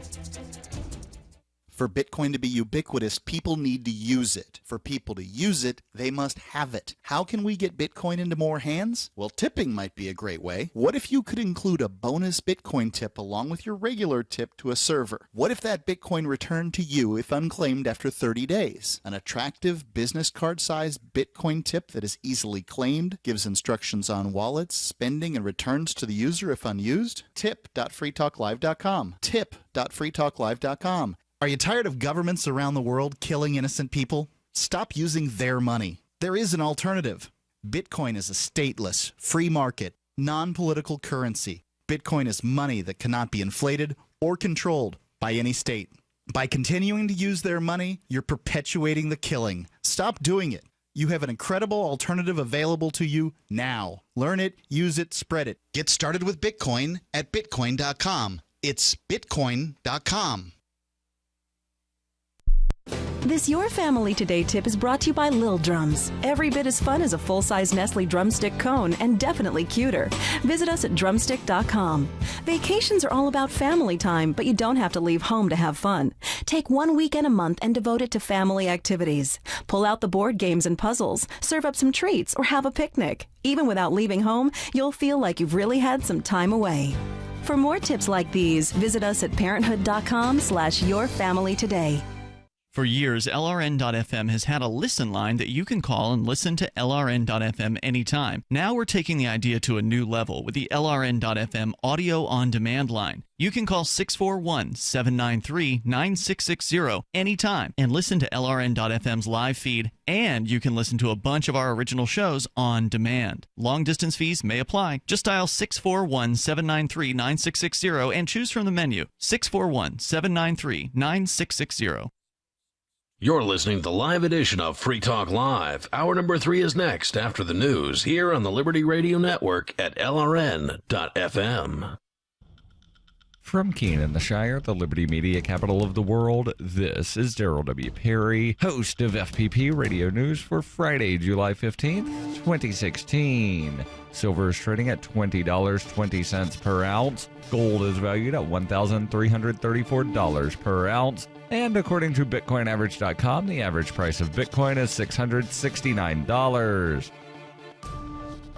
For Bitcoin to be ubiquitous, people need to use it. For people to use it, they must have it. How can we get Bitcoin into more hands? Well, tipping might be a great way. What if you could include a bonus Bitcoin tip along with your regular tip to a server? What if that Bitcoin returned to you if unclaimed after 30 days? An attractive business card-sized Bitcoin tip that is easily claimed, gives instructions on wallets, spending, and returns to the user if unused? Tip.freetalklive.com. Tip.freetalklive.com. Are you tired of governments around the world killing innocent people? Stop using their money. There is an alternative. Bitcoin is a stateless, free market, non-political currency. Bitcoin is money that cannot be inflated or controlled by any state. By continuing to use their money, you're perpetuating the killing. Stop doing it. You have an incredible alternative available to you now. Learn it, use it, spread it. Get started with Bitcoin at Bitcoin.com. It's Bitcoin.com. This Your Family Today tip is brought to you by Lil Drums. Every bit as fun as a full-size Nestle drumstick cone and definitely cuter. Visit us at drumstick.com. Vacations are all about family time, but you don't have to leave home to have fun. Take 1 weekend a month and devote it to family activities. Pull out the board games and puzzles, serve up some treats, or have a picnic. Even without leaving home, you'll feel like you've really had some time away. For more tips like these, visit us at parenthood.com/yourfamilytoday. For years, LRN.FM has had a listen line that you can call and listen to LRN.FM anytime. Now we're taking the idea to a new level with the LRN.FM audio on-demand line. You can call 641-793-9660 anytime and listen to LRN.FM's live feed, and you can listen to a bunch of our original shows on demand. Long-distance fees may apply. Just dial 641-793-9660 and choose from the menu 641-793-9660. You're listening to the live edition of Free Talk Live. Hour number 3 is next after the news here on the Liberty Radio Network at LRN.FM. From Keene in the Shire, the Liberty Media capital of the world, this is Darryl W. Perry, host of FPP Radio News for Friday, July 15th, 2016. Silver is trading at $20.20 per ounce. Gold is valued at $1,334 per ounce. And according to BitcoinAverage.com, the average price of Bitcoin is $669.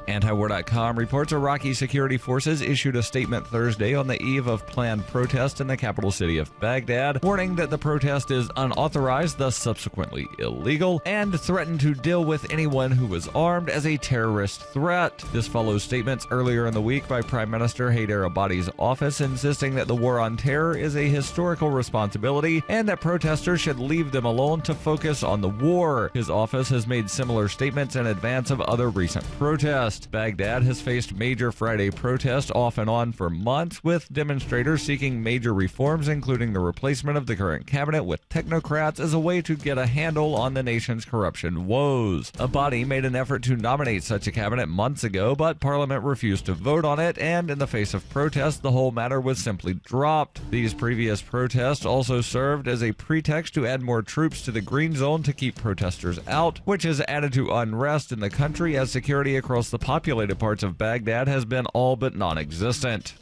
Antiwar.com reports Iraqi security forces issued a statement Thursday on the eve of planned protest in the capital city of Baghdad, warning that the protest is unauthorized, thus subsequently illegal, and threatened to deal with anyone who was armed as a terrorist threat. This follows statements earlier in the week by Prime Minister Haider Abadi's office insisting that the war on terror is a historical responsibility and that protesters should leave them alone to focus on the war. His office has made similar statements in advance of other recent protests. Baghdad has faced major Friday protests off and on for months, with demonstrators seeking major reforms, including the replacement of the current cabinet with technocrats as a way to get a handle on the nation's corruption woes. Abadi made an effort to nominate such a cabinet months ago, but Parliament refused to vote on it, and in the face of protests, the whole matter was simply dropped. These previous protests also served as a pretext to add more troops to the green zone to keep protesters out, which has added to unrest in the country as security across the populated parts of Baghdad has been all but non-existent.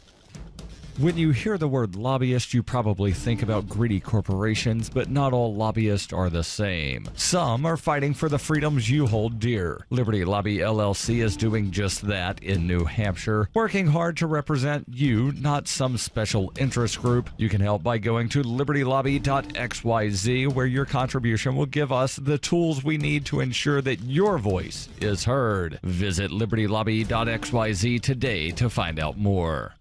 When you hear the word lobbyist, you probably think about greedy corporations, but not all lobbyists are the same. Some are fighting for the freedoms you hold dear. Liberty Lobby LLC is doing just that in New Hampshire, working hard to represent you, not some special interest group. You can help by going to libertylobby.xyz, where your contribution will give us the tools we need to ensure that your voice is heard. Visit libertylobby.xyz today to find out more.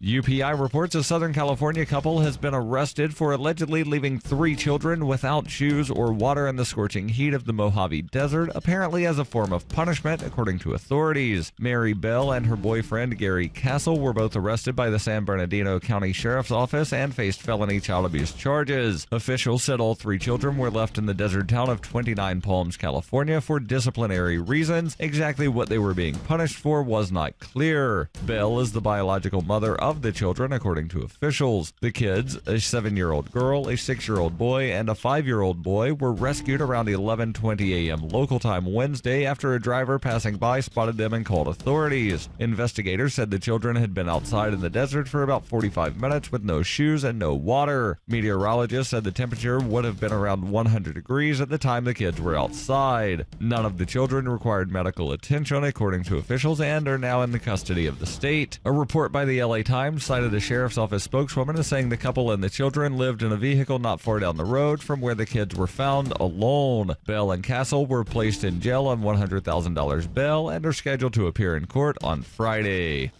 UPI reports a Southern California couple has been arrested for allegedly leaving 3 children without shoes or water in the scorching heat of the Mojave Desert, apparently as a form of punishment, according to authorities. Mary Bell and her boyfriend Gary Castle were both arrested by the San Bernardino County Sheriff's Office and faced felony child abuse charges. Officials said all 3 children were left in the desert town of 29 Palms, California for disciplinary reasons. Exactly what they were being punished for was not clear. Bell is the biological mother of the children, according to officials. The kids, a 7-year-old girl, a 6-year-old boy, and a 5-year-old boy, were rescued around 11:20 a.m. local time Wednesday after a driver passing by spotted them and called authorities. Investigators said the children had been outside in the desert for about 45 minutes with no shoes and no water. Meteorologists said the temperature would have been around 100 degrees at the time the kids were outside. None of the children required medical attention, according to officials, and are now in the custody of the state. A report by the LA Times cited a sheriff's office spokeswoman as saying the couple and the children lived in a vehicle not far down the road from where the kids were found alone. Bell and Castle were placed in jail on $100,000 bail and are scheduled to appear in court on Friday.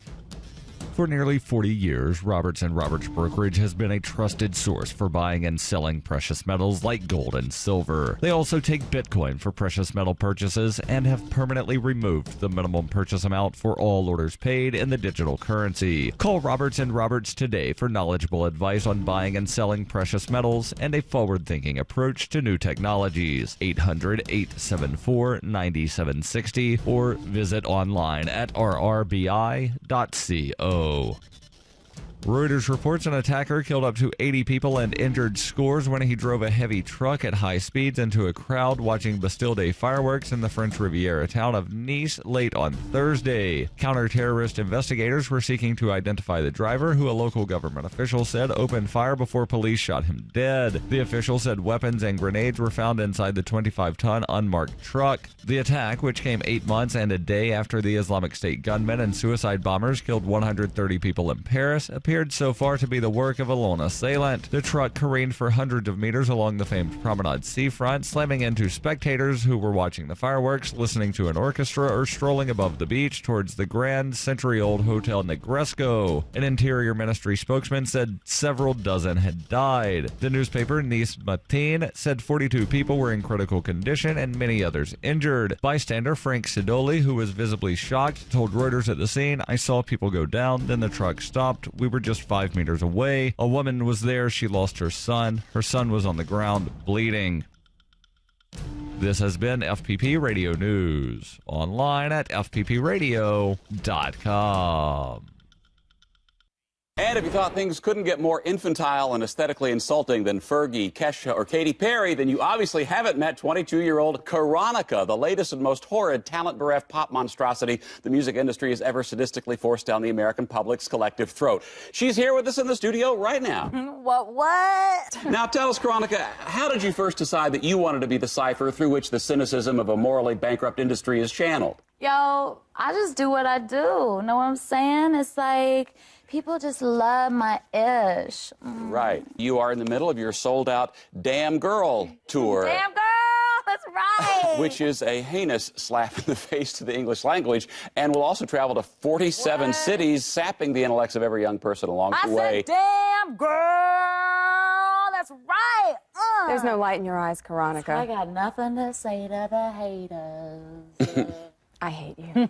For nearly 40 years, Roberts & Roberts Brokerage has been a trusted source for buying and selling precious metals like gold and silver. They also take Bitcoin for precious metal purchases and have permanently removed the minimum purchase amount for all orders paid in the digital currency. Call Roberts & Roberts today for knowledgeable advice on buying and selling precious metals and a forward-thinking approach to new technologies. 800-874-9760 or visit online at rrbi.co. Reuters reports an attacker killed up to 80 people and injured scores when he drove a heavy truck at high speeds into a crowd watching Bastille Day fireworks in the French Riviera town of Nice late on Thursday. Counter-terrorist investigators were seeking to identify the driver, who a local government official said opened fire before police shot him dead. The official said weapons and grenades were found inside the 25-ton unmarked truck. The attack, which came 8 months and a day after the Islamic State gunmen and suicide bombers killed 130 people in Paris, appeared so far to be the work of a lone assailant. The truck careened for hundreds of meters along the famed Promenade seafront, slamming into spectators who were watching the fireworks, listening to an orchestra, or strolling above the beach towards the grand century-old Hotel Negresco. An Interior Ministry spokesman said several dozen had died. The newspaper Nice Matin said 42 people were in critical condition and many others injured. Bystander Frank Sidoli, who was visibly shocked, told Reuters at the scene, "I saw people go down, then the truck stopped. We were just 5 meters away. A woman was there. She lost her son. Her son was on the ground bleeding." This has been FPP Radio News. Online at fppradio.com. And if you thought things couldn't get more infantile and aesthetically insulting than Fergie, Kesha, or Katy Perry, then you obviously haven't met 22-year-old Karonica, the latest and most horrid, talent-bereft pop monstrosity the music industry has ever sadistically forced down the American public's collective throat. She's here with us in the studio right now. What? Now tell us, Karonica, how did you first decide that you wanted to be the cipher through which the cynicism of a morally bankrupt industry is channeled? Yo, I just do what I do. Know what I'm saying? It's like people just love my ish. Right. You are in the middle of your sold-out Damn Girl tour. Damn girl, that's right. Which is a heinous slap in the face to the English language, and will also travel to 47 cities, sapping the intellects of every young person along the way. I said, damn girl, that's right. There's no light in your eyes, Karonica. I got nothing to say to the haters. I hate you.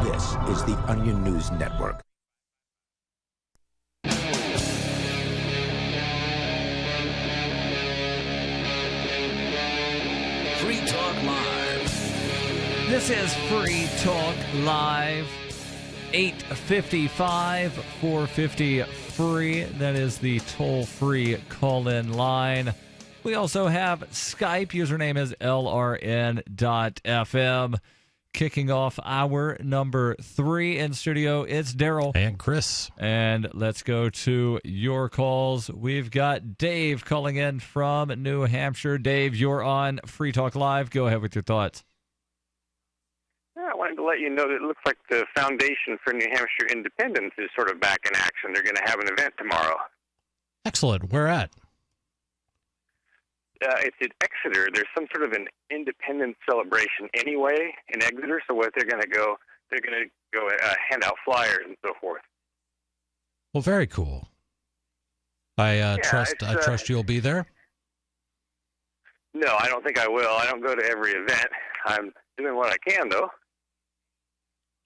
This is the Onion News Network. Free Talk Live. This is Free Talk Live. 855-450-FREE. That is the toll-free call-in line. We also have Skype. Username is LRN.FM. Kicking off hour number 3 in studio, it's Darryl. And Chris. And let's go to your calls. We've got Dave calling in from New Hampshire. Dave, you're on Free Talk Live. Go ahead with your thoughts. I wanted to let you know that it looks like the Foundation for New Hampshire Independence is sort of back in action. They're going to have an event tomorrow. Excellent. Where at? It's at Exeter. There's some sort of an independence celebration anyway in Exeter. So what they're going to go hand out flyers and so forth. Well, very cool. I trust you'll be there. No, I don't think I will. I don't go to every event. I'm doing what I can, though.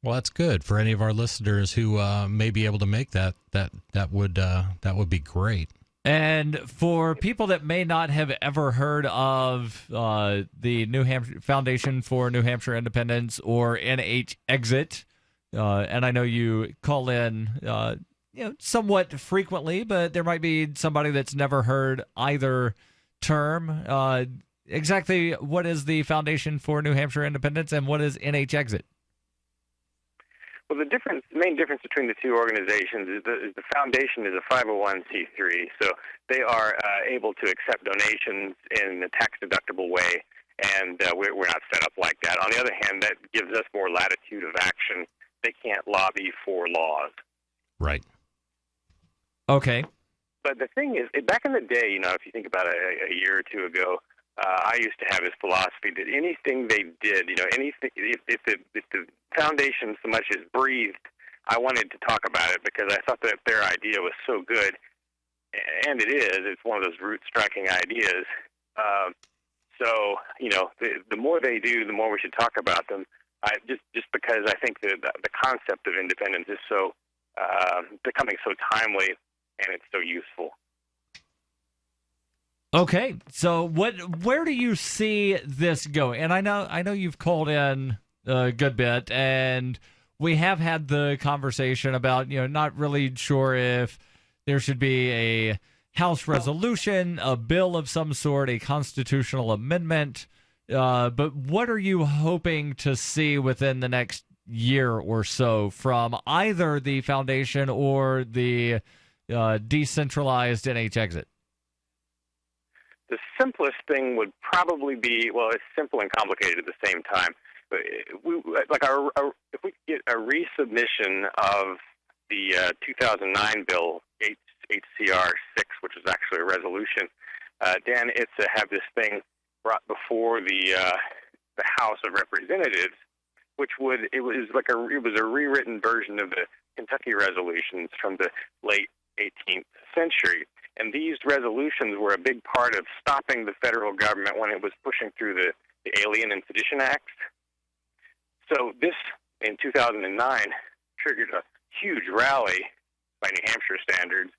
Well, that's good for any of our listeners who may be able to make that. That would be great. And for people that may not have ever heard of the New Hampshire Foundation for New Hampshire Independence or NHexit, and I know you call in somewhat frequently, but there might be somebody that's never heard either term. Exactly what is the Foundation for New Hampshire Independence and what is NHexit? Well, the main difference between the two organizations is the foundation is a 501c3, so they are able to accept donations in a tax-deductible way, and we're not set up like that. On the other hand, that gives us more latitude of action. They can't lobby for laws. Right. Okay. But the thing is, back in the day, if you think about it, a year or two ago, I used to have this philosophy that anything they did, anything, if the foundation so much as breathed I wanted to talk about it because I thought that their idea was so good, and it is. It's one of those root-striking ideas. So, the more they do, the more we should talk about them. Just because I think the concept of independence is so becoming so timely, and it's so useful. Okay, so where do you see this going? And I know you've called in a good bit, and we have had the conversation about not really sure if there should be a House resolution, a bill of some sort, a constitutional amendment. But what are you hoping to see within the next year or so from either the foundation or the decentralized NHexit? The simplest thing would probably be, well, it's simple and complicated at the same time. If we get a resubmission of the 2009 bill, HCR 6, which is actually a resolution, Dan, it's to have this thing brought before the House of Representatives, which it was a rewritten version of the Kentucky resolutions from the late 18th century. And these resolutions were a big part of stopping the federal government when it was pushing through the Alien and Sedition Acts. So this, in 2009, triggered a huge rally by New Hampshire standards,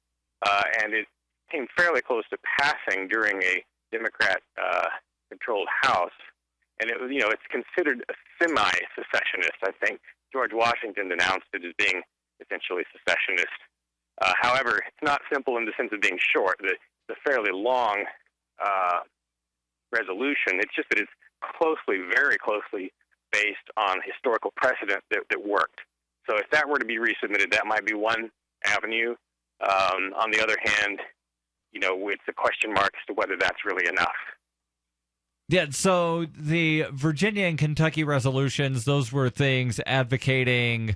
and it came fairly close to passing during a Democrat-controlled House. And it's considered a semi-secessionist. I think George Washington denounced it as being essentially secessionist. However, it's not simple in the sense of being short. It's a fairly long resolution. It's just that it's very closely based on historical precedent that worked. So if that were to be resubmitted, that might be one avenue. On the other hand, it's a question mark as to whether that's really enough. Yeah, so the Virginia and Kentucky resolutions, those were things advocating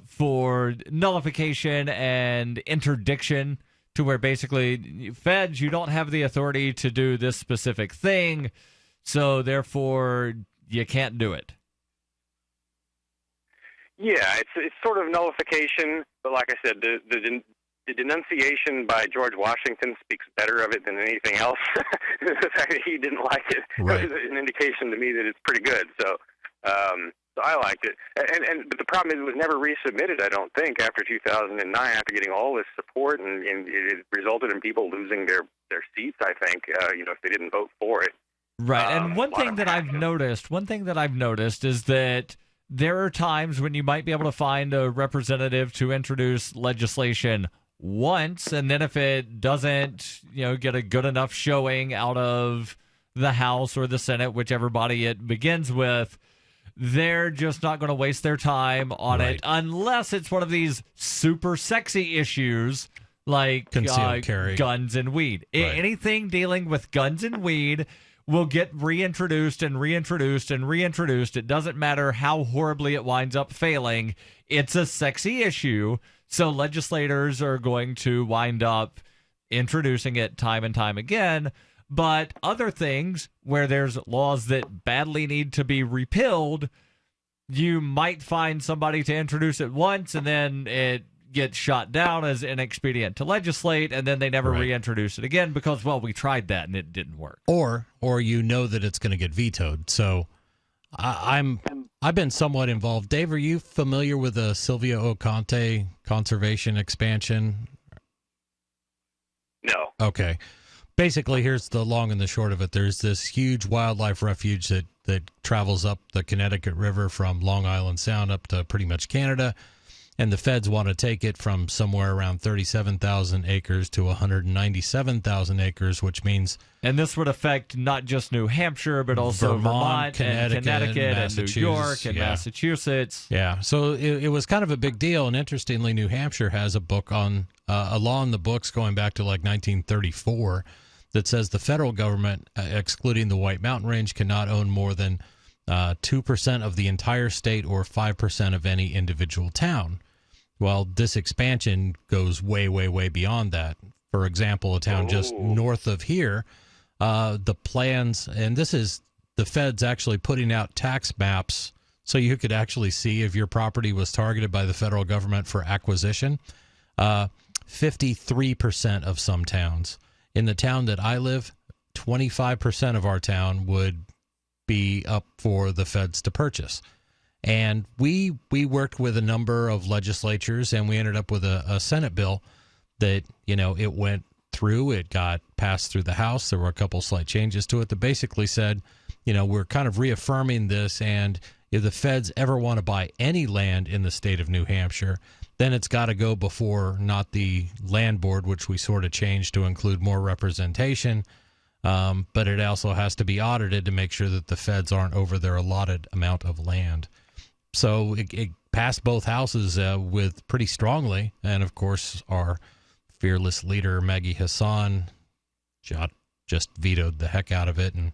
for nullification and interdiction, to where basically, feds, you don't have the authority to do this specific thing, so therefore you can't do it. Yeah, it's sort of nullification, but like I said, the denunciation by George Washington speaks better of it than anything else. The fact that he didn't like it is an indication to me that it's pretty good. So I liked it. But the problem is it was never resubmitted, I don't think, after 2009, after getting all this support, and it resulted in people losing their seats, I think, if they didn't vote for it. Right, and one thing that I've noticed is that there are times when you might be able to find a representative to introduce legislation once, and then if it doesn't, get a good enough showing out of the House or the Senate, whichever body it begins with, they're just not going to waste their time on it unless it's one of these super sexy issues like concealed carry, guns and weed. Anything dealing with guns and weed will get reintroduced and reintroduced and reintroduced. It doesn't matter how horribly it winds up failing. It's a sexy issue, so legislators are going to wind up introducing it time and time again. But other things where there's laws that badly need to be repealed, you might find somebody to introduce it once, and then it gets shot down as inexpedient to legislate, and then they never reintroduce it again because, well, we tried that and it didn't work. Or that it's going to get vetoed. So I've been somewhat involved. Dave, are you familiar with the Sylvia Oconte conservation expansion? No. Okay. Basically, here's the long and the short of it. There's this huge wildlife refuge that travels up the Connecticut River from Long Island Sound up to pretty much Canada. And the feds want to take it from somewhere around 37,000 acres to 197,000 acres, which means... And this would affect not just New Hampshire, but also Vermont and Connecticut and New York and Massachusetts. Yeah, so it was kind of a big deal. And interestingly, New Hampshire has a book on a law in the books going back to like 1934 that says the federal government, excluding the White Mountain Range, cannot own more than 2% of the entire state or 5% of any individual town. Well, this expansion goes way, way, way beyond that. For example, a town just north of here, the plans, and this is the feds actually putting out tax maps so you could actually see if your property was targeted by the federal government for acquisition. 53% of some towns. In the town that I live, 25% of our town would be up for the feds to purchase. And we worked with a number of legislatures, and we ended up with a Senate bill that, it went through. It got passed through the House. There were a couple slight changes to it that basically said, we're kind of reaffirming this, and if the feds ever want to buy any land in the state of New Hampshire, then it's got to go before not the land board, which we sort of changed to include more representation, but it also has to be audited to make sure that the feds aren't over their allotted amount of land. So it passed both houses with pretty strongly, and of course our fearless leader Maggie Hassan just vetoed the heck out of it. And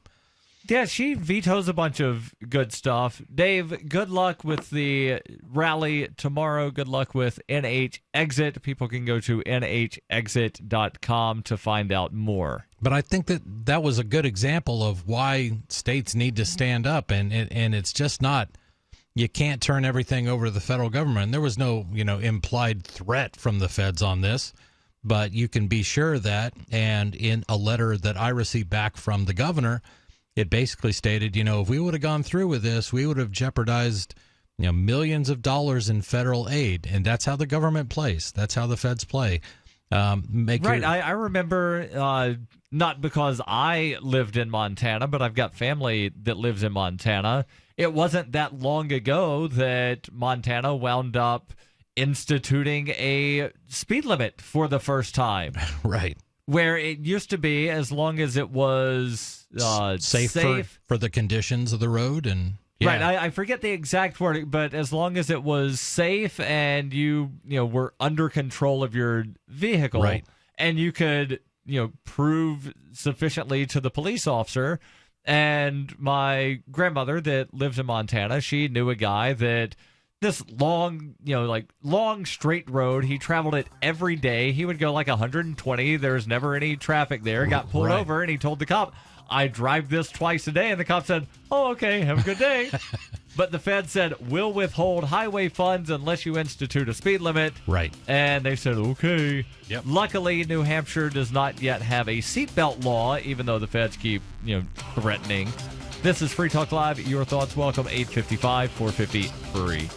yeah, she vetoes a bunch of good stuff. Dave, good luck with the rally tomorrow. Good luck with NHexit. People can go to NHexit.com to find out more. But I think that was a good example of why states need to stand up, and it's just not, you can't turn everything over to the federal government. There was no, implied threat from the feds on this, but you can be sure that, and in a letter that I received back from the governor, it basically stated, if we would have gone through with this, we would have jeopardized, millions of dollars in federal aid. And that's how the government plays. That's how the feds play. I remember, not because I lived in Montana, but I've got family that lives in Montana. It wasn't that long ago that Montana wound up instituting a speed limit for the first time. Right. Where it used to be, as long as it was safe. For the conditions of the road. And yeah. Right, I forget the exact wording, but as long as it was safe and you were under control of your vehicle, right, and you could prove sufficiently to the police officer. And my grandmother that lives in Montana, she knew a guy that this long, long straight road. He traveled it every day. He would go like 120. There's never any traffic there. Got pulled over, and he told the cop, I drive this twice a day. And the cop said, oh, okay, have a good day. But the Fed said, we'll withhold highway funds unless you institute a speed limit. Right. And they said, okay. Yep. Luckily, New Hampshire does not yet have a seatbelt law, even though the feds keep, threatening. This is Free Talk Live. Your thoughts, welcome, 855-450-FREE.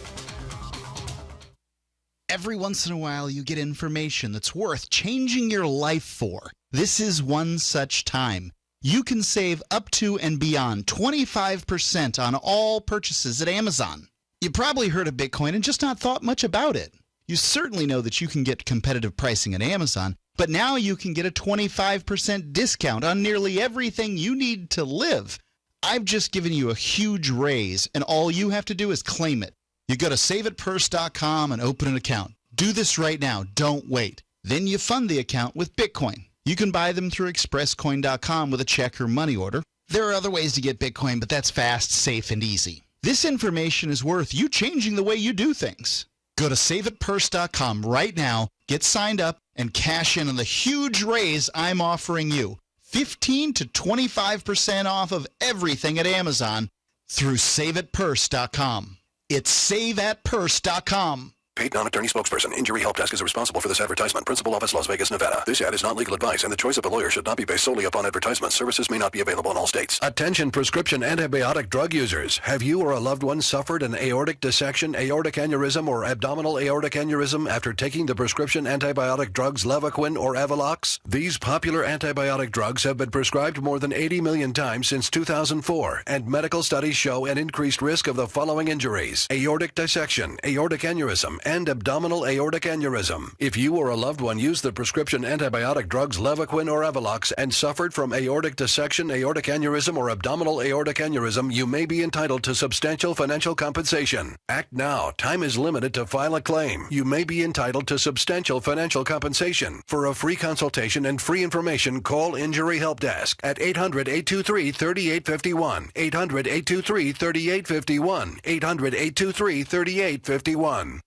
Every once in a while, you get information that's worth changing your life for. This is one such time. You can save up to and beyond 25% on all purchases at Amazon. You probably heard of Bitcoin and just not thought much about it. You certainly know that you can get competitive pricing at Amazon, but now you can get a 25% discount on nearly everything you need to live. I've just given you a huge raise, and all you have to do is claim it. You go to saveitpurse.com and open an account. Do this right now. Don't wait. Then you fund the account with Bitcoin. You can buy them through expresscoin.com with a check or money order. There are other ways to get Bitcoin, but that's fast, safe, and easy. This information is worth you changing the way you do things. Go to saveitpurse.com right now, get signed up, and cash in on the huge raise I'm offering you. 15 to 25% off of everything at Amazon through saveitpurse.com. It's saveatpurse.com. Paid non-attorney spokesperson. Injury Help Desk is responsible for this advertisement. Principal office, Las Vegas, Nevada. This ad is not legal advice, and the choice of a lawyer should not be based solely upon advertisements. Services may not be available in all states. Attention prescription antibiotic drug users. Have you or a loved one suffered an aortic dissection, aortic aneurysm, or abdominal aortic aneurysm after taking the prescription antibiotic drugs Levaquin or Avelox? These popular antibiotic drugs have been prescribed more than 80 million times since 2004, and medical studies show an increased risk of the following injuries: aortic dissection, aortic aneurysm, and abdominal aortic aneurysm. If you or a loved one used the prescription antibiotic drugs Levaquin or Avelox and suffered from aortic dissection, aortic aneurysm, or abdominal aortic aneurysm, you may be entitled to substantial financial compensation. Act now. Time is limited to file a claim. You may be entitled to substantial financial compensation. For a free consultation and free information, call Injury Help Desk at 800-823-3851. 800-823-3851. 800-823-3851.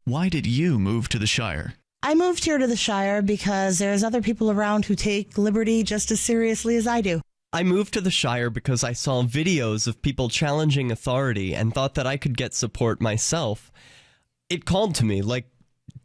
Why did you move to the Shire? I moved here to the Shire because there's other people around who take liberty just as seriously as I do. I moved to the Shire because I saw videos of people challenging authority and thought that I could get support myself. It called to me, like,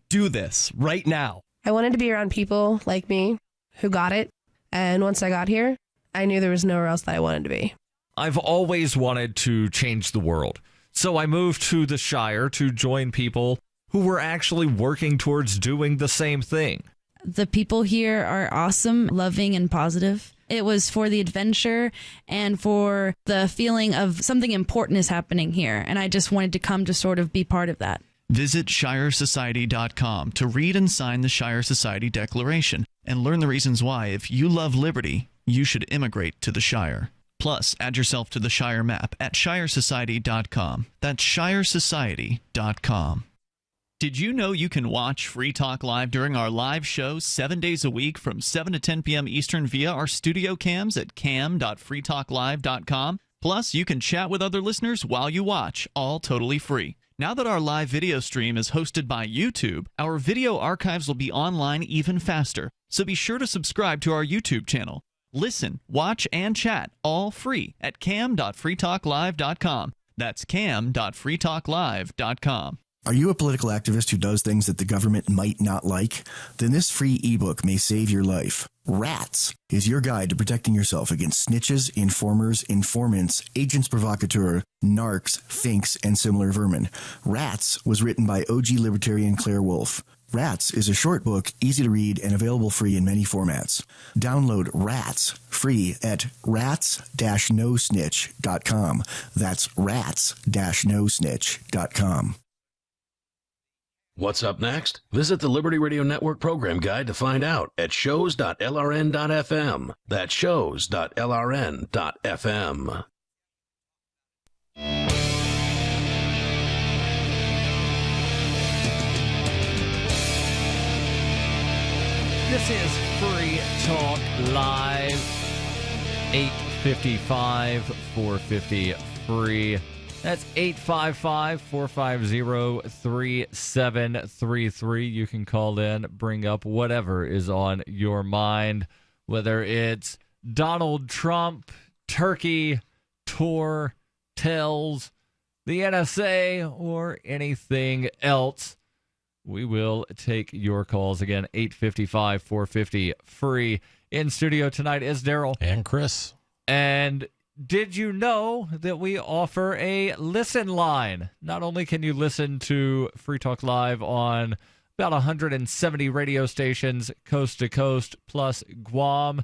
do this right now. I wanted to be around people like me who got it. And once I got here, I knew there was nowhere else that I wanted to be. I've always wanted to change the world. So I moved to the Shire to join people who were actually working towards doing the same thing. The people here are awesome, loving, and positive. It was for the adventure and for the feeling of something important is happening here. And I just wanted to come to sort of be part of that. Visit ShireSociety.com to read and sign the Shire Society Declaration and learn the reasons why, if you love liberty, you should immigrate to the Shire. Plus, add yourself to the Shire map at ShireSociety.com. That's ShireSociety.com. Did you know you can watch Free Talk Live during our live shows 7 days a week from 7 to 10 p.m. Eastern via our studio cams at cam.freetalklive.com? Plus, you can chat with other listeners while you watch, all totally free. Now that our live video stream is hosted by YouTube, our video archives will be online even faster. So be sure to subscribe to our YouTube channel. Listen, watch, and chat all free at cam.freetalklive.com. That's cam.freetalklive.com. Are you a political activist who does things that the government might not like? Then this free ebook may save your life. Rats is your guide to protecting yourself against snitches, informers, informants, agents provocateur, narcs, finks, and similar vermin. Rats was written by OG libertarian Claire Wolfe. Rats is a short book, easy to read, and available free in many formats. Download Rats free at rats-nosnitch.com. That's rats-nosnitch.com. What's up next? Visit the Liberty Radio Network program guide to find out at shows.lrn.fm. That's shows.lrn.fm. This is Free Talk Live, 855-450-FREE. That's 855-450-3733. You can call in, bring up whatever is on your mind, whether it's Donald Trump, Turkey, Tor, Tells, the NSA, or anything else. We will take your calls again, 855-450-FREE. In studio tonight is Darryl. And Chris. And did you know that we offer a listen line? Not only can you listen to Free Talk Live on about 170 radio stations coast to coast, plus Guam,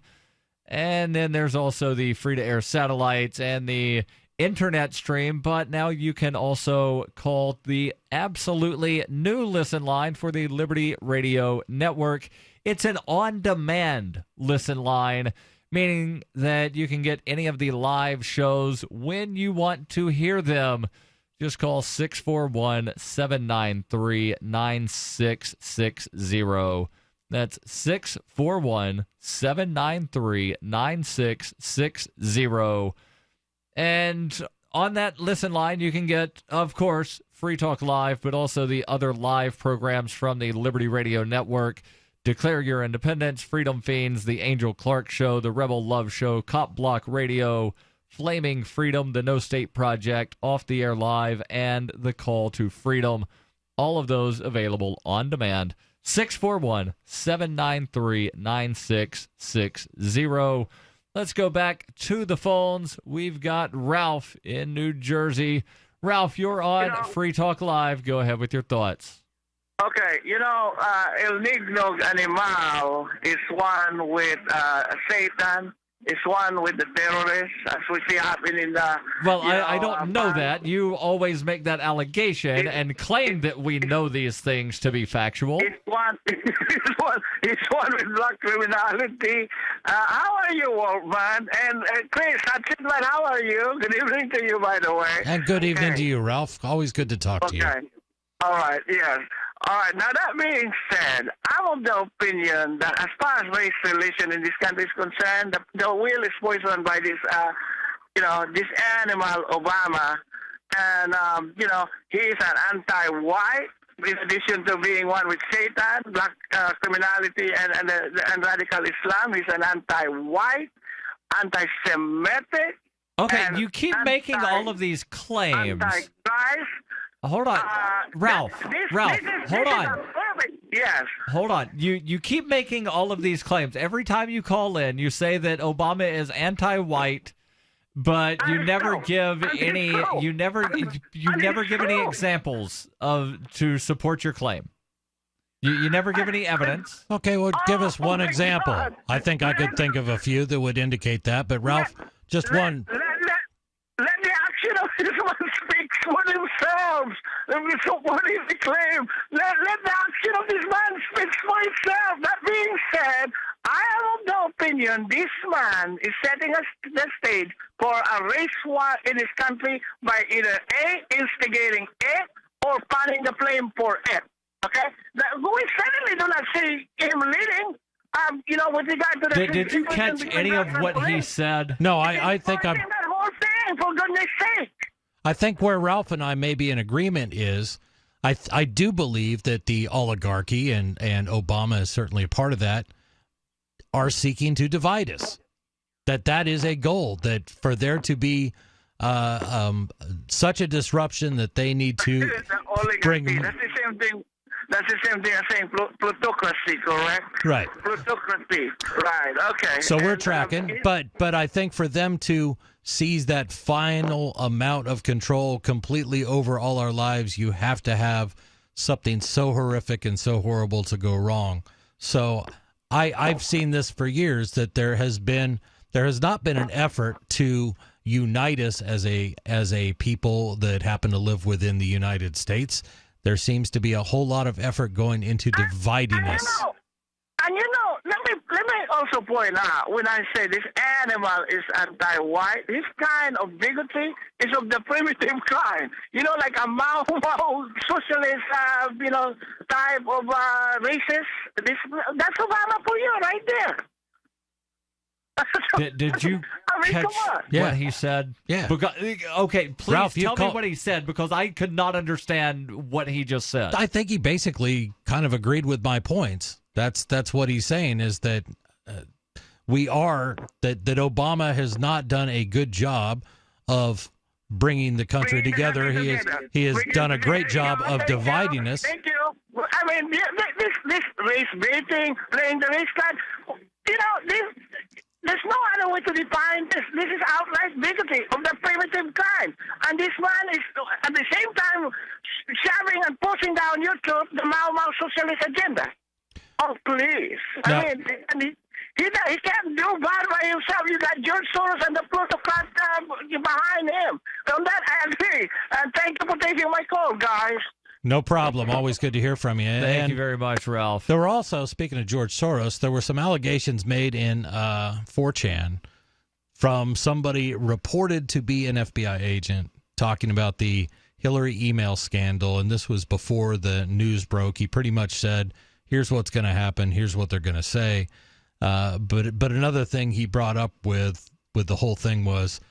and then there's also the free-to-air satellites and the internet stream, but now you can also call the absolutely new listen line for the Liberty Radio Network. It's an on-demand listen line, meaning that you can get any of the live shows when you want to hear them. Just call 641-793-9660. That's 641-793-9660. And on that listen line, you can get, of course, Free Talk Live, but also the other live programs from the Liberty Radio Network. Declare Your Independence, Freedom Fiends, The Angel Clark Show, The Rebel Love Show, Cop Block Radio, Flaming Freedom, The No State Project, Off the Air Live, and The Call to Freedom. All of those available on demand. 641-793-9660. Let's go back to the phones. We've got Ralph in New Jersey. Ralph, you're on Free Talk Live. Go ahead with your thoughts. Okay, El Nigno Animal is one with Satan. It's one with the terrorists, as we see happening in the... Well, I don't know that. You always make that allegation and claim that we know these things to be factual. It's one with black criminality. How are you, Wolfman? And Chris Hutchinson, how are you? Good evening to you, by the way. And good evening to you, Ralph. Always good to talk to you. Okay. All right, yes. All right, now that being said, I'm of the opinion that as far as race relation in this country is concerned, the wheel is poisoned by this, this animal Obama. And, he is an anti-white, in addition to being one with Satan, black criminality, and radical Islam. He's an anti-white. anti-Semitic. Okay, you keep making all of these claims. Anti-Christ. Hold on, Ralph. Ralph, hold on. Yes. Hold on. You keep making all of these claims. Every time you call in, you say that Obama is anti-white, but you never give any. You never give any examples to support your claim. You never give any evidence. Okay, well, give us one example. God. I think I could think of a few that would indicate that, but Ralph, just one. Let the action of this man speak for themselves. What is the claim? Let the action of this man speak for itself. That being said, I am of the opinion this man is setting the stage for a race war in his country by either A, instigating it, or fanning the flame for it. Okay? We certainly do not see him leading. With regard to the... Did you catch any of what he said? No, I think I'm... that whole thing, for goodness sake. I think where Ralph and I may be in agreement is I do believe that the oligarchy, and Obama is certainly a part of that, are seeking to divide us. That is a goal, that for there to be such a disruption that they need to bring... That's the same thing. That's the same thing as saying plutocracy, correct? Right. Plutocracy. Right. Okay. So we're tracking, but I think for them to seize that final amount of control completely over all our lives, you have to have something so horrific and so horrible to go wrong. So I've seen this for years, that there has not been an effort to unite us as a people that happen to live within the United States. There seems to be a whole lot of effort going into dividing us. And let me also point out, when I say this animal is anti-white, this kind of bigotry is of the primitive kind. Like a Mao socialist, type of racist. That's Obama for you right there. Did you catch what he said? Yeah. Okay, please Ralph, tell me what he said, because I could not understand what he just said. I think he basically kind of agreed with my points. That's what he's saying, is that that Obama has not done a good job of bringing the country together. He has done a great job of dividing us. Thank you. I mean, this race baiting, playing the race card, there's no other way to define this. This is outright bigotry of the primitive kind. And this man is, at the same time, shoving and pushing down YouTube the Mao socialist agenda. Oh, please. No. I mean, he can't do bad by himself. You got George Soros and the plutocrat behind him. On that, I agree. And thank you for taking my call, guys. No problem. Always good to hear from you. Thank you very much, Ralph. There were also, speaking of George Soros, there were some allegations made in 4chan from somebody reported to be an FBI agent talking about the Hillary email scandal, and this was before the news broke. He pretty much said, here's what's going to happen, here's what they're going to say. But another thing he brought up with the whole thing was,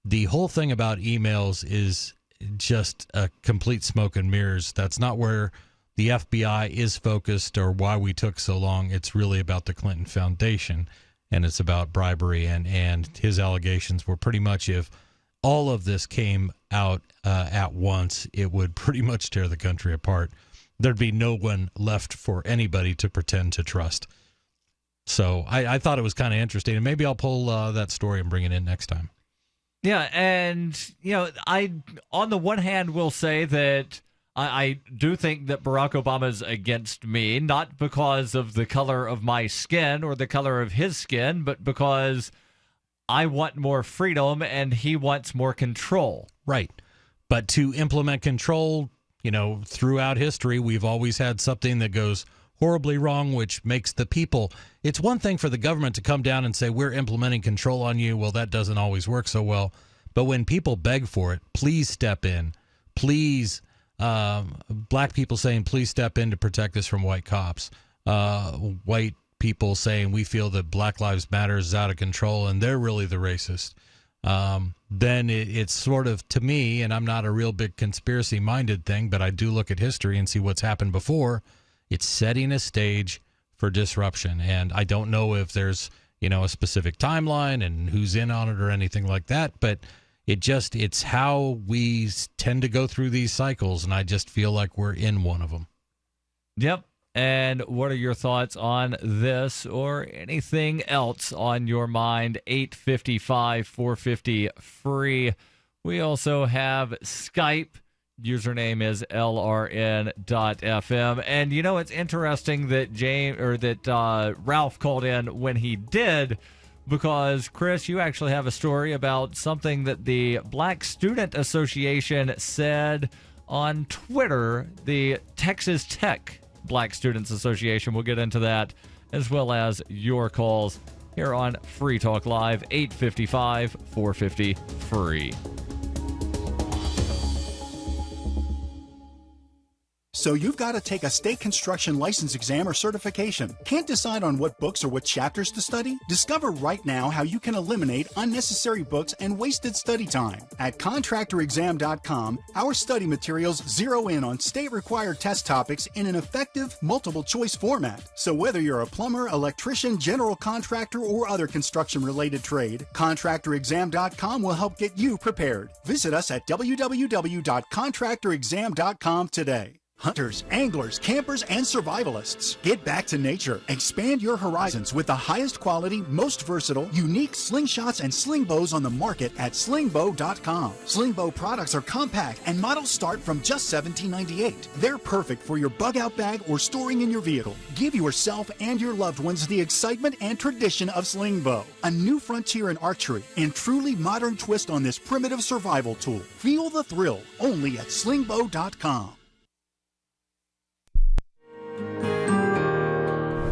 the whole thing about emails is just a complete smoke and mirrors. That's not where the FBI is focused or why we took so long. It's really about the Clinton Foundation, and it's about bribery. And his allegations were pretty much, if all of this came out at once, it would pretty much tear the country apart. There'd be no one left for anybody to pretend to trust. So I thought it was kind of interesting, and maybe I'll pull that story and bring it in next time. Yeah, and, I, on the one hand, will say that I do think that Barack Obama's against me, not because of the color of my skin or the color of his skin, but because I want more freedom and he wants more control. Right. But to implement control, throughout history, we've always had something that goes horribly wrong, which makes the people... It's one thing for the government to come down and say, we're implementing control on you. Well, that doesn't always work so well. But when people beg for it, please step in. Please, black people saying, please step in to protect us from white cops. White people saying, we feel that Black Lives Matter is out of control and they're really the racist. Then it's sort of, to me, and I'm not a real big conspiracy-minded thing, but I do look at history and see what's happened before. It's setting a stage for disruption, and I don't know if there's a specific timeline and who's in on it or anything like that. But it's how we tend to go through these cycles, and I just feel like we're in one of them. Yep. And what are your thoughts on this or anything else on your mind? 855-450 free. We also have Skype. Username is LRN.FM. And it's interesting that Ralph called in when he did, because Chris, you actually have a story about something that the Black Student Association said on Twitter, the Texas Tech Black Students Association. We'll get into that, as well as your calls here on Free Talk Live, 855-450 free. So you've got to take a state construction license exam or certification. Can't decide on what books or what chapters to study? Discover right now how you can eliminate unnecessary books and wasted study time. At contractorexam.com, our study materials zero in on state-required test topics in an effective, multiple-choice format. So whether you're a plumber, electrician, general contractor, or other construction-related trade, contractorexam.com will help get you prepared. Visit us at www.contractorexam.com today. Hunters, anglers, campers, and survivalists. Get back to nature. Expand your horizons with the highest quality, most versatile, unique slingshots and sling bows on the market at slingbow.com. Sling bow products are compact and models start from just $17.98. They're perfect for your bug out bag or storing in your vehicle. Give yourself and your loved ones the excitement and tradition of sling bow. A new frontier in archery and truly modern twist on this primitive survival tool. Feel the thrill only at slingbow.com.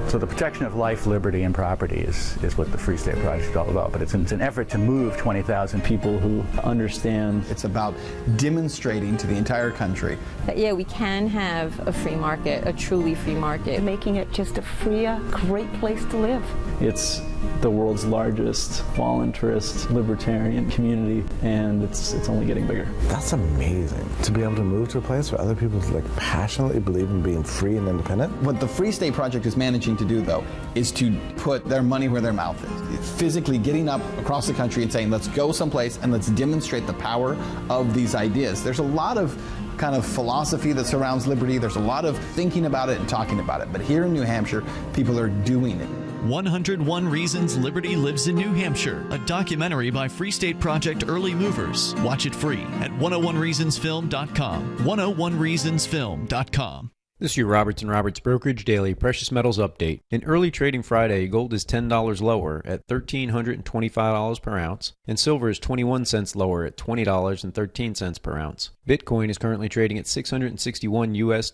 So the protection of life, liberty, and property is what the Free State Project is all about. But it's an effort to move 20,000 people who understand. It's about demonstrating to the entire country that, we can have a free market, a truly free market. Making it just a freer, great place to live. It's the world's largest voluntarist libertarian community, and it's only getting bigger. That's amazing, to be able to move to a place where other people passionately believe in being free and independent. What the Free State Project is managing to do, though, is to put their money where their mouth is. Physically getting up across the country and saying, let's go someplace and let's demonstrate the power of these ideas. There's a lot of kind of philosophy that surrounds liberty. There's a lot of thinking about it and talking about it. But here in New Hampshire, people are doing it. 101 Reasons Liberty Lives in New Hampshire, a documentary by Free State Project early movers. Watch it free at 101reasonsfilm.com. 101reasonsfilm.com. This is your Roberts & Roberts Brokerage Daily Precious Metals Update. In early trading Friday, gold is $10 lower at $1,325 per ounce, and silver is 21 cents lower at $20.13 per ounce. Bitcoin is currently trading at $661 US.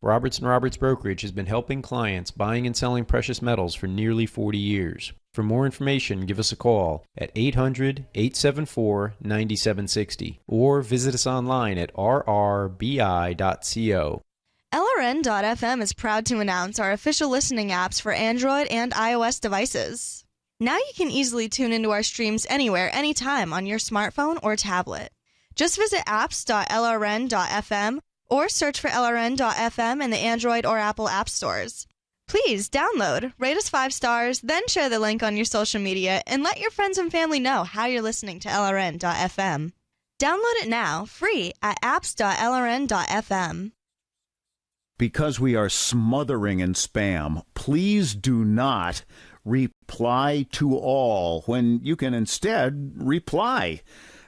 Roberts & Roberts Brokerage has been helping clients buying and selling precious metals for nearly 40 years. For more information, give us a call at 800-874-9760 or visit us online at rrbi.co. LRN.FM is proud to announce our official listening apps for Android and iOS devices. Now you can easily tune into our streams anywhere, anytime on your smartphone or tablet. Just visit apps.lrn.fm or search for LRN.FM in the Android or Apple app stores. Please download, rate us 5 stars, then share the link on your social media and let your friends and family know how you're listening to LRN.FM. Download it now, free at apps.lrn.fm. Because we are smothering in spam, please do not reply to all when you can instead reply.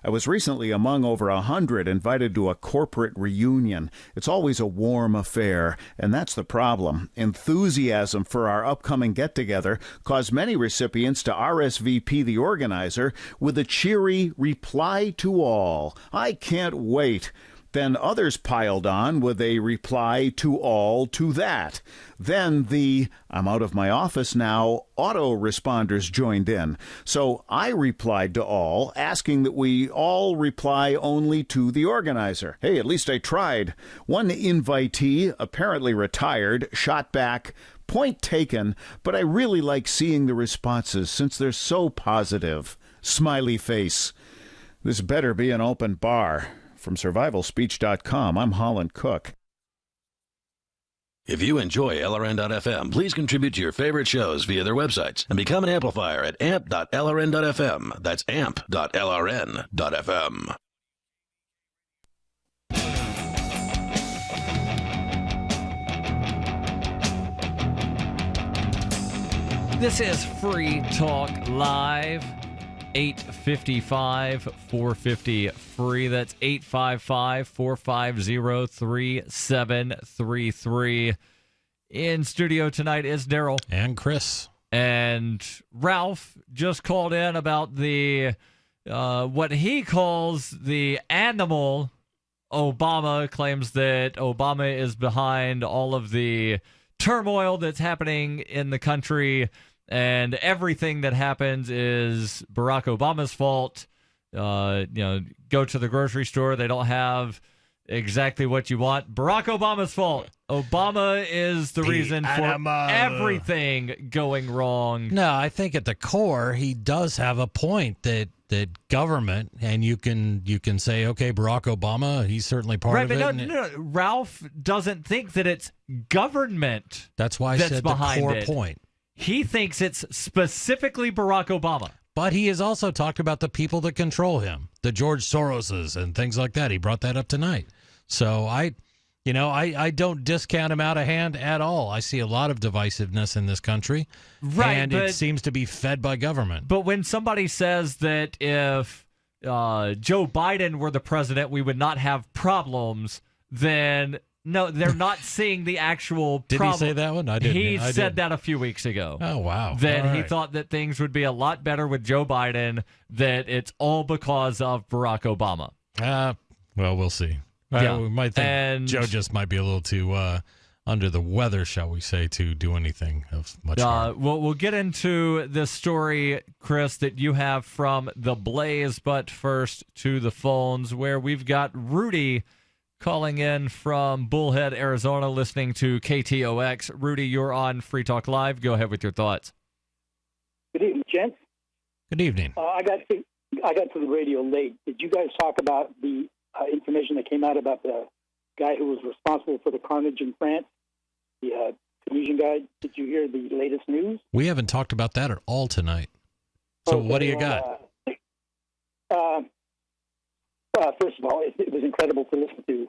I was recently among over 100 invited to a corporate reunion. It's always a warm affair, and that's the problem. Enthusiasm for our upcoming get-together caused many recipients to RSVP the organizer with a cheery reply to all. I can't wait. Then others piled on with a reply to all to that. Then the "I'm out of my office now" autoresponders joined in. So I replied to all, asking that we all reply only to the organizer. Hey, at least I tried. One invitee, apparently retired, shot back, "Point taken, but I really like seeing the responses since they're so positive." Smiley face. This better be an open bar. From survivalspeech.com, I'm Holland Cook. If you enjoy LRN.FM, please contribute to your favorite shows via their websites and become an amplifier at amp.lrn.fm. That's amp.lrn.fm. This is Free Talk Live. 855-450-FREE. That's 855-450-3733. In studio tonight is Darryl. And Chris. And Ralph just called in about the what he calls the animal. Obama claims that Obama is behind all of the turmoil that's happening in the country, and everything that happens is Barack Obama's fault. Go to the grocery store, they don't have exactly what you want. Barack Obama's fault. Obama is the reason for everything going wrong. No, I think at the core he does have a point that government, and you can say, okay, Barack Obama, he's certainly part of it. Right, but no, Ralph doesn't think that it's government. That's why I said the core point. He thinks it's specifically Barack Obama. But he has also talked about the people that control him, the George Soroses and things like that. He brought that up tonight. So I don't discount him out of hand at all. I see a lot of divisiveness in this country, and it seems to be fed by government. But when somebody says that if Joe Biden were the president, we would not have problems, then no, they're not seeing the actual problem. Did he say that one? I didn't. He said that a few weeks ago. Oh, wow. That he thought that things would be a lot better with Joe Biden, that it's all because of Barack Obama. Well, we'll see. Yeah. We might think Joe just might be a little too under the weather, shall we say, to do anything of much harm. We'll get into this story, Chris, that you have from The Blaze, but first to the phones, where we've got Rudy calling in from Bullhead, Arizona, listening to KTOX. Rudy, you're on Free Talk Live. Go ahead with your thoughts. Good evening, gents. Good evening. I got to the radio late. Did you guys talk about the information that came out about the guy who was responsible for the carnage in France, the Tunisian guy? Did you hear the latest news? We haven't talked about that at all tonight. So what do you got? First of all, it was incredible to listen to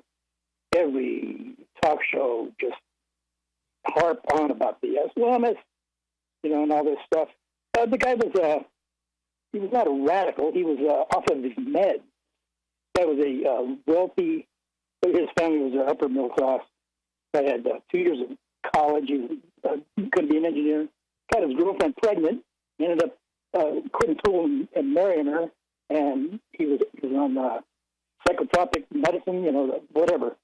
every talk show just harp on about the Islamists, and all this stuff. The guy he was not a radical. He was off of his meds. That was a wealthy, his family was upper middle class. Guy had 2 years of college. He was going to be an engineer. Got his girlfriend pregnant. Ended up quitting school and marrying her. And he was on psychotropic medicine, whatever.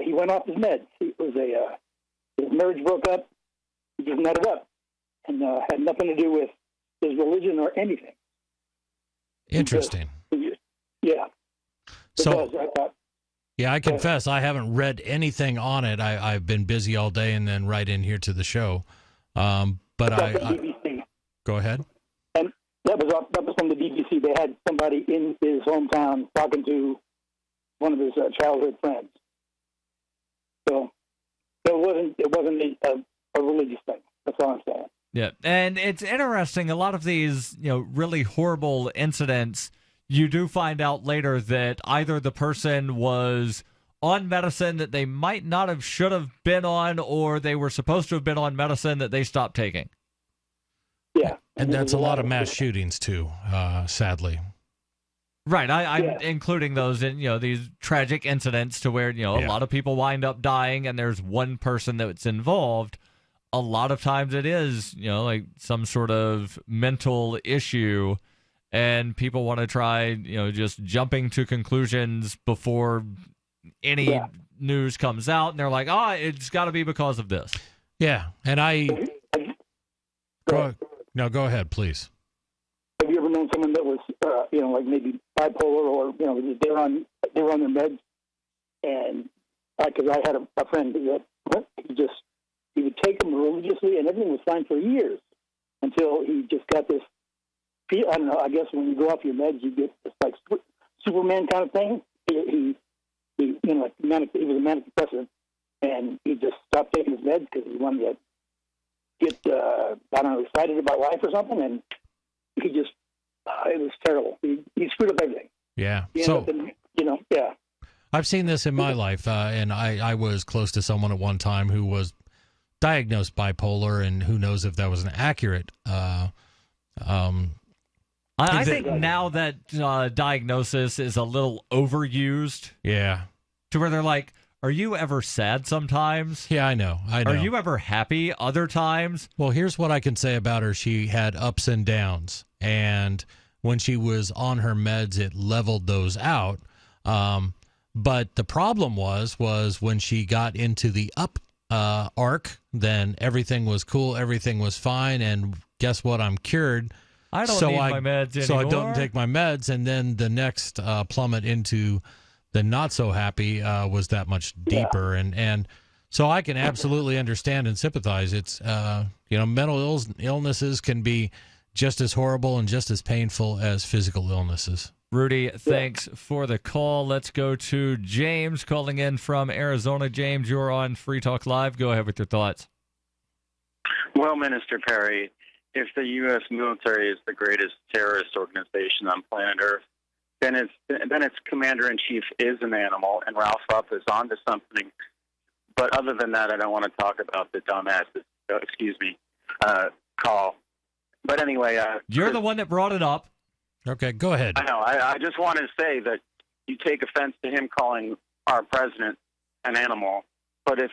He went off his meds. His marriage broke up. He just nutted up, and had nothing to do with his religion or anything. Interesting. Yeah. So, I confess I haven't read anything on it. I've been busy all day and then right in here to the show. But BBC. Go ahead. And that was from the BBC. They had somebody in his hometown talking to one of his childhood friends. So it wasn't a religious thing. That's all I'm saying. Yeah, and it's interesting. A lot of these, really horrible incidents, you do find out later that either the person was on medicine that they might not have should have been on, or they were supposed to have been on medicine that they stopped taking. Yeah, and that's a lot of mass shootings too, sadly. Right, I'm including those in these tragic incidents to where a lot of people wind up dying, and there's one person that's involved. A lot of times it is like some sort of mental issue, and people want to try just jumping to conclusions before any news comes out, and they're like, it's got to be because of this. Yeah, and go ahead, please. Have you ever known someone that was, like maybe bipolar, or they were on their meds? And because I had a friend that he would take them religiously, and everything was fine for years until he just got this. I don't know. I guess when you go off your meds, you get this like Superman kind of thing. He was a manic depressive, and he just stopped because he's one that get I don't know, excited about life or something, and he just it was terrible. He screwed up everything. Yeah. He So ended up in, yeah. I've seen this in my life, and I was close to someone at one time who was diagnosed bipolar, and who knows if that was an accurate. I think now that diagnosis is a little overused. Yeah. To where they're like, are you ever sad sometimes? Yeah, I know. Are you ever happy other times? Well, here's what I can say about her. She had ups and downs, and when she was on her meds, it leveled those out. But the problem was when she got into the up arc, then everything was cool, everything was fine, and guess what? I'm cured. I don't need my meds anymore. So I don't take my meds, and then the next plummet into the not so happy was that much deeper, and so I can absolutely understand and sympathize. It's mental illnesses can be just as horrible and just as painful as physical illnesses. Rudy, thanks for the call. Let's go to James calling in from Arizona. James, you're on Free Talk Live. Go ahead with your thoughts. Well, Minister Perry, if the U.S. military is the greatest terrorist organization on planet Earth, then its commander-in-chief is an animal, and Ralph Rupp is onto something. But other than that, I don't want to talk about the dumbasses, call. But anyway... You're the one that brought it up. Okay, go ahead. I know. I just want to say that you take offense to him calling our president an animal. But if,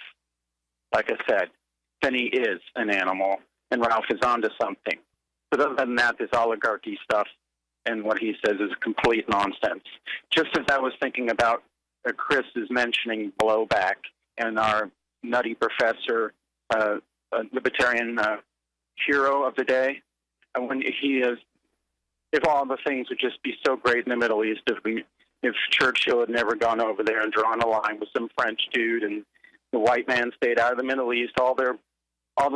like I said, then he is an animal, and Ralph is onto something. But other than that, this oligarchy stuff and what he says is complete nonsense. Just as I was thinking about Chris is mentioning blowback and our nutty professor, libertarian hero of the day, and when he is, if all the things would just be so great in the Middle East, if Churchill had never gone over there and drawn a line with some French dude, and the white man stayed out of the Middle East, all the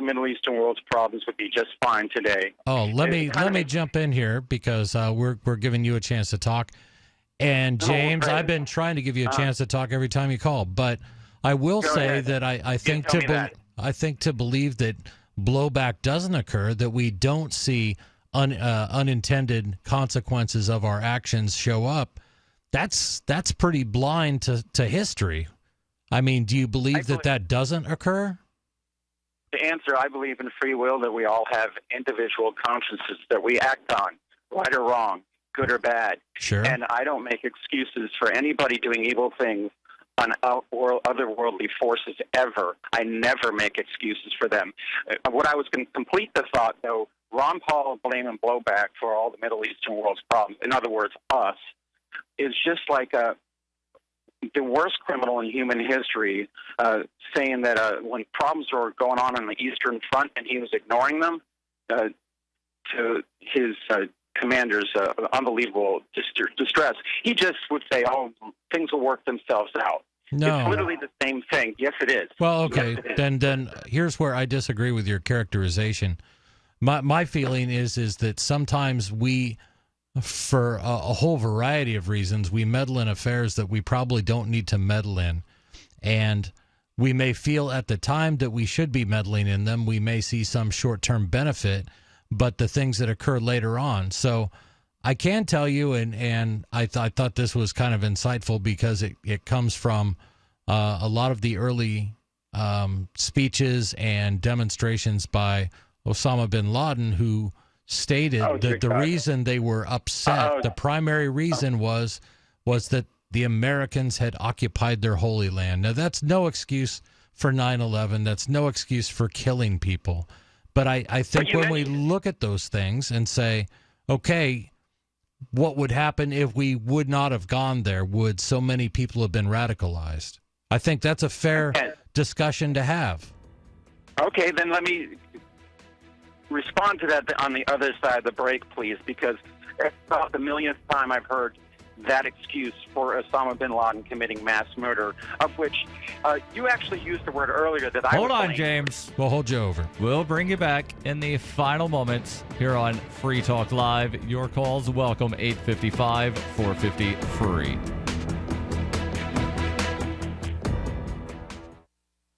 Middle Eastern world's problems would be just fine today. Oh, let me jump in here because we're giving you a chance to talk. And James, I've been trying to give you a chance to talk every time you call, but I will say that I think to believe that blowback doesn't occur, that we don't see unintended consequences of our actions show up, that's pretty blind to history. I mean, do you believe that doesn't occur? To answer, I believe in free will, that we all have individual consciences that we act on, right or wrong, good or bad. Sure. And I don't make excuses for anybody doing evil things on otherworldly forces ever. I never make excuses for them. What I was going to complete the thought, though, Ron Paul blaming blowback for all the Middle Eastern world's problems, in other words, us, is just like the worst criminal in human history, saying that when problems were going on the Eastern Front and he was ignoring them, to his commander's unbelievable distress, he just would say, oh, things will work themselves out. No. It's literally the same thing. Yes, it is. Well, okay, yes, it is. then here's where I disagree with your characterization. My feeling is that sometimes we, for a whole variety of reasons, we meddle in affairs that we probably don't need to meddle in. And we may feel at the time that we should be meddling in them. We may see some short-term benefit, but the things that occur later on. So I can tell you, and I thought this was kind of insightful because it comes from a lot of the early speeches and demonstrations by Osama bin Laden, who stated that the reason they were upset, the primary reason was that the Americans had occupied their Holy Land. Now, that's no excuse for 9/11. That's no excuse for killing people. But I think when we look at those things and say, okay, what would happen if we would not have gone there? Would so many people have been radicalized? I think that's a fair discussion to have. Okay, then let me respond to that on the other side of the break, please, because it's about the millionth time I've heard that excuse for Osama bin Laden committing mass murder, of which you actually used the word earlier that I Hold on, saying. James. We'll hold you over. We'll bring you back in the final moments here on Free Talk Live. Your calls welcome, 855-450-FREE.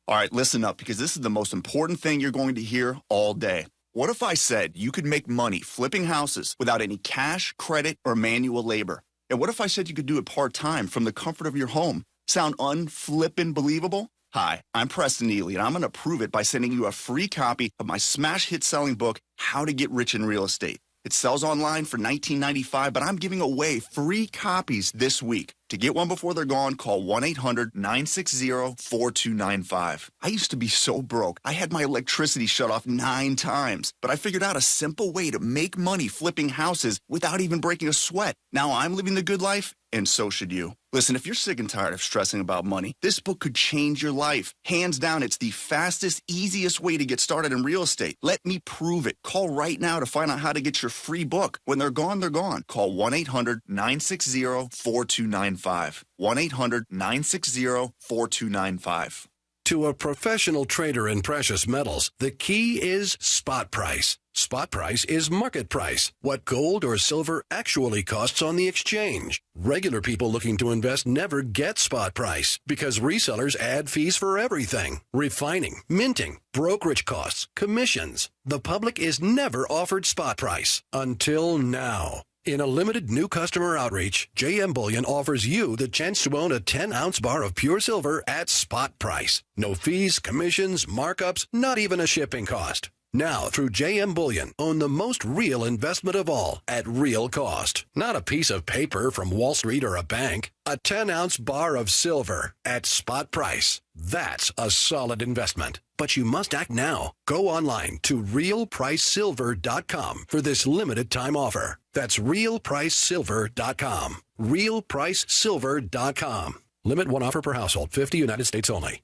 All right, listen up, because this is the most important thing you're going to hear all day. What if I said you could make money flipping houses without any cash, credit, or manual labor? And what if I said you could do it part-time from the comfort of your home? Sound unflippin' believable? Hi, I'm Preston Neely, and I'm going to prove it by sending you a free copy of my smash hit selling book, How to Get Rich in Real Estate. It sells online for $19.95, but I'm giving away free copies this week. To get one before they're gone, call 1-800-960-4295. I used to be so broke, I had my electricity shut off 9 times, but I figured out a simple way to make money flipping houses without even breaking a sweat. Now I'm living the good life, and so should you. Listen, if you're sick and tired of stressing about money, this book could change your life. Hands down, it's the fastest, easiest way to get started in real estate. Let me prove it. Call right now to find out how to get your free book. When they're gone, they're gone. Call 1-800-960-4295. 1-800-960-4295. To a professional trader in precious metals, the key is spot price. Spot price is market price, what gold or silver actually costs on the exchange. Regular people looking to invest never get spot price because resellers add fees for everything. Refining, minting, brokerage costs, commissions. The public is never offered spot price until now. In a limited new customer outreach, JM Bullion offers you the chance to own a 10-ounce bar of pure silver at spot price. No fees, commissions, markups, not even a shipping cost. Now, through JM Bullion, own the most real investment of all at real cost. Not a piece of paper from Wall Street or a bank. A 10-ounce bar of silver at spot price. That's a solid investment. But you must act now. Go online to realpricesilver.com for this limited time offer. That's realpricesilver.com. realpricesilver.com. Limit 1 offer per household. 50 United States only.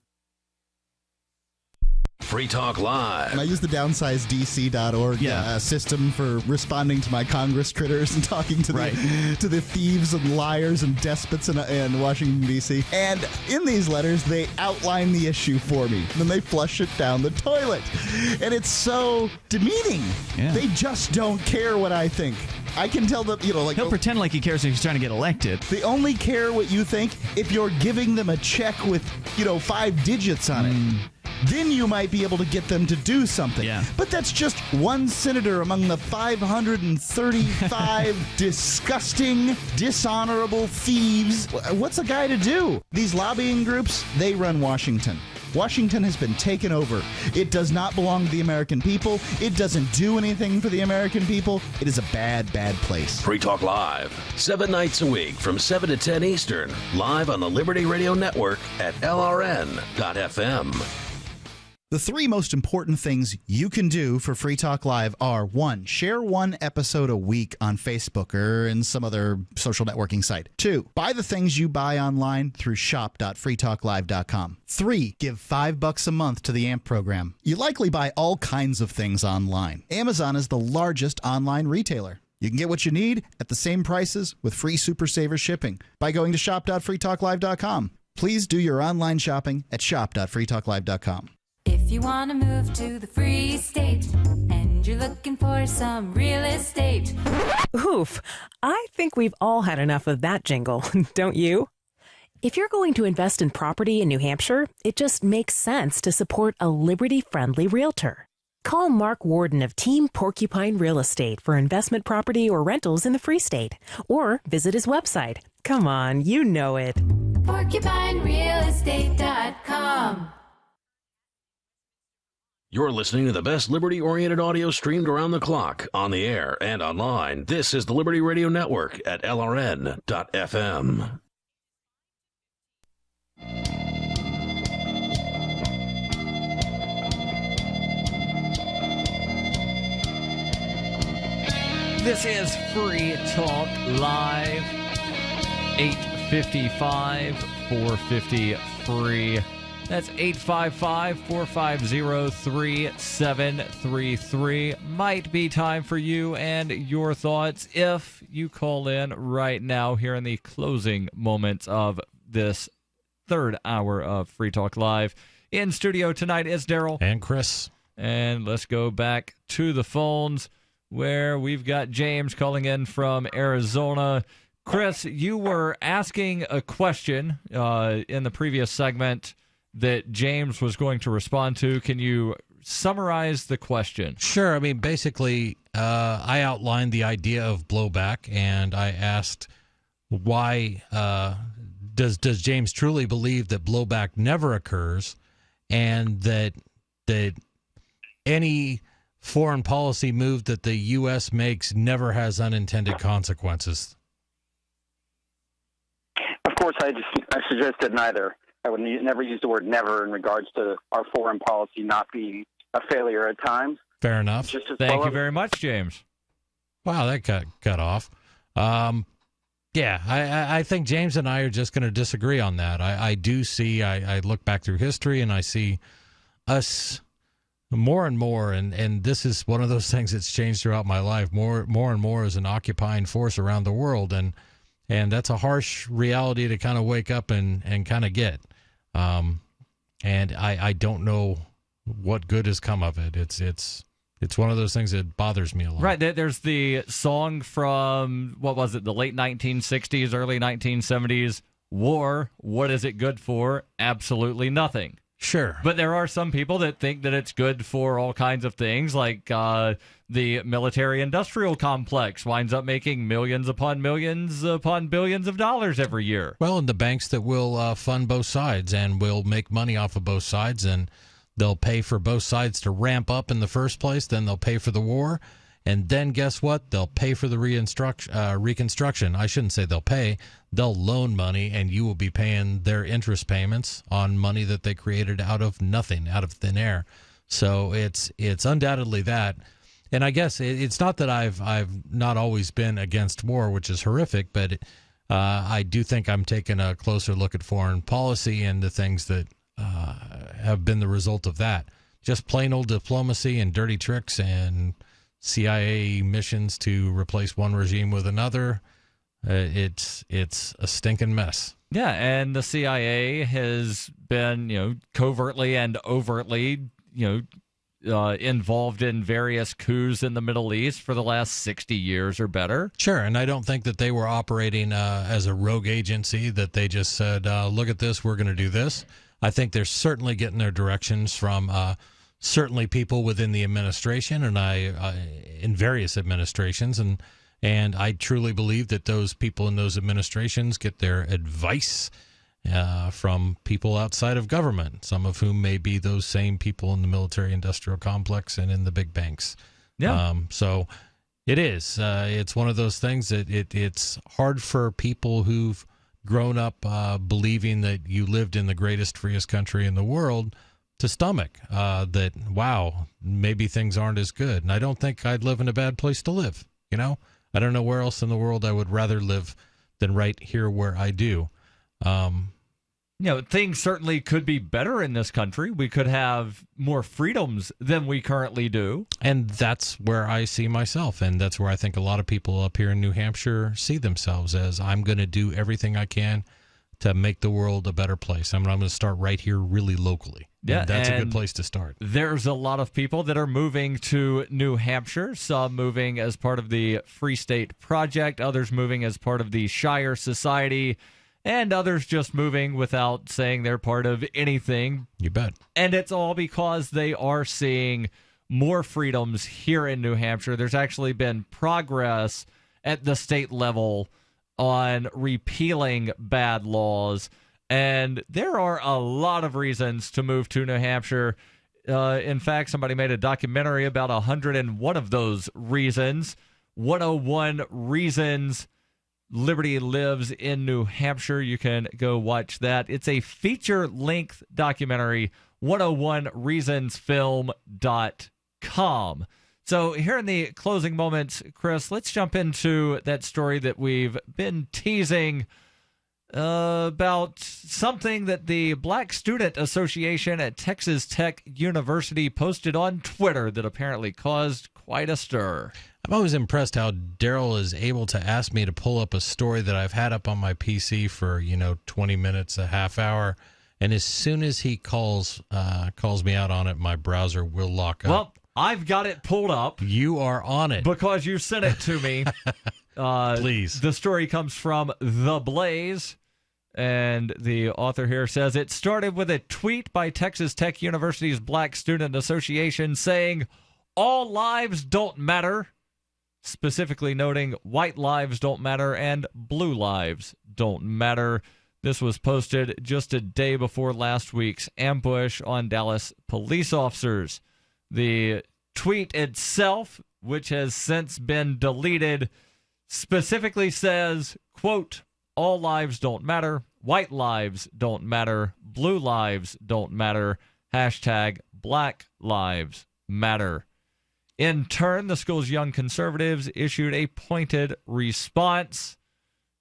Free Talk Live. And I use the downsizedc.org system for responding to my Congress critters and talking to the thieves and liars and despots in Washington, D.C. And in these letters, they outline the issue for me. Then they flush it down the toilet. And it's so demeaning. Yeah. They just don't care what I think. I can tell them, he'll pretend like he cares if he's trying to get elected. They only care what you think if you're giving them a check with, 5 digits on it. Then you might be able to get them to do something. Yeah. But that's just one senator among the 535 disgusting, dishonorable thieves. What's a guy to do? These lobbying groups, they run Washington. Washington has been taken over. It does not belong to the American people. It doesn't do anything for the American people. It is a bad, bad place. Free Talk Live, 7 nights a week from 7 to 10 Eastern, live on the Liberty Radio Network at LRN.FM. The 3 most important things you can do for Free Talk Live are 1. Share 1 episode a week on Facebook or in some other social networking site. 2. Buy the things you buy online through shop.freetalklive.com. 3. Give $5 a month to the AMP program. You likely buy all kinds of things online. Amazon is the largest online retailer. You can get what you need at the same prices with free Super Saver shipping by going to shop.freetalklive.com. Please do your online shopping at shop.freetalklive.com. If you want to move to the free state and you're looking for some real estate. Oof, I think we've all had enough of that jingle, don't you? If you're going to invest in property in New Hampshire, it just makes sense to support a Liberty-friendly realtor. Call Mark Warden of Team Porcupine Real Estate for investment property or rentals in the Free State. Or visit his website. Come on, you know it. PorcupineRealEstate.com. You're listening to the best Liberty-oriented audio streamed around the clock, on the air, and online. This is the Liberty Radio Network at LRN.FM. This is Free Talk Live, 855 450 free. That's 855-450-3733. Might be time for you and your thoughts if you call in right now here in the closing moments of this 3rd hour of Free Talk Live. In studio tonight is Darryl. And Chris. And let's go back to the phones where we've got James calling in from Arizona. Chris, you were asking a question in the previous segment that James was going to respond to. Can you summarize the question? Sure. I mean, basically, I outlined the idea of blowback, and I asked why does James truly believe that blowback never occurs, and that any foreign policy move that the U.S. makes never has unintended consequences? Of course, I suggested neither. I would never use the word never in regards to our foreign policy not being a failure at times. Fair enough. Thank you very much, James. Wow, that got cut off. Yeah, I think James and I are just going to disagree on that. I do see, I look back through history and I see us more and more, and this is one of those things that's changed throughout my life, more and more as an occupying force around the world, and that's a harsh reality to kind of wake up and kind of get. And I don't know what good has come of it. It's one of those things that bothers me a lot. Right. There's the song from, what was it, the late 1960s, early 1970s, War, what is it good for? Absolutely nothing. Sure. But there are some people that think that it's good for all kinds of things, like the military-industrial complex winds up making millions upon billions of dollars every year. Well, and the banks that will fund both sides and will make money off of both sides, and they'll pay for both sides to ramp up in the first place, then they'll pay for the war, and then guess what? They'll pay for the reconstruction. I shouldn't say they'll pay. They'll loan money, and you will be paying their interest payments on money that they created out of nothing, out of thin air. So it's undoubtedly that. And I guess it's not that I've not always been against war, which is horrific, but I do think I'm taking a closer look at foreign policy and the things that have been the result of that. Just plain old diplomacy and dirty tricks and CIA missions to replace one regime with another. It's a stinking mess. Yeah, and the CIA has been, covertly and overtly, involved in various coups in the Middle East for the last 60 years or better. Sure, and I don't think that they were operating as a rogue agency, that they just said, look at this, we're going to do this. I think they're certainly getting their directions from certainly people within the administration, and in various administrations, and I truly believe that those people in those administrations get their advice from people outside of government, some of whom may be those same people in the military-industrial complex and in the big banks. Yeah. So it is. It's one of those things that it's hard for people who've grown up believing that you lived in the greatest, freest country in the world to stomach that, wow, maybe things aren't as good. And I don't think I'd live in a bad place to live. I don't know where else in the world I would rather live than right here where I do. Things certainly could be better in this country. We could have more freedoms than we currently do. And that's where I see myself. And that's where I think a lot of people up here in New Hampshire see themselves as, I'm going to do everything I can to make the world a better place. I'm going to start right here really locally. Yeah, and that's a good place to start. There's a lot of people that are moving to New Hampshire, some moving as part of the Free State Project, others moving as part of the Shire Society, and others just moving without saying they're part of anything. You bet. And it's all because they are seeing more freedoms here in New Hampshire. There's actually been progress at the state level on repealing bad laws. And there are a lot of reasons to move to New Hampshire. In fact, somebody made a documentary about 101 of those reasons. 101 Reasons Liberty Lives in New Hampshire. You can go watch that. It's a feature-length documentary, 101reasonsfilm.com. So here in the closing moments, Chris, let's jump into that story that we've been teasing about something that the Black Student Association at Texas Tech University posted on Twitter that apparently caused quite a stir. I'm always impressed how Darryl is able to ask me to pull up a story that I've had up on my PC for, 20 minutes, a half hour, and as soon as he calls me out on it, my browser will lock up. Well, I've got it pulled up. You are on it. Because you sent it to me. Please. The story comes from The Blaze. And the author here says, it started with a tweet by Texas Tech University's Black Student Association saying, all lives don't matter, specifically noting white lives don't matter and blue lives don't matter. This was posted just a day before last week's ambush on Dallas police officers. The tweet itself, which has since been deleted, specifically says, quote, all lives don't matter, white lives don't matter, blue lives don't matter, hashtag Black Lives Matter. In turn, the school's Young Conservatives issued a pointed response.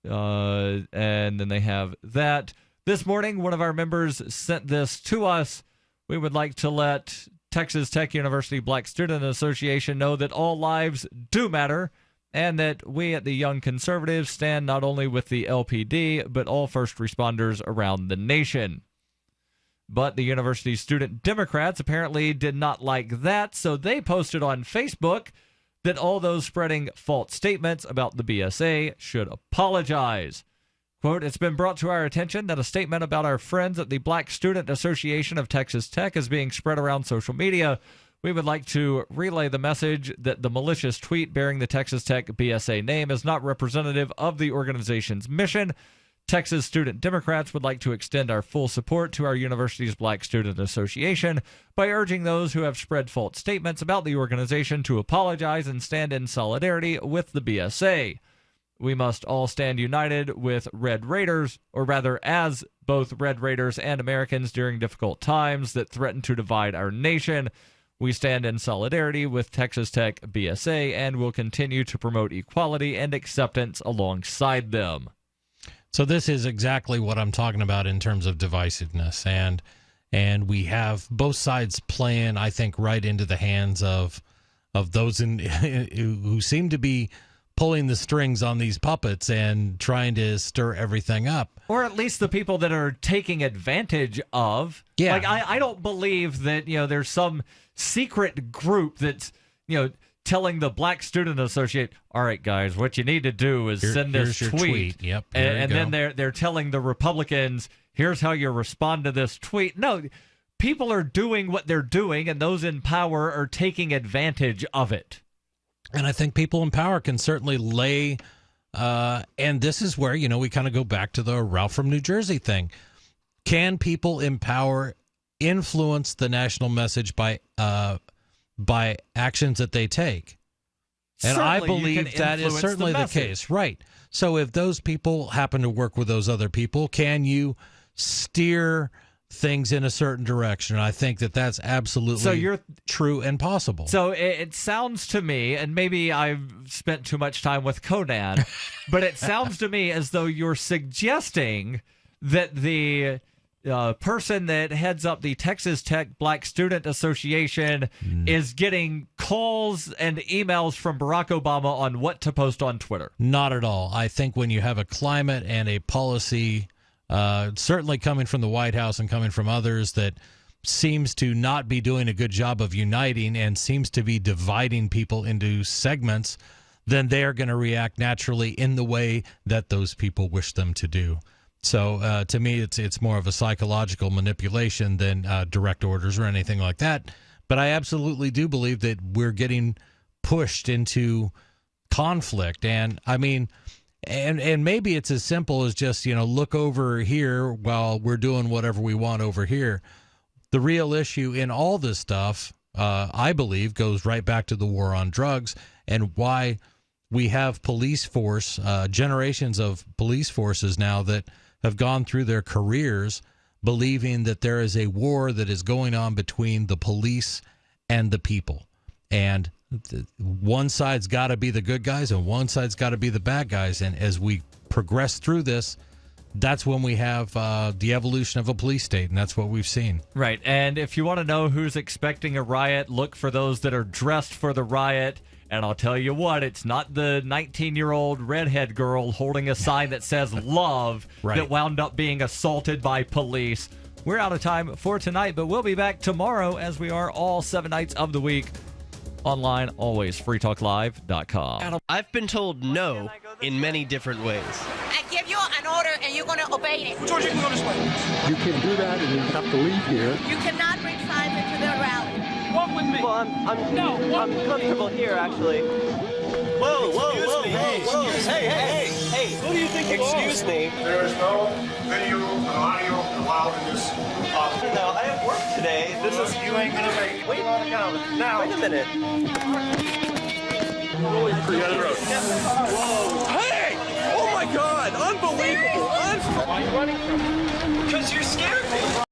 And then they have that. This morning, one of our members sent this to us. We would like to let Texas Tech University Black Student Association know that all lives do matter and that we at the Young Conservatives stand not only with the LPD, but all first responders around the nation. But the university's student Democrats apparently did not like that, so they posted on Facebook that all those spreading false statements about the BSA should apologize. Quote, it's been brought to our attention that a statement about our friends at the Black Student Association of Texas Tech is being spread around social media. We would like to relay the message that the malicious tweet bearing the Texas Tech BSA name is not representative of the organization's mission. Texas Student Democrats would like to extend our full support to our university's Black Student Association by urging those who have spread false statements about the organization to apologize and stand in solidarity with the BSA. We must all stand united with Red Raiders, or rather as both Red Raiders and Americans during difficult times that threaten to divide our nation. We stand in solidarity with Texas Tech BSA and will continue to promote equality and acceptance alongside them. So this is exactly what I'm talking about in terms of divisiveness, and we have both sides playing, I think, right into the hands of those who seem to be pulling the strings on these puppets and trying to stir everything up. Or at least the people that are taking advantage of. Yeah. Like, I don't believe that, there's some secret group that's, telling the Black Student Association, all right, guys, what you need to do is send this tweet. Yep, and then they're telling the Republicans, here's how you respond to this tweet. No, people are doing what they're doing, and those in power are taking advantage of it. And I think people in power can certainly lay, and this is where, we kind of go back to the Ralph from New Jersey thing. Can people in power influence the national message by actions that they take? And certainly, I believe that is certainly the case. Right. So if those people happen to work with those other people, can you steer things in a certain direction? I think that that's absolutely true and possible. So it sounds to me, and maybe I've spent too much time with Conan, but it sounds to me as though you're suggesting that the person that heads up the Texas Tech Black Student Association is getting calls and emails from Barack Obama on what to post on Twitter. Not at all. I think when you have a climate and a policy, certainly coming from the White House and coming from others, that seems to not be doing a good job of uniting and seems to be dividing people into segments, then they are going to react naturally in the way that those people wish them to do. So to me, it's more of a psychological manipulation than direct orders or anything like that. But I absolutely do believe that we're getting pushed into conflict. And I mean, and maybe it's as simple as just, look over here while we're doing whatever we want over here. The real issue in all this stuff, I believe, goes right back to the war on drugs and why we have police force, generations of police forces now that have gone through their careers believing that there is a war that is going on between the police and the people. And one side's got to be the good guys and one side's got to be the bad guys. And as we progress through this, that's when we have the evolution of a police state, and that's what we've seen. Right. And if you want to know who's expecting a riot, look for those that are dressed for the riot. And I'll tell you what, it's not the 19-year-old redhead girl holding a sign that says love that wound up being assaulted by police. We're out of time for tonight, but we'll be back tomorrow as we are all 7 nights of the week. Online, always, freetalklive.com. I've been told no in many different ways. I give you an order and you're going to obey it. George, you can go this way. You can't do that, and you have to leave here. You cannot bring signs into the rally. Walk with me. Well, I'm comfortable here, actually. Whoa, hey, who do you think you are? Excuse me. There is no video and audio allowed in this office. No, I have work today. This is... You ain't gonna make it. Wait on account. Now. Wait a minute. Holy crap. Whoa. Hey! Oh my God! Unbelievable! Why are you running from me? Because you scared me.